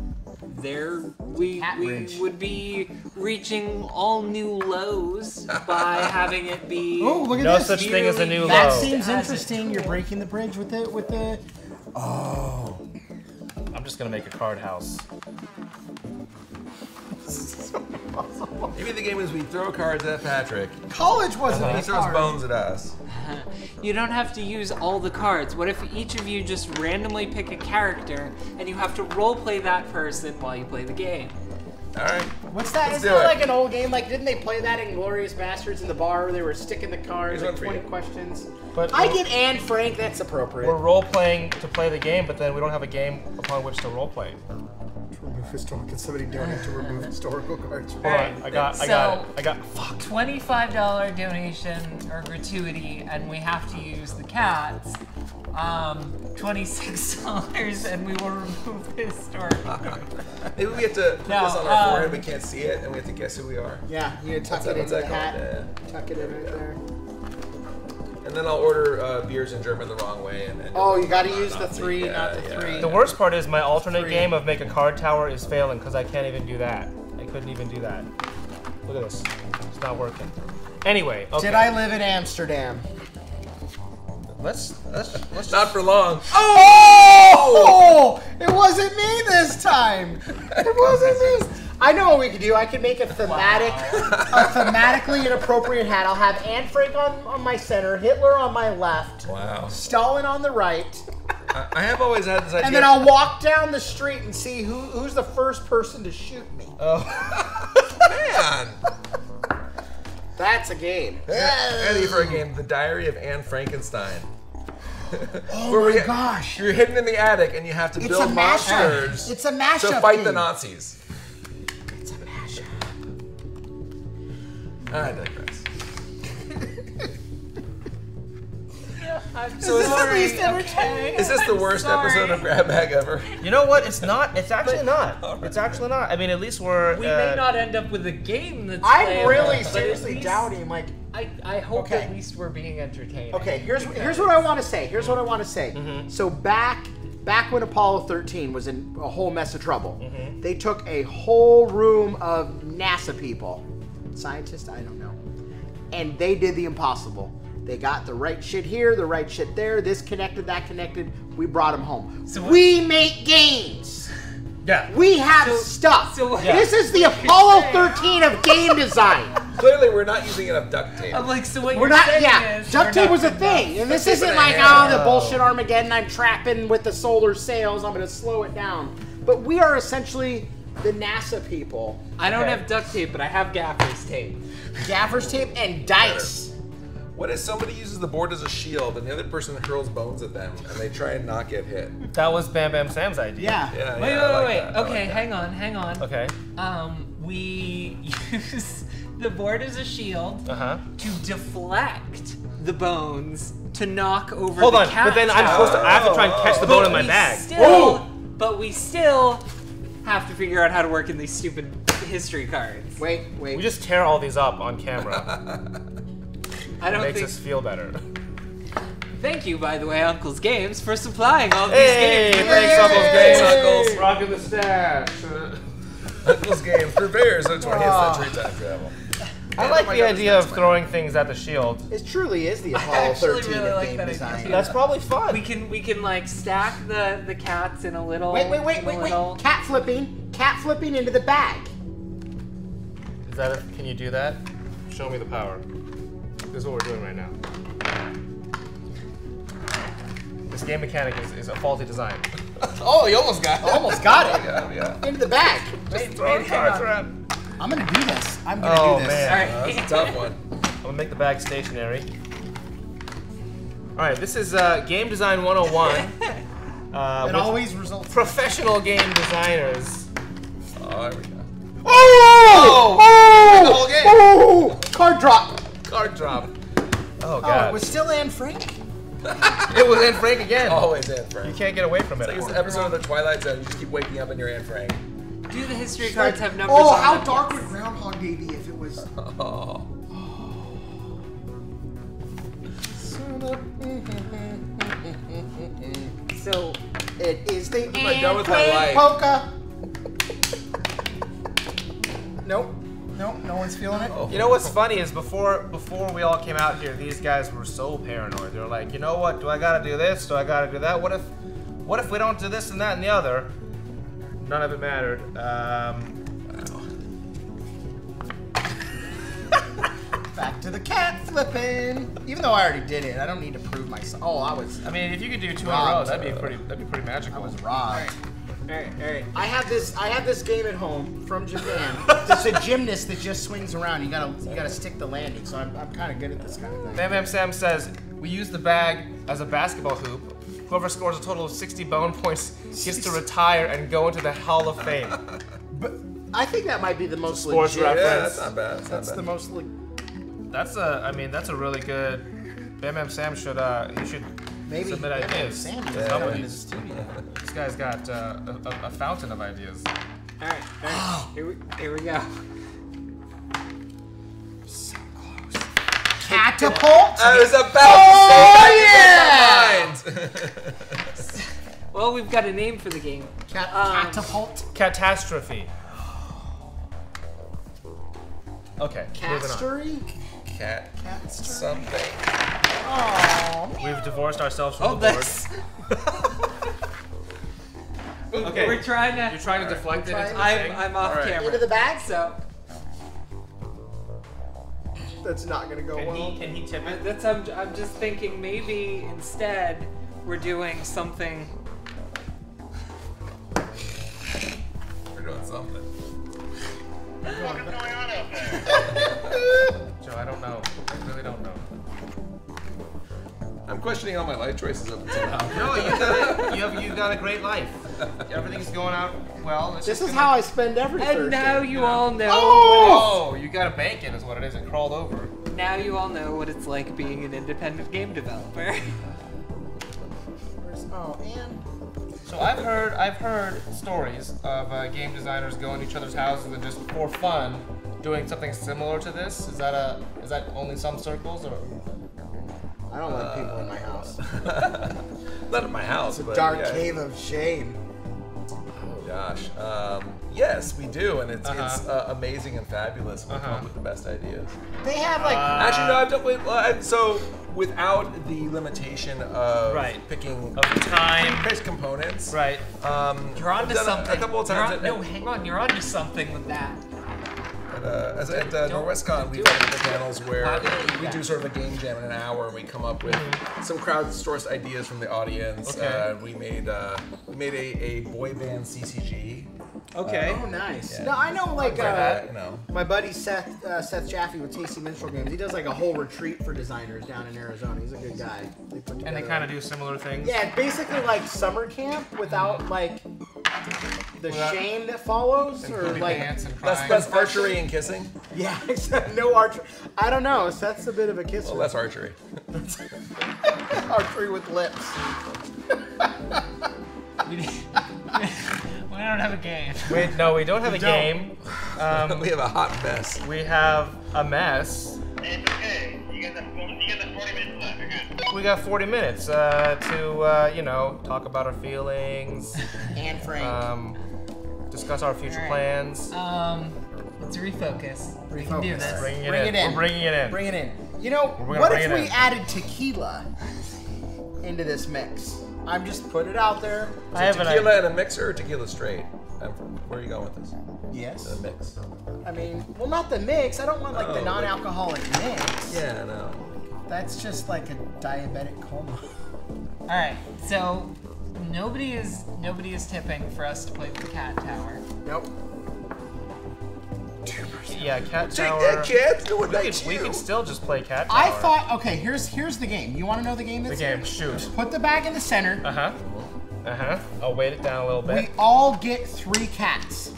There, we bridge. would be reaching all new lows by having it be. Oh, look at No this. such thing as a new That low. seems As a interesting. You're breaking the bridge with the. Oh. I'm just gonna make a card house. Maybe the game is we throw cards at Patrick. College wasn't And he this throws hard. bones at us. You don't have to use all the cards. What if each of you just randomly pick a character and you have to roleplay that person while you play the game? All right. What's that? Let's Isn't do that it. like an old game? Like, didn't they play that in Glorious Bastards in the bar where they were sticking the cards, Here's like one for 20 you. questions? But I we're- get Anne Frank, that's appropriate. We're role playing to play the game, but then we don't have a game upon which to role play. Remove historical. Can somebody donate to remove historical cards? Hold on, I got it. Fuck. $25 donation or gratuity, and we have to use the cats. $26, and we will remove the historical card. Maybe we have to put No, this on our forehead. We can't see it, and we have to guess who we are. Yeah, you gotta tuck it What's into that the hat. called? Tuck it in right there. And then I'll order beers in German the wrong way. And Oh, you gotta use the see. 3, Yeah, not the yeah. 3. The worst part is my alternate game of make a card tower is failing because I can't even do that. I couldn't even do that. Look at this. It's not working. Anyway, okay. Did I live in Amsterdam? Let's just Not for long. Oh! It wasn't me this time. It wasn't me. I know what we could do. I could make a thematic, a thematically inappropriate hat. I'll have Anne Frank on my center, Hitler on my left, Wow. Stalin on the right, I have always had this idea. and then I'll walk down the street and see who's the first person to shoot me. Oh, man. That's a game. Ready for a game, The Diary of Anne Frankenstein. Oh my gosh. You're hidden in the attic and you have to It's build a mashup. monsters It's a mashup to fight the game. Nazis. It's a mashup. I digress. So Is this the least entertaining? Is this the worst episode of Grab Bag ever? You know what? It's not. It's actually not. It's actually not. I mean, at least we're. We may not end up with a game that's I'm playable, really but at seriously least- doubting, like, I hope Okay. at least we're being entertained. okay, here's what I want to say. Here's what I want to say. So back when Apollo 13 was in a whole mess of trouble, they took a whole room of NASA people, scientists, I don't know, and they did the impossible. They got the right shit here, the right shit there, this connected, that connected, we brought them home. So what- we make games. Yeah. We have stuff. so- This is the Apollo 13 of game design. Clearly, we're not using enough duct tape. I'm like, so what We're you're not, saying yeah. is Duct we're tape not was a good thing, enough. and this Duct tape isn't and like, a hammer. the bullshit Armageddon. I'm trapping with the solar sails. I'm gonna slow it down. But we are essentially the NASA people. I don't Okay. have duct tape, but I have gaffer's tape. Gaffer's tape and dice. What if somebody uses the board as a shield and the other person hurls bones at them and they try and not get hit? That was Bam Bam Sam's idea. Yeah. Yeah, Wait, yeah, I like wait. that. I Okay, like that. hang on. Okay. We use the board as a shield Uh-huh. to deflect the bones to knock over Hold the on. cat But then I'm tower. supposed to. I have to try and catch the bone in my bag. But we still have to figure out how to work in these stupid history cards. Wait. We just tear all these up on camera. I don't Makes think. us feel better. Thank you, by the way, Uncle's Games, for supplying all these Hey, games. thanks, Uncle's Thanks, Games. Uncles. Rocking the stash. Uncle's Games, purveyors of 20th century time travel. I like the idea of throwing things at the shield. It truly is the I Apollo actually 13 really of like game that design. idea. That's probably fun. We can like stack the cats in a little. Wait. little- Cat flipping into the bag. Is that a, can you do that? Show me the power. This is what we're doing right now. This game mechanic is a faulty design. Oh, you almost got it. Almost got it. Yeah. Into the bag. Wait, Throwing hang cards on. around. I'm gonna do this. I'm gonna Oh do this. man. All right. That's a tough one. I'm gonna make the bag stationary. Alright, this is Game Design 101. It With always results. professional game designers. Oh, there we go. Oh! The whole game. Oh! Card drop. Card drop. Oh Oh, god. it was still Anne Frank. It was Anne Frank again. Always Anne You Frank. can't get away from It's it. like this episode of The Twilight Zone. You just keep waking up in your Anne Frank. Do the history cards have numbers Oh, on how them? dark would Groundhog Day be if it was? Oh. So It is the What am I done with my life? polka. Nope. Nope. No one's feeling it. You know what's funny is before we all came out here, these guys were so paranoid. They were like, you know what? Do I gotta do this? Do I gotta do that? What if we don't do this and that and the other? None of it mattered. Back to the cat flipping. Even though I already did it, I don't need to prove myself. Oh, I was I mean, if you could do two in a row, that'd be pretty magical. robbed. all right. I have this game at home from Japan. It's a gymnast that just swings around. You gotta stick the landing. So I'm kind of good at this kind of thing. Bam Bam Sam says, we use the bag as a basketball hoop. Whoever scores a total of 60 bone points gets to retire and go into the Hall of Fame. I think that might be the most Sports legit. reference. Yeah, that's not bad. That's, That's not the bad. most. That's a really good. Bam Bam Sam should Maybe submit ideas. Sam His is company. up in his studio. This guy's got a fountain of ideas. All right. Here we go. Catapult. I was about to say that. Well, we've got a name for the game. Catapult. Catastrophe. Okay, moving on. Catstery? Cat. Catster. Something. Oh. We've divorced ourselves from Oh, the board. that's. Okay. We're trying to. You're trying to deflect it into the thing? I'm off Alright. camera. Into the bag? So That's not gonna go well. Can he tip it? that's I'm just thinking maybe instead we're doing something. We're doing something. Joe, I don't know. I really don't know. I'm questioning all my life choices up until now. No, you got a great life. Everything's going out well. It's This just is gonna- how I spend every Thursday. And now you all know. Oh, you got a bank in is what it is. It crawled over. Now you all know what it's like being an independent game developer. Oh, and So I've heard stories of game designers going to each other's houses and just for fun doing something similar to this. Is that only some circles or? I don't let people in my house. Not at my house, but Dark yeah. cave of shame. Oh gosh. Yes, we do, and it's amazing and fabulous. We come up with the best ideas. They have like Actually, no, I've done. So without the limitation of Right. picking Of time. pitch components, Right. You're onto I've done something. a couple of times. No, hang on. You're onto something with that. At NorwestCon, we've done panels where we do sort of a game jam in an hour, and we come up with some crowdsourced ideas from the audience. Okay. We made a boy band CCG. Okay. oh nice. Yeah. No, I know like You know. my buddy Seth Jaffe with Tasty Minstrel Games. He does like a whole retreat for designers down in Arizona. He's a good guy. They put And they together- kind of do similar things. Yeah, it's basically like summer camp without like the shame that follows, or Including like dance and crying. That's archery and kissing. yeah, except no archery. I don't know. Seth's a bit of a kisser. Well, that's archery. Archery with lips. We don't have a game. Wait, no, we don't have a game. We have a hot mess. We have a mess. It's okay. You got the 40 minutes left. You're good. We got 40 minutes to talk about our feelings, And Frank. discuss our future All right. plans. Let's refocus. We can do Refocus. this. Bringing it Bring in. it in. We're bringing it in. Bring it in. You know, We're gonna what bring if it we in. added tequila into this mix? I'm just put it out there. I have an Tequila idea. in a mixer or tequila straight? Where are you going with this? Yes. A mix. I mean, well, not the mix. I don't want like the Oh, non-alcoholic mix. Yeah, no. That's just like a diabetic coma. All right. So nobody is tipping for us to play the cat tower. Nope. Yeah, Cat Take Tower. that, kids. Do it We like could you. still just play Cat Tower. I thought, okay, here's the game. You want to know the game the that's game. Shoot. Put the bag in the center. I'll weight it down a little bit. We all get 3 cats.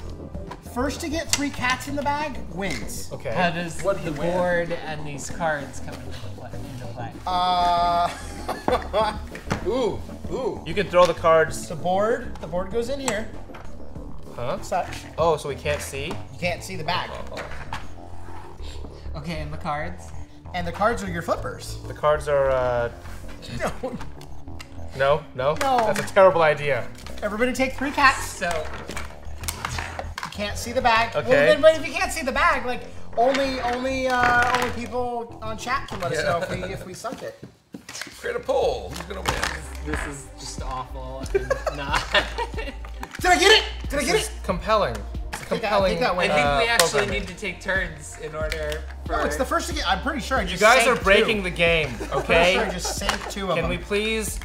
First to get 3 cats in the bag wins. Okay. How does What do the you win? board and these cards come into play? Ooh. You can throw the cards. The board goes in here. Huh? Such. Oh, so we can't see? You can't see the bag. Okay, and the cards. And the cards are your flippers. The cards are. No. No. No. That's a terrible idea. Everybody take 3 cats. So You can't see the bag. Okay. Well, then, but if you can't see the bag, like only people on chat can let us know if we suck it. Create a poll. Who's gonna win? this is just awful and not. Did I get it? Did I get It's it? compelling. It's a compelling. that I went- think we actually programming. need to take turns in order for. No, it's the first to get. I'm pretty sure I just. You guys sank are breaking 2. the game, Pretty sure I okay? just sank 2 of Can them. we please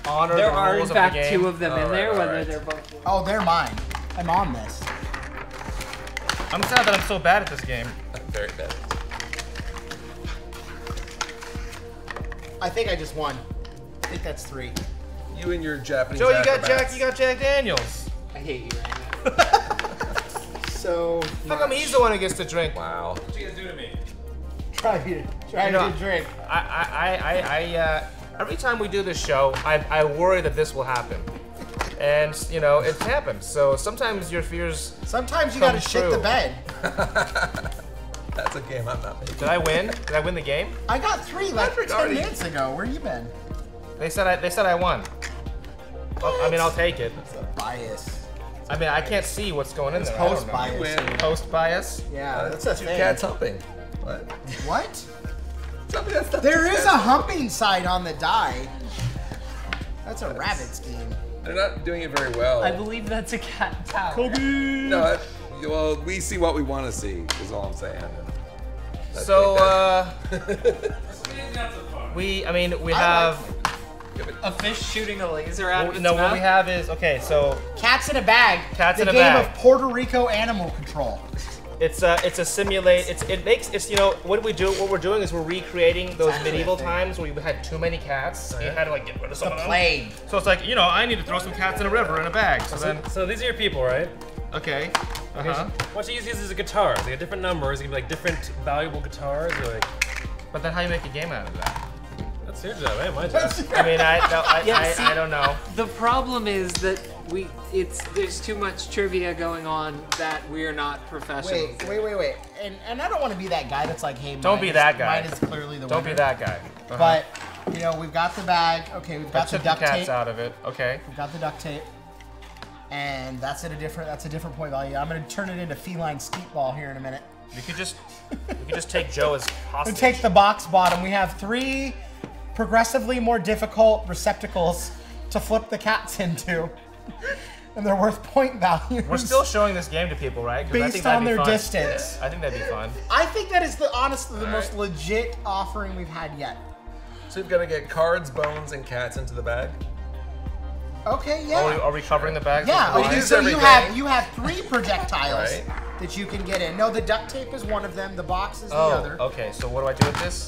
honor There the are in rules of fact the game? 2 of them in All right, there, all whether right. they're both. Oh, they're mine. I'm on this. I'm sad that I'm so bad at this game. Very bad. I think I just won. I think that's 3. You and your Japanese Joe, you got acrobats. Jack Daniels. I hate you right now. So. How come he's the one who gets to drink? Wow. What you guys do to me? Try You know, to drink. Every time we do this show, I worry that this will happen. And, it happens. So sometimes your fears. Sometimes you Come gotta shit the true. bed. That's a game I'm not making. Did I win? Did I win the game? I got 3 like Patrick 10 already- minutes ago. Where you been? They said I won. I'll take it. Bias. I mean, I can't see what's going in there. I Post don't know. bias. Win. Post bias. Yeah, that's a Two thing. cats humping. What? What? Tell me that's not There two is cats a humping side on the die. That's a rabbit scheme. They're not doing it very well. I believe that's a cat tower. No, well, we see what we want to see, is all I'm saying. So, we have... A fish shooting a laser out of its No, mouth? what we have is, okay, so... Cats in a Bag. Cats in the a game Bag. of Puerto Rico Animal Control. It's a simulate. You know what we're doing is we're recreating those medieval times where you had too many cats. So you had to like get rid of some of them. Plague. So it's like I need to throw some cats in a river in a bag. So these are your people, right? Okay. What you use these as a guitar. They got different numbers. You can be like different valuable guitars. Or like. But then how do you make a game out of that? That's your job, ain't my job. I mean, I don't know. The problem is that there's too much trivia going on that we're not professionals. Wait. And I don't want to be that guy that's like, hey, Don't be that guy. Mine is clearly the Don't winner. be that guy. But, we've got the bag. Okay, we've got the duct cats tape. out of it. Okay. We've got the duct tape. And that's a different point value. I'm going to turn it into feline skeet ball here in a minute. You could just take Joe as hostage. We take the box bottom. We have 3 progressively more difficult receptacles to flip the cats into. And they're worth point values. We're still showing this game to people, right? 'Cause I think based that'd on be their fun. distance. I think that'd be fun. I think that is honestly the most legit offering we've had yet. So we've got to get cards, bones, and cats into the bag. Okay, yeah. Are we covering the bag? Yeah, We okay, use so everything. you have 3 projectiles Right. that you can get in. No, the duct tape is one of them. The box is the other. Okay. So what do I do with this?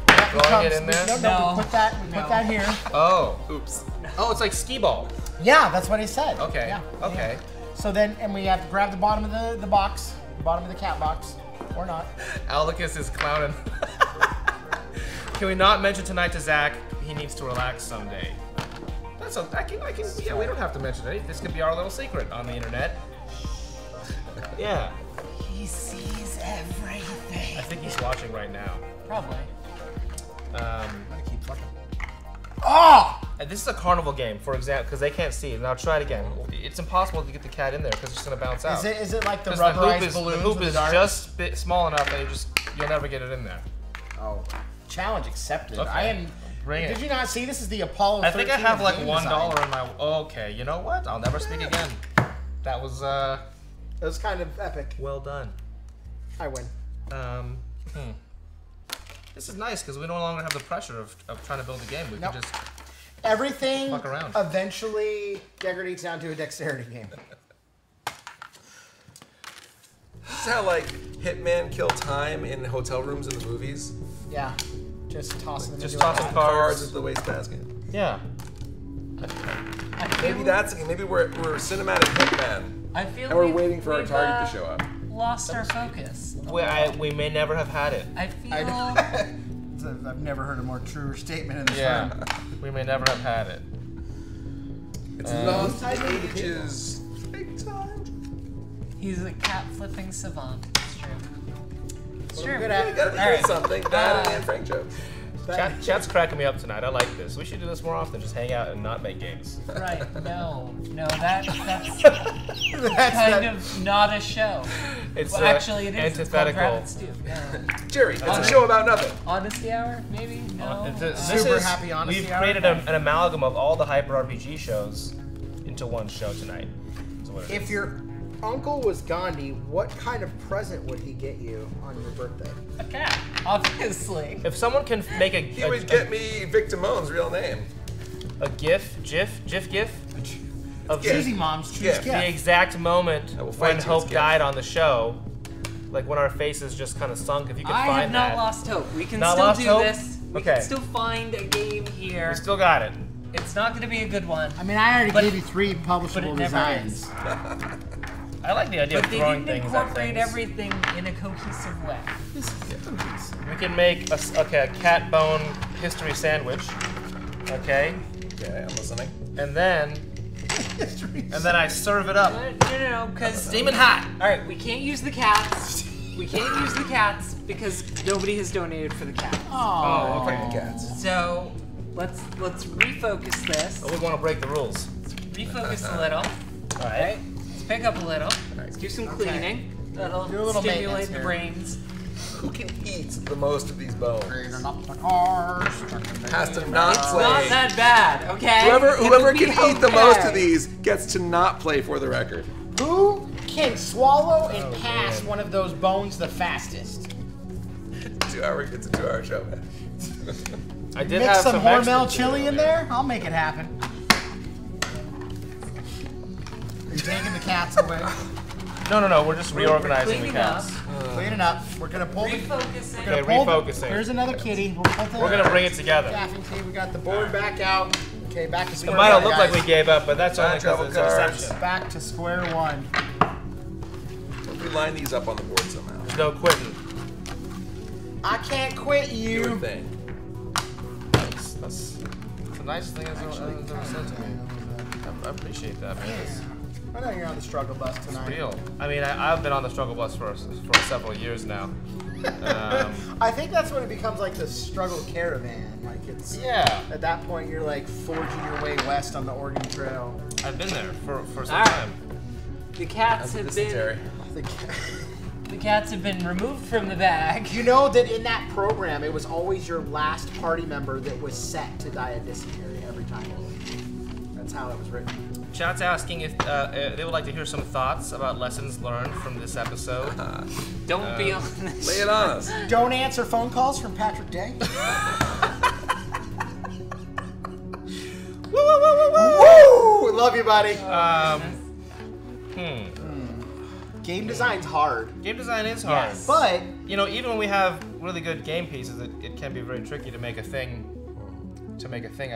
That Throwing it becomes- in there? No, No. we put that here. Oh. Oops. Oh, it's like skee ball. Yeah, that's what he said. Okay. Yeah. Okay. So then, and we have to grab the bottom of the box, the bottom of the cat box, or not. Alicus is clowning. Can we not mention tonight to Zach? He needs to relax someday. That's a. I can. Yeah, we don't have to mention it. This could be our little secret on the internet. Yeah. He sees everything. I think he's watching right now. Probably. Keep fucking. Oh! And this is a carnival game, for example, because they can't see. Now try it again. It's impossible to get the cat in there because it's just gonna bounce out. Is it like the 'Cause rubberized balloons? the hoop with is the dart? just small enough that you'll never get it in there. Oh, challenge accepted. Okay. I am. Bring Did it. you not see? This is the Apollo. I think I 13 have of like game $1 design. in my. Okay, you know what? I'll never speak again. That was It was kind of epic. well done. I win. This is nice because we no longer have the pressure of trying to build a game. We Nope. can just Everything Fuck around. eventually degradates down to a dexterity game. This is how like hitmen kill time in hotel rooms in the movies. Yeah, just tossing them. just into a tossing hat. Cards cards. at the wastebasket. Yeah. Maybe that's maybe we're cinematic hitmen. I feel And we're we've- waiting for our we've, target to show up. Lost our focus. We may never have had it. I feel. I've never heard a more truer statement in this Yeah. room. We may never have had it. It's lost ages. Big time. He's a cat flipping savant. It's true. It's true. Good You at. gotta be good at something. That and Frank jokes. Chat's cracking me up tonight. I like this. We should do this more often. Just hang out and not make games. Right. No, that's kind of not a show. It's Well, actually, it is. It's called antithetical. Grab and Stew. Yeah. Jerry, it's a show about nothing. Honesty Hour, maybe? No. Super happy honesty We've hour? created an amalgam of all the hyper RPG shows into one show tonight. Is what it If is. your uncle was Gandhi, what kind of present would he get you on your birthday? A cat, obviously. If someone can make He would get me Vic Damone's real name. a GIF of Cheesy moms choose Yeah. the gift. exact moment I will fight when to Hope his died on the show, like when our faces just kind of sunk. If you can I find have not that, lost hope. We can Not still lost do hope? this. We Okay. can still find a game here. we still got it. It's not going to be a good one. I mean, I already But- gave you 3 but publishable it never designs. I like the idea But of they throwing didn't things at incorporate things. everything in a cohesive way. We can make a cat bone history sandwich. Okay, Okay, I'm listening. and then I serve it up. No, because Steaming hot. All right, we can't use the cats. We can't use the cats because nobody has donated for the cats. Oh, okay. Cats. So let's refocus this. We want to break the rules. Refocus a little. All right. Let's pick up a little. Let's do some cleaning. That'll Do a little stimulate maintenance the here. brains. who can eat the most of these bones? Cleaning up the cars. Has to not It's play. not that bad, okay? Whoever It'll be can eat the most of okay. these gets to not play for the record. Who can swallow and pass one of those bones the fastest? It's a 2-hour show, man. I did Mix have some extra Hormel too, chili in man. there. I'll make it happen. Are you taking the cats away? No. We're just reorganizing the cleaning cats. Clean it up. We're gonna pull the. Refocusing. Okay, pull the- refocusing. Here's another kitty. We'll put the We're gonna bring it together. gaffing tape. We got the board back out. Okay, back to It square might one, have looked like guys. we gave up, but that's only travel because it's cards. interception. Back to square one. We line these up on the board somehow. There's no quitting. I can't quit Do you. your thing. That's the nicest thing I've ever said to me. I appreciate that, man. It's I know you're on the struggle bus tonight. real. I mean, I've been on the struggle bus for several years now. I think that's when it becomes like the struggle caravan. Like it's Yeah, at that point you're like forging your way west on the Oregon Trail. I've been there for some All right. time. The cats have Dysentery. been removed from the bag. You know that in that program, it was always your last party member that was set to die of dysentery every time. That's how it was written. Chat's asking if they would like to hear some thoughts about lessons learned from this episode. Don't be on this. Lay it on us. Don't answer phone calls from Patrick Day. Woo! Love you, buddy. Game design's hard, Game design is hard. Yes. but You know, even when we have really good game pieces, it can be very tricky to make a thing out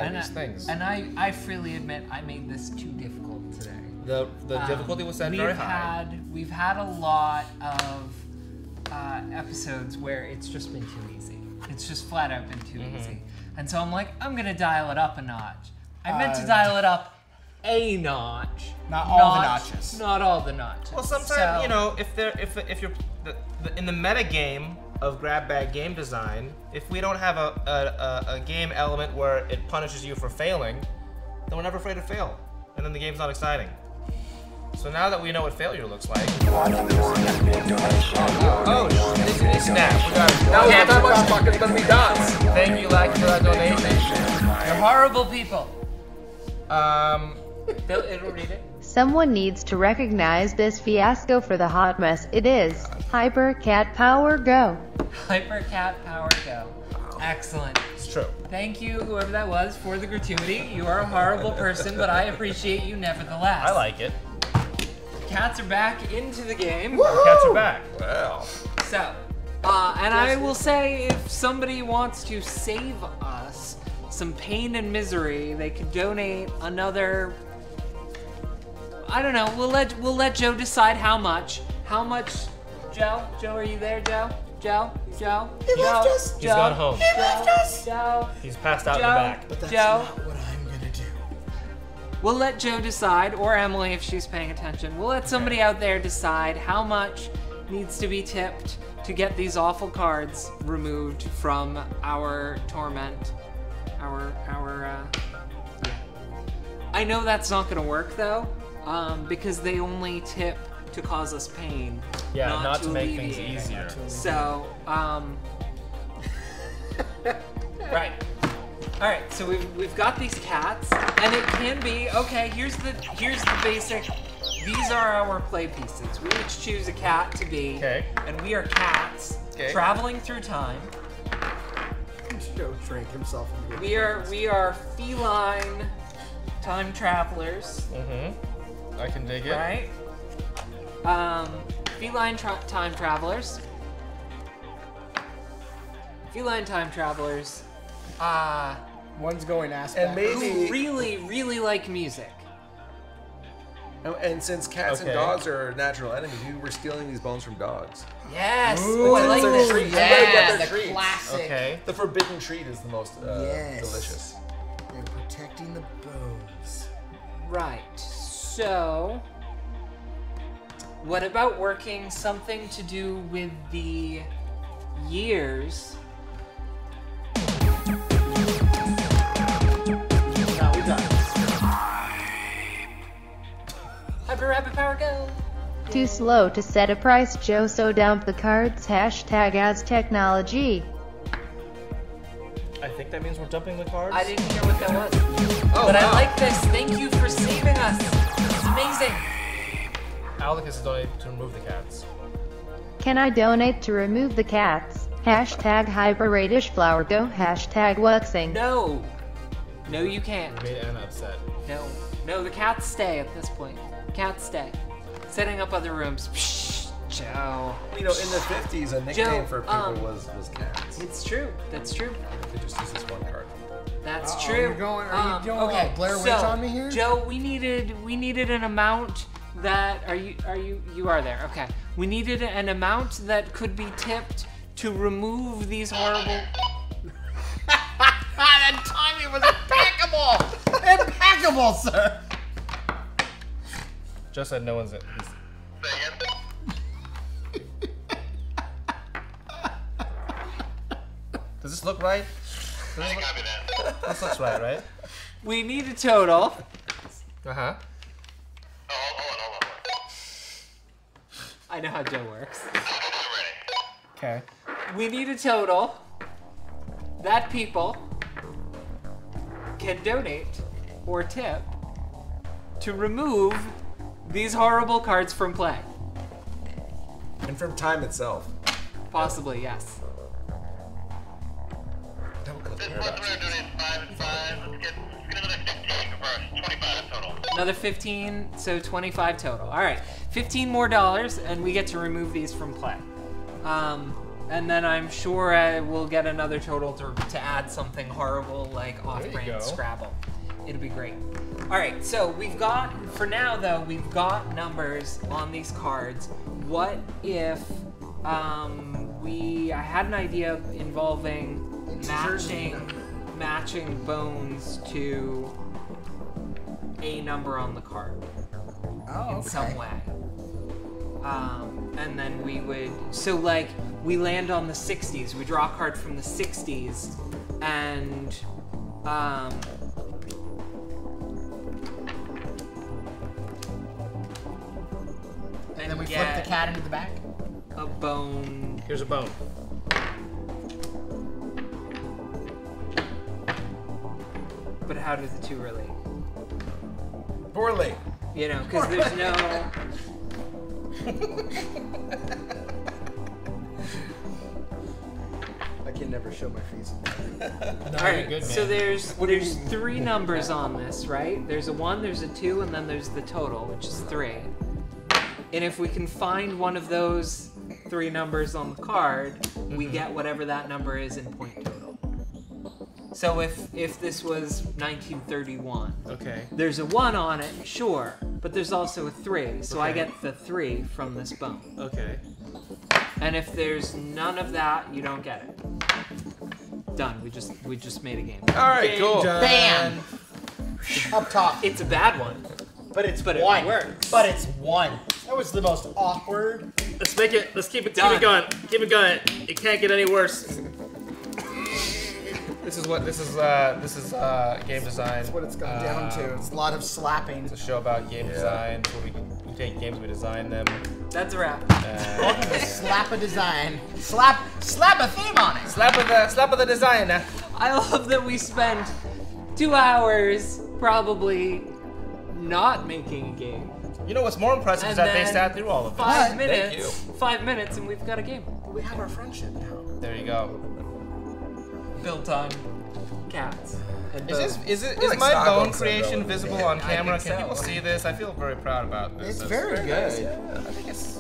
of these things. And I freely admit I made this too difficult today. The difficulty was set very high. We've had a lot of episodes where it's just been too easy. It's just flat out been too easy. And so I'm like, I'm gonna dial it up a notch. I meant to dial it up a notch. Not all the notches. Not all the notches. Well, sometimes So- you know, if you're in the meta game of grab bag game design, if we don't have a game element where it punishes you for failing, then we're never afraid to fail, and then the game's not exciting. So now that we know what failure looks like, oh, snap! We got Now we have that much fucking gonna be dots. Thank you, Lack, for that donation. You're horrible people. It'll read it. Someone needs to recognize this fiasco for the hot mess it is. Hyper Cat Power Go. Hyper Cat Power Go. Excellent. It's true. Thank you, whoever that was, for the gratuity. You are a horrible person, but I appreciate you nevertheless. I like it. Cats are back into the game. Cats are back. Wow. So, and I will say, if somebody wants to save us some pain and misery, they could donate another. I don't know. We'll let Joe decide how much. How much? Joe, are you there, Joe? Joe. He left us. He's gone home. He left us. Joe. He's passed out in Joe. the back. But that's Joe. not what I'm gonna do. We'll let Joe decide, or Emily if she's paying attention. We'll let somebody out there decide how much needs to be tipped to get these awful cards removed from our torment. Yeah. I know that's not gonna work though, because they only tip to cause us pain. Yeah, not to make alleviate things it. easier. So, right. All right, so we've got these cats, and it can be okay. Here's the basic. These are our play pieces. We each choose a cat to be, and we are cats traveling through time. Joe drank himself into We are feline time travelers, I can dig it. right? Feline time travelers. Feline time travelers. One's going ass And back. Who maybe, really, really like music. and since cats and Okay. dogs are natural enemies, we were stealing these bones from dogs. Yes. Ooh, I like it's a this. treat. Yeah, Everybody got the their treats. classic. Okay. The forbidden treat is the most Yes. delicious. They're protecting the bones. Right. So, what about working something to do with the years? Now we got it. Hyper Rapid Power Go. too slow to set a price, Joe, so dump the cards. Hashtag as technology. I think that means we're dumping the cards. I didn't hear what that was. But I like this. Thank you for saving us. It's amazing. Alec is donating to remove the cats. Can I donate to remove the cats? Hashtag hyper-radish flower go. Hashtag waxing. No. No, you can't. You made Anna upset. No. No, the cats stay at this point. Cats stay. Setting up other rooms. Psh, Joe. You know, in the 50s, a nickname Joe, for people was cats. It's true. That's true. You could just use this one card. That's Uh-oh, true. Are you doing Okay, Blair Witch so, on me here? Joe, we needed an amount that you are there. Okay. We needed an amount that could be tipped to remove these horrible. That timing was impeccable! Impeccable, sir! Just said no one's in. Does this look right? This looks right? We need a total. Uh-huh. Hold on. I know how Joe works. Okay. We need a total that people can donate or tip to remove these horrible cards from play. And from time itself. Possibly, yes. Don't go This there. month we're doing 5 and 5. Let's get another 15 first. 25 in total. Another 15, so 25 total. All right, 15 more dollars, and we get to remove these from play. And then I'm sure we'll get another total to add something horrible like off-brand Scrabble. It'll be great. All right, so we've got, for now though, we've got numbers on these cards. What if I had an idea involving matching bones to a number on the card in some way. And then we would, so like we land on the 60s, we draw a card from the 60s, and then we flip the cat into the back? A bone. Here's a bone. But how do the two relate? Poorly. You know, because there's no. I can never show my face. All right, so there's 3 numbers on this, right? There's a 1, there's a 2, and then there's the total, which is 3. And if we can find one of those 3 numbers on the card, we get whatever that number is in point total. So if this was 1931, Okay. there's a 1 on it, sure, but there's also a 3, so I get the 3 from this bone. Okay. And if there's none of that, you don't get it. Done. We just made a game. All right, cool. Bam! Up top. It's a bad one. But it's But one. it works. But it's one. That was the most awkward. Let's keep it Done. going. Keep it going. It can't get any worse. This is game design. That's what it's gone down to. It's a lot of slapping. It's a show about game design. So we take games, we design them. That's a wrap. Slap a design. Slap a theme on it. Slap of the design. I love that we spent 2 hours probably not making a game. You know what's more impressive is that they then sat through all of this. 5 minutes. 5 minutes, and we've got a game. We have our friendship now. There you go. Built on cats. And Is bones. is my Stockholm bone creation syndrome. visible Yeah, on I camera? think Can people so. see this? I feel very proud about this. It's That's very good. Yeah. I think it's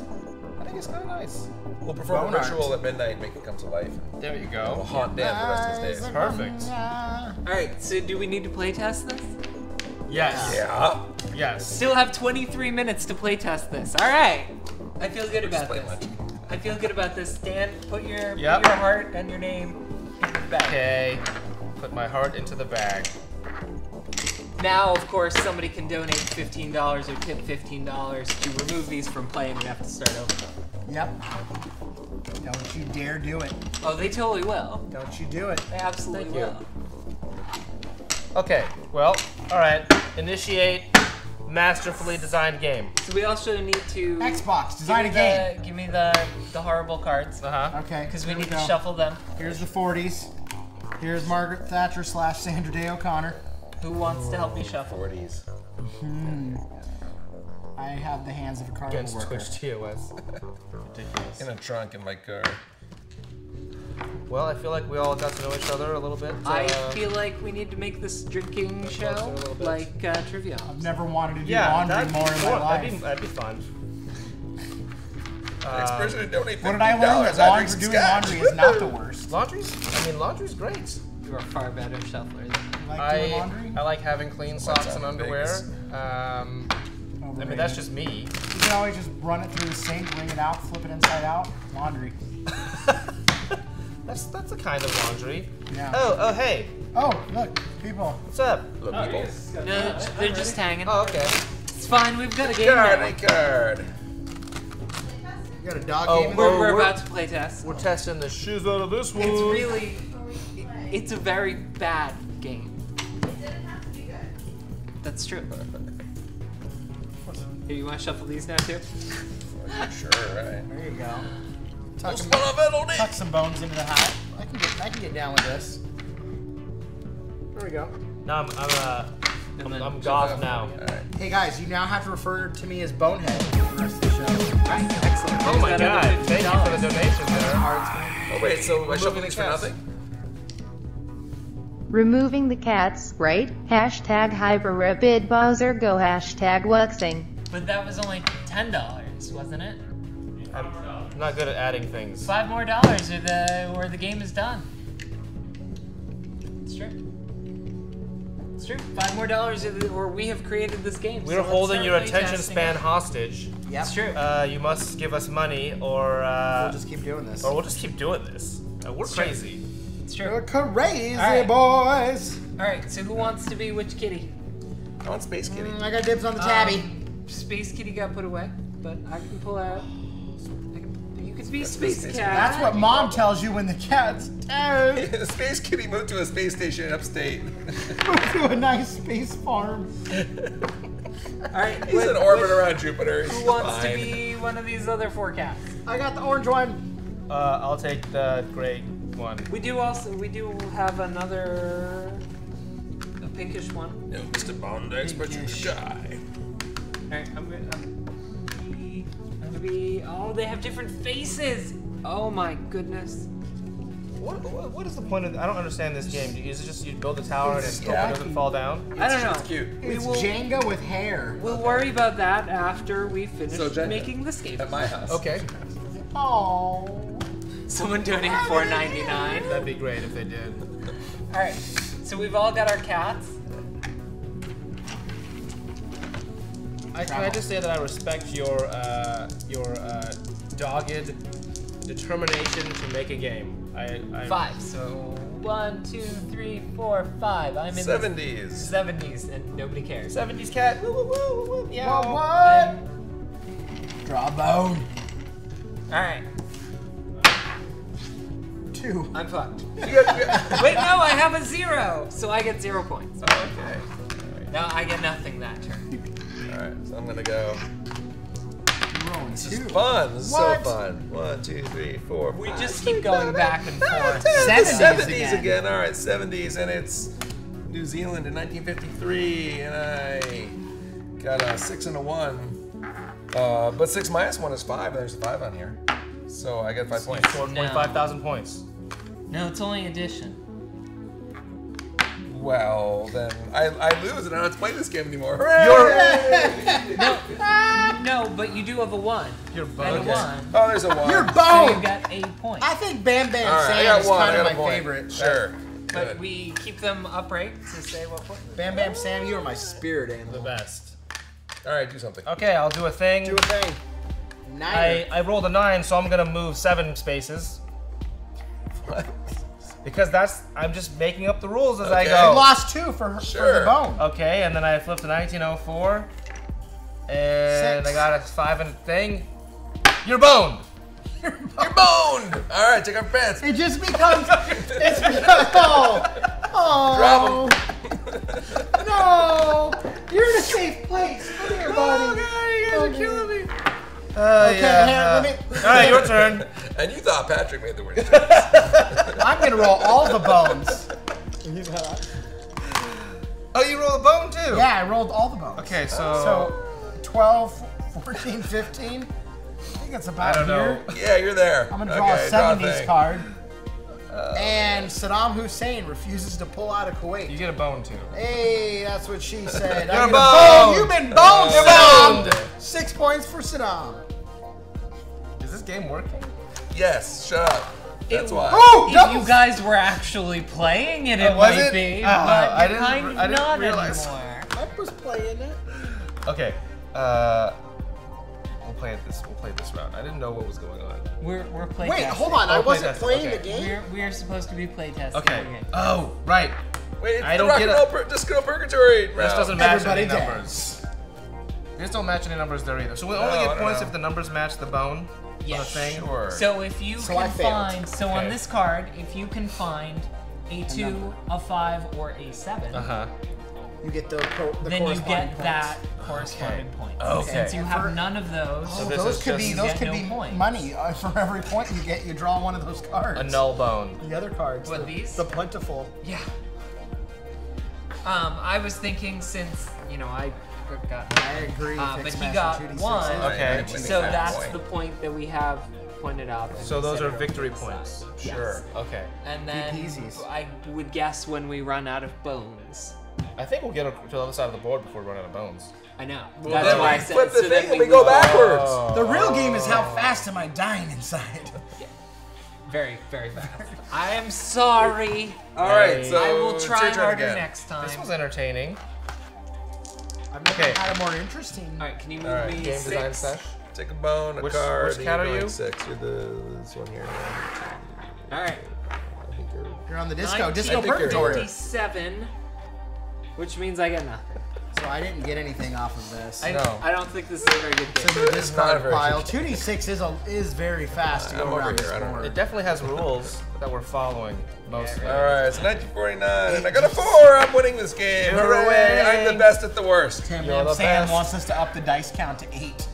kind of nice. We'll perform Bone a art. ritual at midnight, make it come to life. There you We'll go. haunt Dan the rest of his days. Perfect. All right, so do we need to playtest this? Yes. Yeah. Yes. Still have 23 minutes to playtest this. All right. I feel good about play this. much. I feel good about this. Dan, put your Yep. heart and your name in the bag. Okay. Put my heart into the bag. Now, of course, somebody can donate $15 or tip $15 to remove these from play, and we have to start over. Yep. Don't you dare do it. Oh, they totally will. Don't you do it. They absolutely Thank you. will. Okay. Well. All right. Initiate masterfully designed game. So we also need to Xbox, design a game. Give me the horrible cards. Okay. Because we here need to go. shuffle them. Here's the 40s. Here's Margaret Thatcher / Sandra Day O'Connor. Who wants to help me shuffle? 40s. I have the hands of a carnival Against worker. Twitch TOS. Ridiculous. In a trunk in my car. Well, I feel like we all got to know each other a little bit. I feel like we need to make this drinking show a little bit. like trivia. I've never wanted to do yeah, laundry more in my life. That'd be fun. Next person to donate $50. What did I learn? That doing laundry is not the worst. Laundry's great. You are far better shuffler than me. You like doing laundry? I like having clean socks and underwear. I mean, that's just me. You can always just run it through the sink, wring it out, flip it inside out. Laundry. That's a kind of laundry. Yeah. Oh, hey. Oh, look, people. What's up? Look, people. No, they're just hanging. Oh, okay. It's fine. We've got a game now. Card. You got a dog Oh, game in We're there? about to play test. We're testing the shoes out of this one. It's really, it's a very bad game. That's true. Here, you want to shuffle these now too? Sure, right. There you go. Tuck Some bones into the hat. I can get down with this. There we go. No, I'm goth now. Hey guys, you now have to refer to me as Bonehead for the rest of the show. Right, excellent. Oh my Got god, another thank you for the donation there. Oh wait, so I shuffle Moving these for chest. nothing? Removing the cats, right? Hashtag hyperrapid Bowser go hashtag wuxing. But that was only $10, wasn't it? I'm not good at adding things. $5 more or the game is done. It's true. It's true. $5 more or we have created this game. We're holding your attention span hostage. Yep. It's true. You must give us money, or We'll just keep doing this. we'll just keep doing this. We're crazy. It's true. You're crazy, Alright. boys. All right. So who wants to be which kitty? I want Space Kitty. I got dibs on the tabby. Space Kitty got put away, but I can pull out. You could be Space Cat. That's what Mom tells you when the cat's dead. Space Kitty moved to a space station in upstate. To a nice space farm. All right. He's in orbit around Jupiter. He's Who wants fine. to be one of these other 4 cats? I got the orange one. I'll take the gray one. We do have another a pinkish one. No, Mr. Bond, expert to die. All right. I'm gonna be. Oh, they have different faces. Oh my goodness. What is the point of? I don't understand this game. Is it just you build a tower and it doesn't fall down? I don't know. It's cute. It's will- Jenga with hair. We'll worry about that after we finish So, Jenga. making this game. At my house. Okay, Oh. Someone donated $4.99. that'd be great if they did. All right. So we've all got our cats. Can I just say that I respect your dogged determination to make a game. I 5. So 1, 2, 3, 4, 5. I'm in 70s. the 70s, and nobody cares. 70s cat. Woo, woo, woo, woo, woo. Yeah. What? Draw a bone. All right. 2. I'm fucked. Wait, no, I have a 0, so I get 0 points. Okay. No, I get nothing that turn. Alright, so I'm gonna go. Rolling This 2. is fun. This is What? so fun. 1, 2, 3, 4. We just keep going back and forth. 70s again. Alright, 70s, and it's New Zealand in 1953, and I got a 6 and a 1. But 6 minus 1 is 5, and there's a 5 on here. So I get 5 points. Scored No. 25,000 points. No, it's only addition. Well, then I lose, and I don't have to play this game anymore. No, but you do have a 1. You're And bugged. a 1. Oh, there's a 1. You're So you boned. got 8 points. I think Bam Bam Alright, I Sam got is 1. I kind of got a my point. favorite. Sure. But Good. we keep them upright to say what point. Bam Bam Sam, you are my spirit The animal. best. Alright, do something. Okay, I'll do a thing. Do a thing. Niner. I rolled a 9, so I'm gonna move 7 spaces. What? Because I'm just making up the rules as I Okay. go. Lost 2 for the Sure. bone. Okay, and then I flipped to 1904. And 6. I got a 5 and thing. You're boned! You're boned! Alright, take our bets. It just becomes. It's because. Oh. Drop No. You're in a safe place. Come here, buddy. You guys are killing me. Okay, yeah. here, let me. All right, your turn. And you thought Patrick made the word. I'm gonna roll all the bones. Oh, you roll a bone too? Yeah, I rolled all the bones. Okay, So 12, 14, 15. I think that's about I don't here. know. Yeah, you're there. I'm gonna draw a draw 70s thing. card. And Saddam Hussein refuses to pull out of Kuwait. You get a bone too. Hey, that's what she said. You're I get a boned. bone. You've been boned, You're Saddam. boned. 6 points for Saddam. Is this game working? Yes, shut up. That's why. Oh, If doubles. you guys were actually playing it, it Oh, was might it? be, I but you're didn't- kind of I didn't not realize. anymore. I was playing it. Okay. We'll play it this. We'll play this round. I didn't know what was going on. We're playtesting. Wait, hold on. I Oh, wasn't playtesting, playing okay. the game. We're supposed to be playtesting. Okay. the game. Oh, right. Wait, it's I the don't rock get and roll disco purgatory This round. doesn't match Everybody any dance. numbers. These don't match any numbers there either. So we only No, I get don't points know. if the numbers match the bone on the Yes. thing. Sure. So if you So I can failed. find, so on Okay. this card, if you can find a 2, a 5, or a 7, You get the then you corresponding get points. that corresponding point. Okay. Since you And have for- none of those, So this Those is could be just- those get could no be points. money for every point you get. You draw one of those cards. A null bone. The other cards. What, the, these? The plentiful. yeah. I was thinking since, I forgot. I agree. But Fix he Master got 2D6. one. Okay. Winning So that that's point. the point that we have pointed out. and So those set are it over victory to the side. points. Yes. Sure. Okay. And then peasies. I would guess when we run out of bones. I think we'll get to the other side of the board before we run out of bones. I know. Well, That's then why I we said. flip the so then thing and we go move on. backwards. The real game is how fast am I dying inside? Very, very fast. I am sorry. All right, so I will it's try your turn harder again. next time. This was entertaining. I've never Okay. had a more interesting. All right, can you move All right, me Game design 6? sesh. Take a bone, a Which- card. which and cat you're are going you? 6. You're this one here. All right. I think you're. You're on the disco 1957, purgatory. 57, which means I get nothing. So I didn't get anything off of this. I don't think this is a very good It's in game. the not a discard very pile. good 2d6 is very fast to I'm go over around here, I this don't board. It definitely has rules that we're following mostly. All right, it's 1949, and I got a 4. I'm winning this game. You're Hooray! winning. I'm the best at the worst. Tim You're the Sam best. wants us to up the dice count to 8.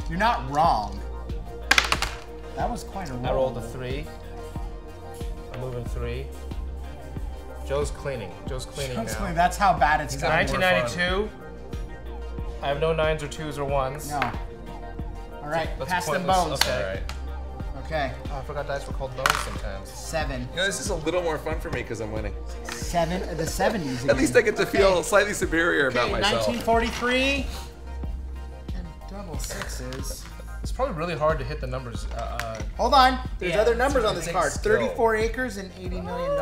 You're not wrong. That was quite a roll. I rolled a 3. I'm moving 3. Joe's cleaning. Joe's cleaning now. That's how bad it's gotten. 1992. I have no 9s or 2s or 1s. No. All right, That's pass them pointless. bones. Okay. All right. Okay, Oh, I forgot dice were called bones sometimes. 7. You know, this is a little more fun for me because I'm winning. 7. The 70s again. At least I get to feel slightly superior about Okay, myself. 1943. And double 6s. It's probably really hard to hit the numbers. Hold on. There's Yeah, other numbers on this takes card. skill. 34 acres and $80 million.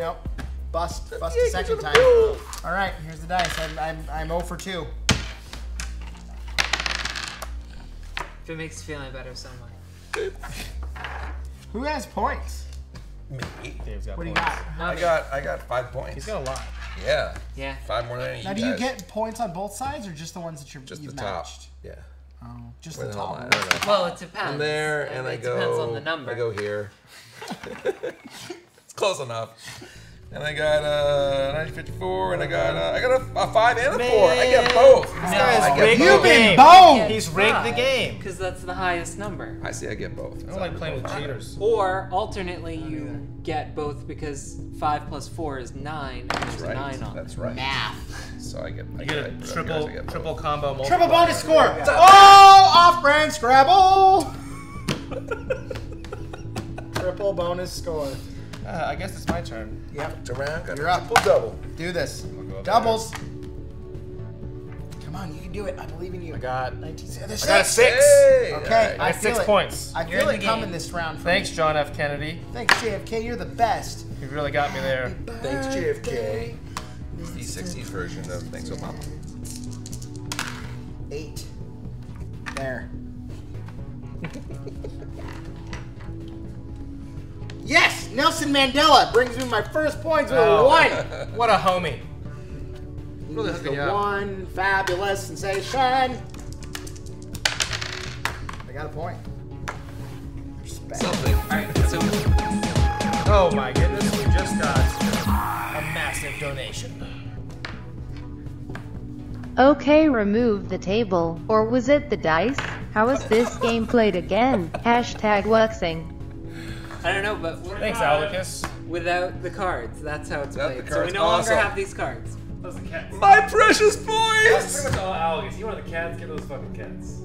Nope. Bust a second time. All right, here's the dice. I'm 0 for 2. If it makes you feel any better, so am I. Who has points? Me. Dave's got What do you points. got? I got 5 points. He's got a lot. Yeah. Yeah. 5 more than any of Now, you do you guys. get points on both sides or just the ones that Just you've the top? matched? Yeah. Oh, just Where the the hell top. am I? I don't know. Well, it depends. I'm there, and I it go. depends on the number. I go here. It's close enough. And I got 1954, and I got a 5 and a 4. I get both. This guy's I get rigged You've the been game. boned! He's rigged the game. Because that's the highest number. I see. I get both. I don't like playing with cheaters. Or alternately, you get both because 5 plus 4 is 9. And That's there's a right. 9 on it. That's right. Math. So I get. You get a triple combo. Triple multiplier. bonus score. Oh, off-brand Scrabble. Triple bonus score. I guess it's my turn. Yep. Around. You're up. Triple double. Do this. go up Doubles. Come on, you can do it. I believe in you. I got 19. I got a 6. Hey, Okay. I have 6 feel it. points. I You're feel in it the coming game. this round. For Thanks, me. John F. Kennedy. Thanks, JFK. You're the best. You really got me there. Thanks, JFK. The 60s version of Thanks Obama. 8. There. Yes! Nelson Mandela brings me my first points with a 1. What a homie. Really He's hooking the you up. 1. Fabulous sensation. I got a point. Respect. Something. Alright, so Oh my goodness, we just got a massive donation. Okay, remove the table. Or was it the dice? How is this game played again? Hashtag Wuxing. I don't know, but Thanks, Alicus. without the cards, that's how it's Without played. the So we cards, no longer awesome. have these cards. Those are cats. My precious That's boys! pretty much all Alex. You wanted the cats, get those fucking cats.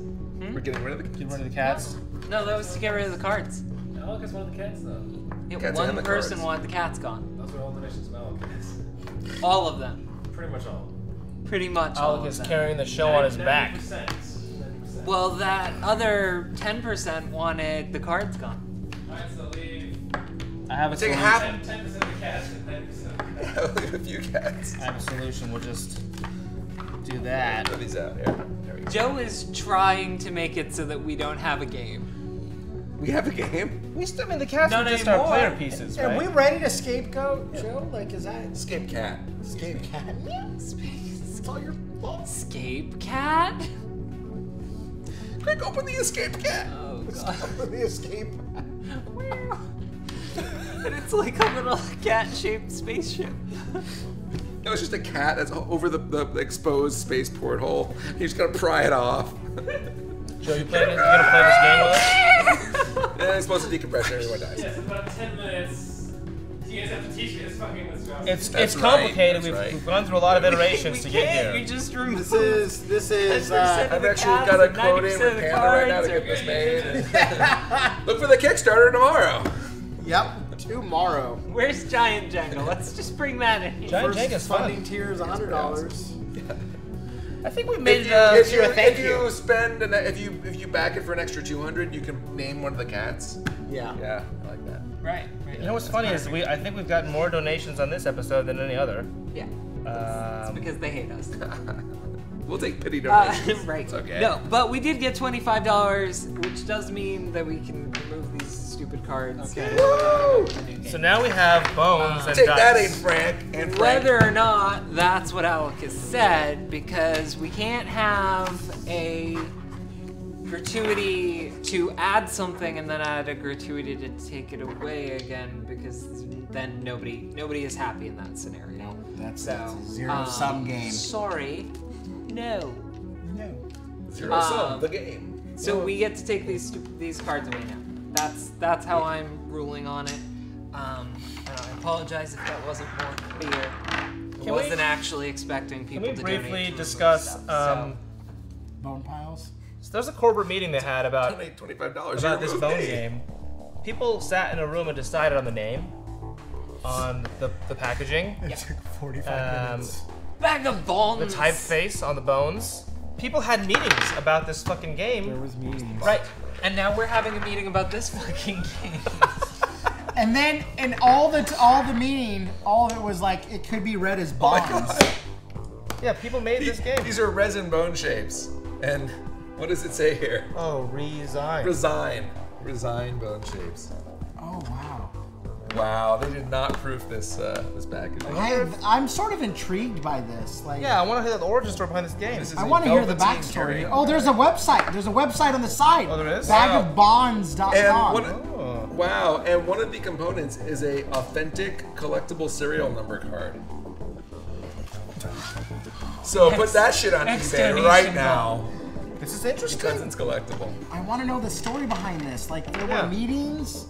We're getting rid of the Get kids. rid of the cats. No, that was to get rid of the cards. Alex wanted the cats though. Yeah, Cats one and the person cards. wanted the cats gone. Those were all donations from Alex. All of them. Pretty much all. Pretty much all of Alicus them. carrying the show on his back. 90%. 90%. Well, that other 10% wanted the cards gone. Alright, so leave I have a Take solution. half. 10% of the cats and 90%. Leave a few cats. I have a solution. We'll just do that. Throw these out. There we go. Joe is trying to make it so that we don't have a game. We have a game. We still mean the cats Not are just anymore. our player pieces, Are right? we ready to scapegoat Joe? Like, is that Escape cat. escape cat? Space. It's all your fault. Escape cat? Quick, open the escape cat. Oh god. The escape. And it's like a little cat-shaped spaceship. No, it's just a cat that's over the exposed space porthole. You just gotta pry it off. Joe, you gonna play this game with us? And it's supposed to decompress and everyone dies. Yes, in about 10 minutes. You guys have to teach me this fucking this. It's That's complicated. right, that's right. We've gone through a lot of iterations We to get can't. here. You just remove. This is 10% I've the actually cats got a and quote in 90% with of the Panda right now to cards get this are- made. Look for the Kickstarter tomorrow. Yep, tomorrow. Where's Giant Jenga? Let's just bring that in. Giant First Jenga's funding fun. tier is $100. I think we made If you, thank if you spend if you back it for an extra 200, you can name one of the cats. Yeah. Yeah, I like that. Right. You know what's funny is I think we've gotten more donations on this episode than any other. Yeah. It's because they hate us. We'll take pity donations. Right. It's okay. No, but we did get $25, which does mean that we can remove these stupid cards. Okay. Woo! So now we have bones and Take dice. that, Abe Frank. And Frank. Whether or not that's what Alicus said, because we can't have a gratuity to add something and then add a gratuity to take it away again, because then nobody is happy in that scenario. That's So, a zero-sum game. Sorry, no. Zero sum, the game. So we get to take these cards away now. That's how I'm ruling on it. And I apologize if that wasn't more clear. I wasn't actually expecting people Can we to donate briefly to discuss? remove stuff, Bone piles. So there's a corporate meeting they had about Donate $25. about this bone game. People sat in a room and decided on the name, on the packaging, It took 45 minutes. so. Bag of bones. the typeface on the bones. People had meetings about this fucking game. There was meetings. Right. And now we're having a meeting about this fucking game. And then in all the meeting, all of it was like it could be read as Oh my bonds. God. Yeah, people made this game. These are resin bone shapes. And what does it say here? Oh, resign. Resign bone shapes. Oh wow. Wow, they did not proof this this packaging. I'm sort of intrigued by this. Like, Yeah, I want to hear the origin story behind this game. This is I a want to hear the velveteen backstory. carrying Oh, there's a website. There's a website on the side. Oh, there is? Bagofbonds.com. And wow, and one of the components is a authentic collectible serial number card. So put that shit on eBay right now This is because interesting. it's collectible. I want to know the story behind this. Like, there Yeah. were meetings.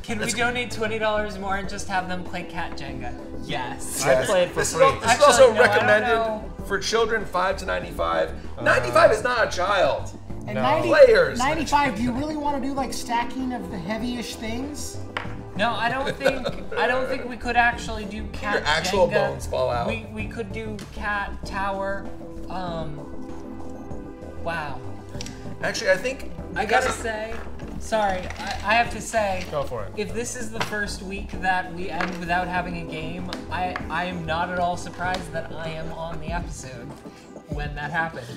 Can we donate $20 more and just have them play Cat Jenga? Yes. I played for This is, free. this is Actually, also no, I don't recommended know. for children 5 to 95. 95 is not a child. And No. 90, Players. 95, do you really want to do like stacking of the heavyish things? No, I don't think we could actually do Cat Your actual Jenga. bones fall out. We could do Cat Tower. Wow. Actually, I think I gotta say, sorry, I have to say, Go for it. if this is the first week that we end without having a game, I am not at all surprised that I am on the episode when that happened.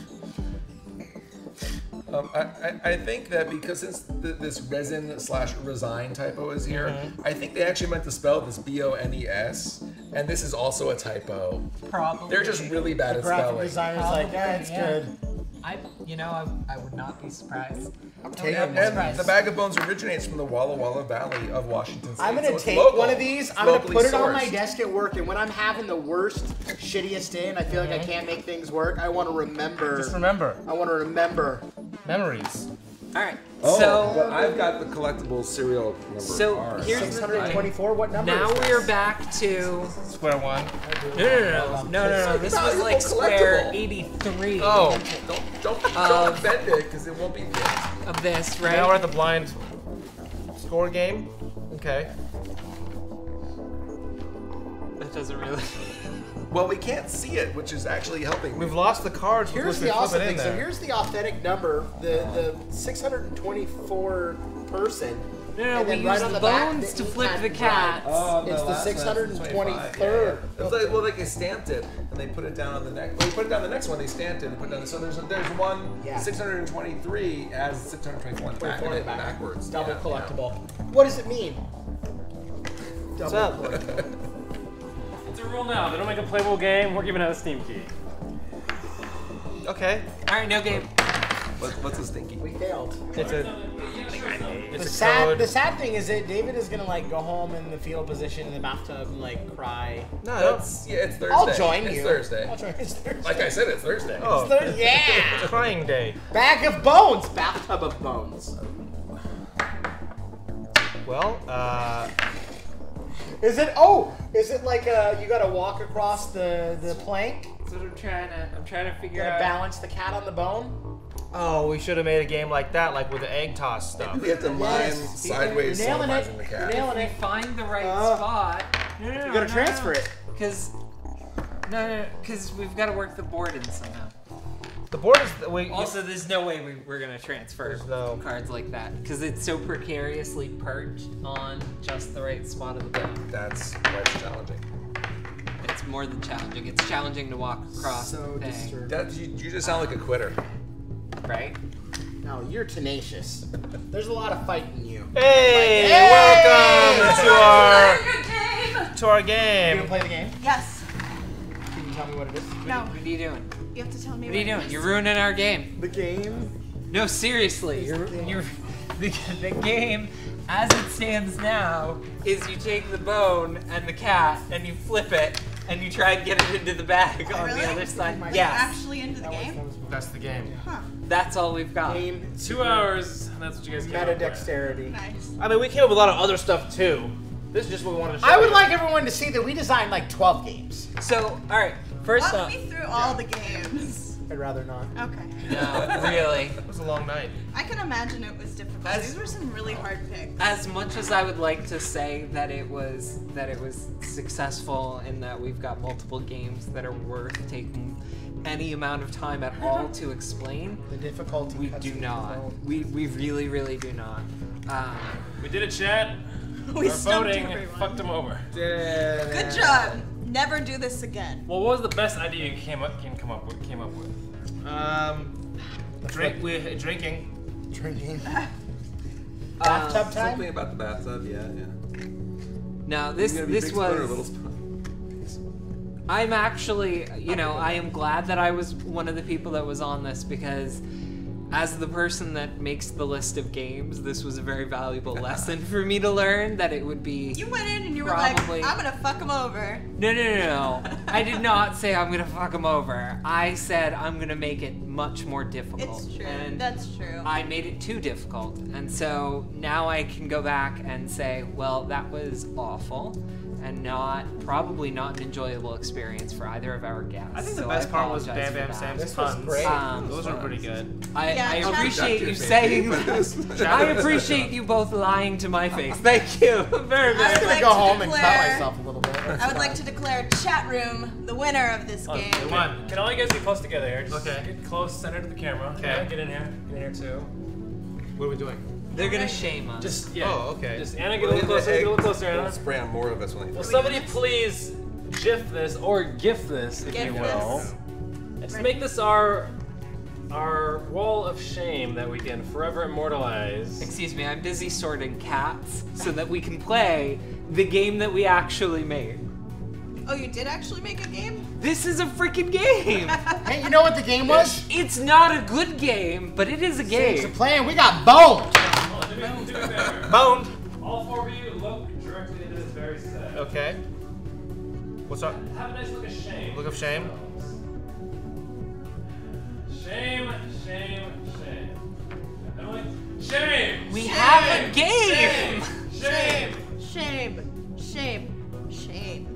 I think that because since this resin/resign typo is here, I think they actually meant to spell this B-O-N-E-S, and this is also a typo. Probably. They're just really bad at Graphic spelling. designer's like, yeah, it's Yeah. good. I would not be surprised. I'm I taking would not be one. surprised. The Bag of Bones originates from the Walla Walla Valley of Washington State. I'm so gonna it's take local. one of these. It's I'm gonna locally put it on my sourced. desk at work, and when I'm having the worst, shittiest day, and I feel like I can't make things work, I want to remember. Just remember. I want to remember. Memories. All right. Oh, So but I've got the collectible serial number. So R. here's the thing. 624. What number? Now is this? we're back to Square one. no. This was valuable like Square collectible. 83 Oh. Don't offend it because it won't be fixed. of this, right? Now we're at the blind score game. Okay. That doesn't really. Well, we can't see it, which is actually helping. We've lost the cards. with Here's which we the flip awesome it in thing. So there. here's the authentic number, the 624 person. No, And we then right use on the the back, bones the to flip ink the had cats. Oh, no, It's the that's 623rd. It's like they stamped it and they put it down on the next. Well, they put it down the next one. They stamped it and put it down. So there's one Yeah. 623 as 624 back in it backwards. Double Yeah, collectible. What does it mean? What's Double up? collectible. It's a rule now. They don't make a playable game. We're giving out a Steam key. Okay. All right, no game. What's a stinky? We failed. It's a. The It's a sad, code. thing is that David is gonna like go home in the fetal position in the bathtub and like cry. No, That's it's Thursday. I'll join you. It's Thursday. I'll join. It's Thursday. Like I said, it's Thursday. Oh, It's Thursday. Yeah. it's crying day. Bag of bones. Bathtub of bones. Well, Is it? Oh, is it like you gotta walk across the plank? That's what I'm trying to You figure gotta out. balance the cat on the bone. oh, we should have made a game like that, like with the egg toss stuff. We have to mine Yes. sideways, You're nailing it. sodomizing the You're cat. nailing We it. find the right Uh, spot. No, You gotta transfer it. Because because we've got to work the board in somehow. The board is. We, Also, there's no way we're gonna transfer There's no- cards like that because it's so precariously perched on just the right spot of the board. That's quite challenging. It's more than challenging. It's challenging to walk across So the thing, disturbing. That you just sound like a quitter. right? No, you're tenacious. There's a lot of fight in you. Hey, Hey! welcome to our You game. gonna play the game? Yes. Can you tell me what it is? No. What are you doing? You have to tell me What are you it doing? is. You're ruining our game. The game. No, seriously. The game, as it stands now, is you take the bone and the cat and you flip it and you try and get it into the bag on really? the other side. Like Yes, Actually into the game? That's the game. Huh. that's all we've got. Game. 2 hours, and that's what you guys came up Meta with. dexterity. Nice. I mean, we came up with a lot of other stuff too. This is just what we wanted to show I would you. like everyone to see that we designed like 12 games. So, all right. First Walk up, me through all the games. I'd rather not. Okay. no, really. It was a long night. I can imagine it was difficult. As- These were some really hard picks. As much as I would like to say that it was successful in that we've got multiple games that are worth taking any amount of time at all to explain, The difficulty. we cuts do into not. the bone. We really, really do not. We did a chat. We Our stumped voting everyone. fucked them over. Good job. Never do this again. Well, what was the best idea you came up with? Drinking. Drinking. Bathtub time. Something about the bathtub, yeah. Now Is it gonna be this big spoon or was. little spoon? I'm actually, I am glad that I was one of the people that was on this because as the person that makes the list of games, this was a very valuable lesson for me to learn that it would be. You went in and you were Probably. like, I'm gonna fuck him over. No. I did not say I'm gonna fuck him over. I said I'm gonna make it much more difficult. It's true. And That's true. I made it too difficult. And so now I can go back and say, well, that was awful and probably not an enjoyable experience for either of our guests. I think the So best part was apologize Bam for Bam that. Sam's This was puns. great. Those were pretty good. I Yeah, appreciate Chad- you saying Chad- I appreciate you both lying to my face. Thank you very I much. would I'm like gonna go to home and cut declare- myself a little bit. I would like to declare chat room the winner of this game. Come on. Can all you guys get close together here? Just Okay. Get close, center to the camera. Okay. Get in here. Get in here too. What are we doing? They're gonna shame us. Just yeah. Oh, okay. Just Anna, get a little closer. Get a little closer, Anna. We'll spray on more of us when they Will somebody please GIF this or GIF this, if GIF you will? this. Let's make this our wall of shame that we can forever immortalize. Excuse me, I'm busy sorting cats so that we can play the game that we actually made. Oh, you did actually make a game? This is a freaking game. Hey, you know what the game was? It's not a good game, but it is a It's a game. plan. We got boned. Boned. All four of you look directly into this very set. Okay. What's up? Have a nice look of shame. Look of shame. Shame, shame, shame. Emily? Shame! We shame, have a game. Shame! Shame. Shame. Shame.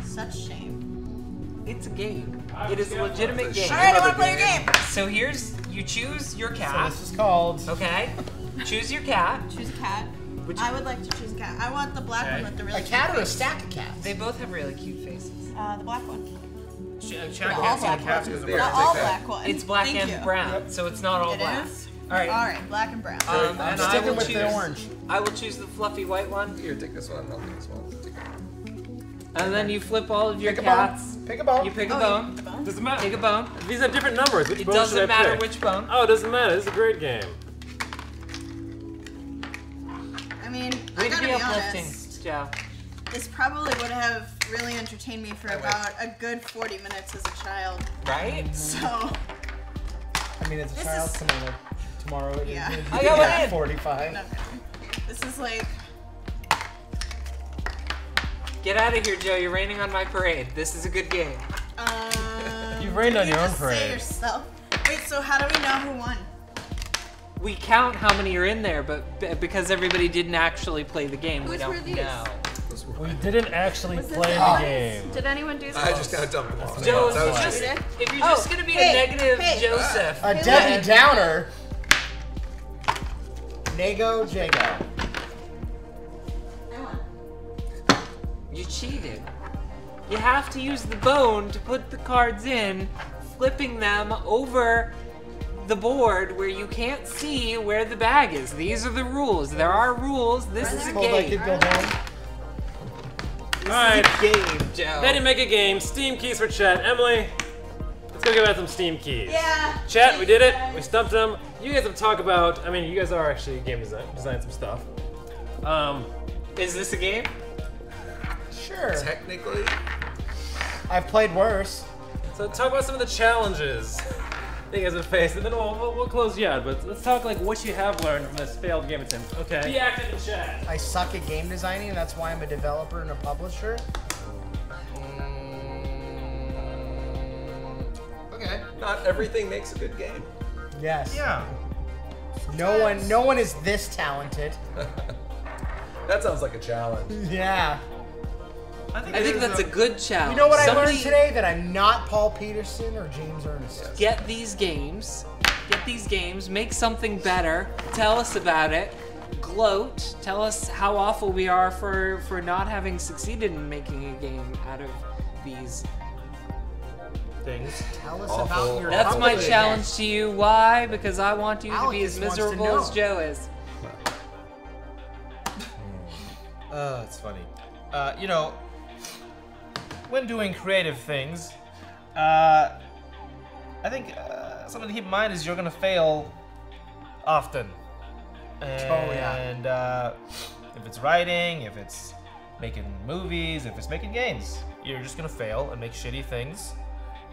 Such shame. It's a game. It is a legitimate game. All right, I want to play your game. So here's, you choose your So cat. this is called. Okay. Choose your cat. Choose a cat. I would like to choose a cat. I want the black one with the really A cat cute or a face. stack of cats? They both have really cute faces. The black one. Chad all can't see the black cats ones. because There. Not take all that. black one. It's black Thank and you. brown, so it's not all It black. is? All right. All right, black and brown. I'm And I sticking will with choose. the orange. I will choose the fluffy white one, Here, take this one. I'll take this one. Take it. and then you flip all of your Pick a cats. bone. Pick a bone. You pick a Oh, bone. the bone? Doesn't matter. Take a bone. These have different numbers. Which It bone should doesn't I matter pick? which bone. Oh, it doesn't matter. This is a great game. I mean, I Way to gotta be be uplifting, honest. Joe. This probably would have really entertained me for about a good 40 minutes as a child. Right? So, I mean, it's a This child's is- tomorrow. Tomorrow it Yeah. is. I got one in. 45. no. This is like, Get out of here, Joe. You're raining on my parade. This is a good game. You've rained on you your own just say parade. yourself. Wait, so how do we know who won? We count how many are in there, but because everybody didn't actually play the game, we Whose don't were these? know. We didn't actually Was this play the ours? game. Did anyone do this? I just kind of dumped them all. Joe, That was just, cheating. if you're just gonna be hey, a negative hey. Joseph, A then Debbie Downer. Nago Jago. I won. you cheated. You have to use the bone to put the cards in, flipping them over the board where you can't see where the bag is. These are the rules. There are rules. This is a Told I game. could go home. Alright, Game, Joe. ready to make a game. Steam keys for Chet. Emily, let's go give out some Steam keys. Yeah. Chet, we did it. We stumped them. You guys have talked about, I mean, you guys are actually game design some stuff. Is this a game? Sure. Technically, I've played worse. So talk about some of the challenges that you guys have faced, and then we'll close you out. But let's talk like what you have learned from this failed game attempt. Okay. Be active in chat. I suck at game designing, and that's why I'm a developer and a publisher. Okay. not everything makes a good game. Yes. Yeah. No one is this talented. That sounds like a challenge. Yeah. I think that's a good challenge. You know what I Somebody learned today? That I'm not Paul Peterson or James Ernest. Get these games. Get these games. Make something better. Tell us about it. Gloat. Tell us how awful we are for not having succeeded in making a game out of these. Things. Tell us Awful. about your. That's my company. challenge to you. Why? Because I want you to be Alex as wants to miserable know. as Joe is. It's funny. You know, when doing creative things, I think something to keep in mind is you're gonna fail often. And if it's writing, if it's making movies, if it's making games, you're just gonna fail and make shitty things,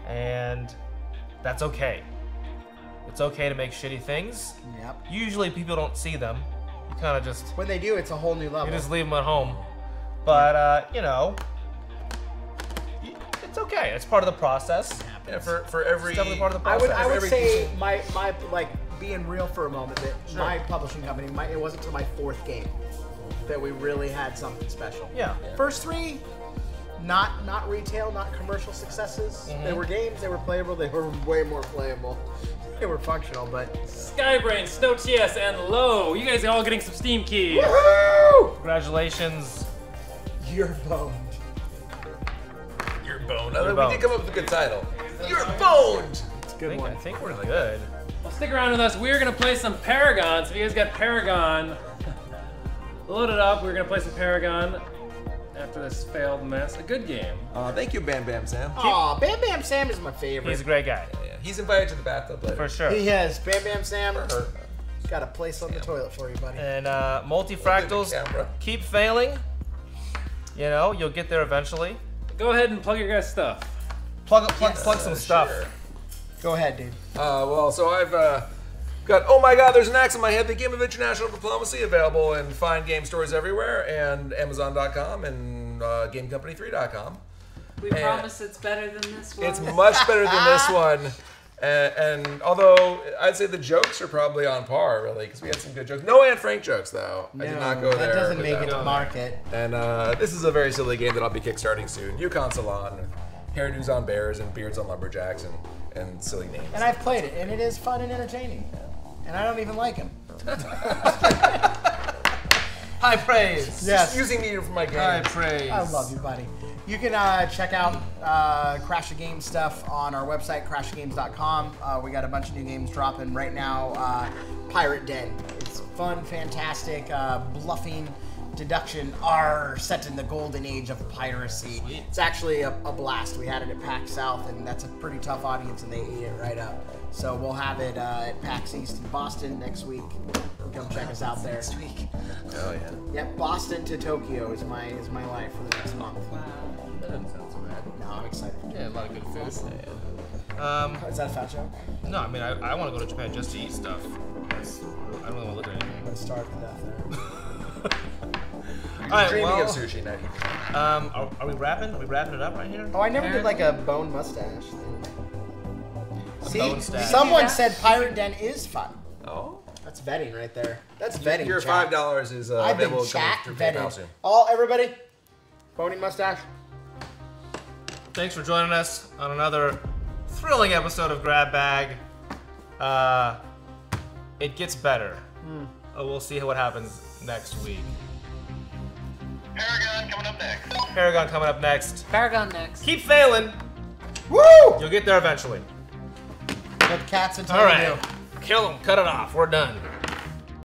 and that's okay. It's okay to make shitty things. Yep. Usually people don't see them. You kind of just When they do, it's a whole new level. you just leave them at home. But you know, it's okay. It's part of the process. Yeah, for every It's definitely part of the I process. would every say piece my like being real for a moment that Sure. my publishing company, it wasn't until my fourth game that we really had something special. Yeah. First three, not retail, not commercial successes. They were games, they were playable, they were way more playable. They were functional, but Skybrain, Snow TS, and Low. You guys are all getting some Steam keys. woohoo! Congratulations. You're boned. You're boned. You're We boned. did come up with a good title. You're boned. I think we're good. Well, stick around with us. We're gonna play some Paragon. So if you guys got Paragon, load it up. We're gonna play some Paragon after this failed mess. A good game. Thank you, Bam Bam Sam. Aw, Bam Bam Sam is my favorite. He's a great guy. Yeah, he's invited to the bathtub later. For sure. He has. Bam Bam Sam got a place on the toilet for you, buddy. And multifractals, Look at the camera. keep failing. You know, you'll get there eventually. go ahead and plug your guys' stuff. Plug some stuff. Sure. Go ahead, dude. Well, so I've got, oh my god, there's an axe in my head, the Game of International Diplomacy, available in fine game stores everywhere, and Amazon.com and GameCompany3.com. We promise it's better than this one. It's much better than this one. And although I'd say the jokes are probably on par, really, because we had some good jokes. No Anne Frank jokes, though. I did not go there. That doesn't with make that it to one. market. And this is a very silly game that I'll be kickstarting soon. Yukon Salon, hairdos on bears and beards on lumberjacks and silly names. And I've played it, and it is fun and entertaining. And I don't even like him. High praise. Yes. Just using me for my game. High praise. I love you, buddy. You can check out Crash the Game stuff on our website, crashgames.com. We got a bunch of new games dropping right now. Pirate Den. It's fun, fantastic, bluffing, deduction are set in the golden age of piracy. Sweet. It's actually a blast. We had it at PAX South, and that's a pretty tough audience, and they ate it right up. So we'll have it at PAX East in Boston next week. Come check us out there. Next week. Oh, yeah. Yep, Boston to Tokyo is my life for the next month. That doesn't sound so bad. No, I'm excited. Yeah, a lot of good food. Is that a fat joke? No, I mean, I want to go to Japan just to eat stuff. I don't really want to look at I'm anything. gonna starve to death there. All right, Dreaming well, of sushi now. are we wrapping? Are we wrapping it up right here? Oh, I never did like a bone mustache thing. See, bone stash. someone said Pirate Den is fun. Oh. That's vetting right there. That's vetting. Your chat. $5 is I've been available chat through PayPal vetted. soon. All everybody, bony mustache. Thanks for joining us on another thrilling episode of Grab Bag. It gets better. We'll see what happens next week. Paragon coming up next. Paragon coming up next. Paragon next. Keep failing. Woo! You'll get there eventually. Put cats into All right. Kill them. Cut it off. We're done.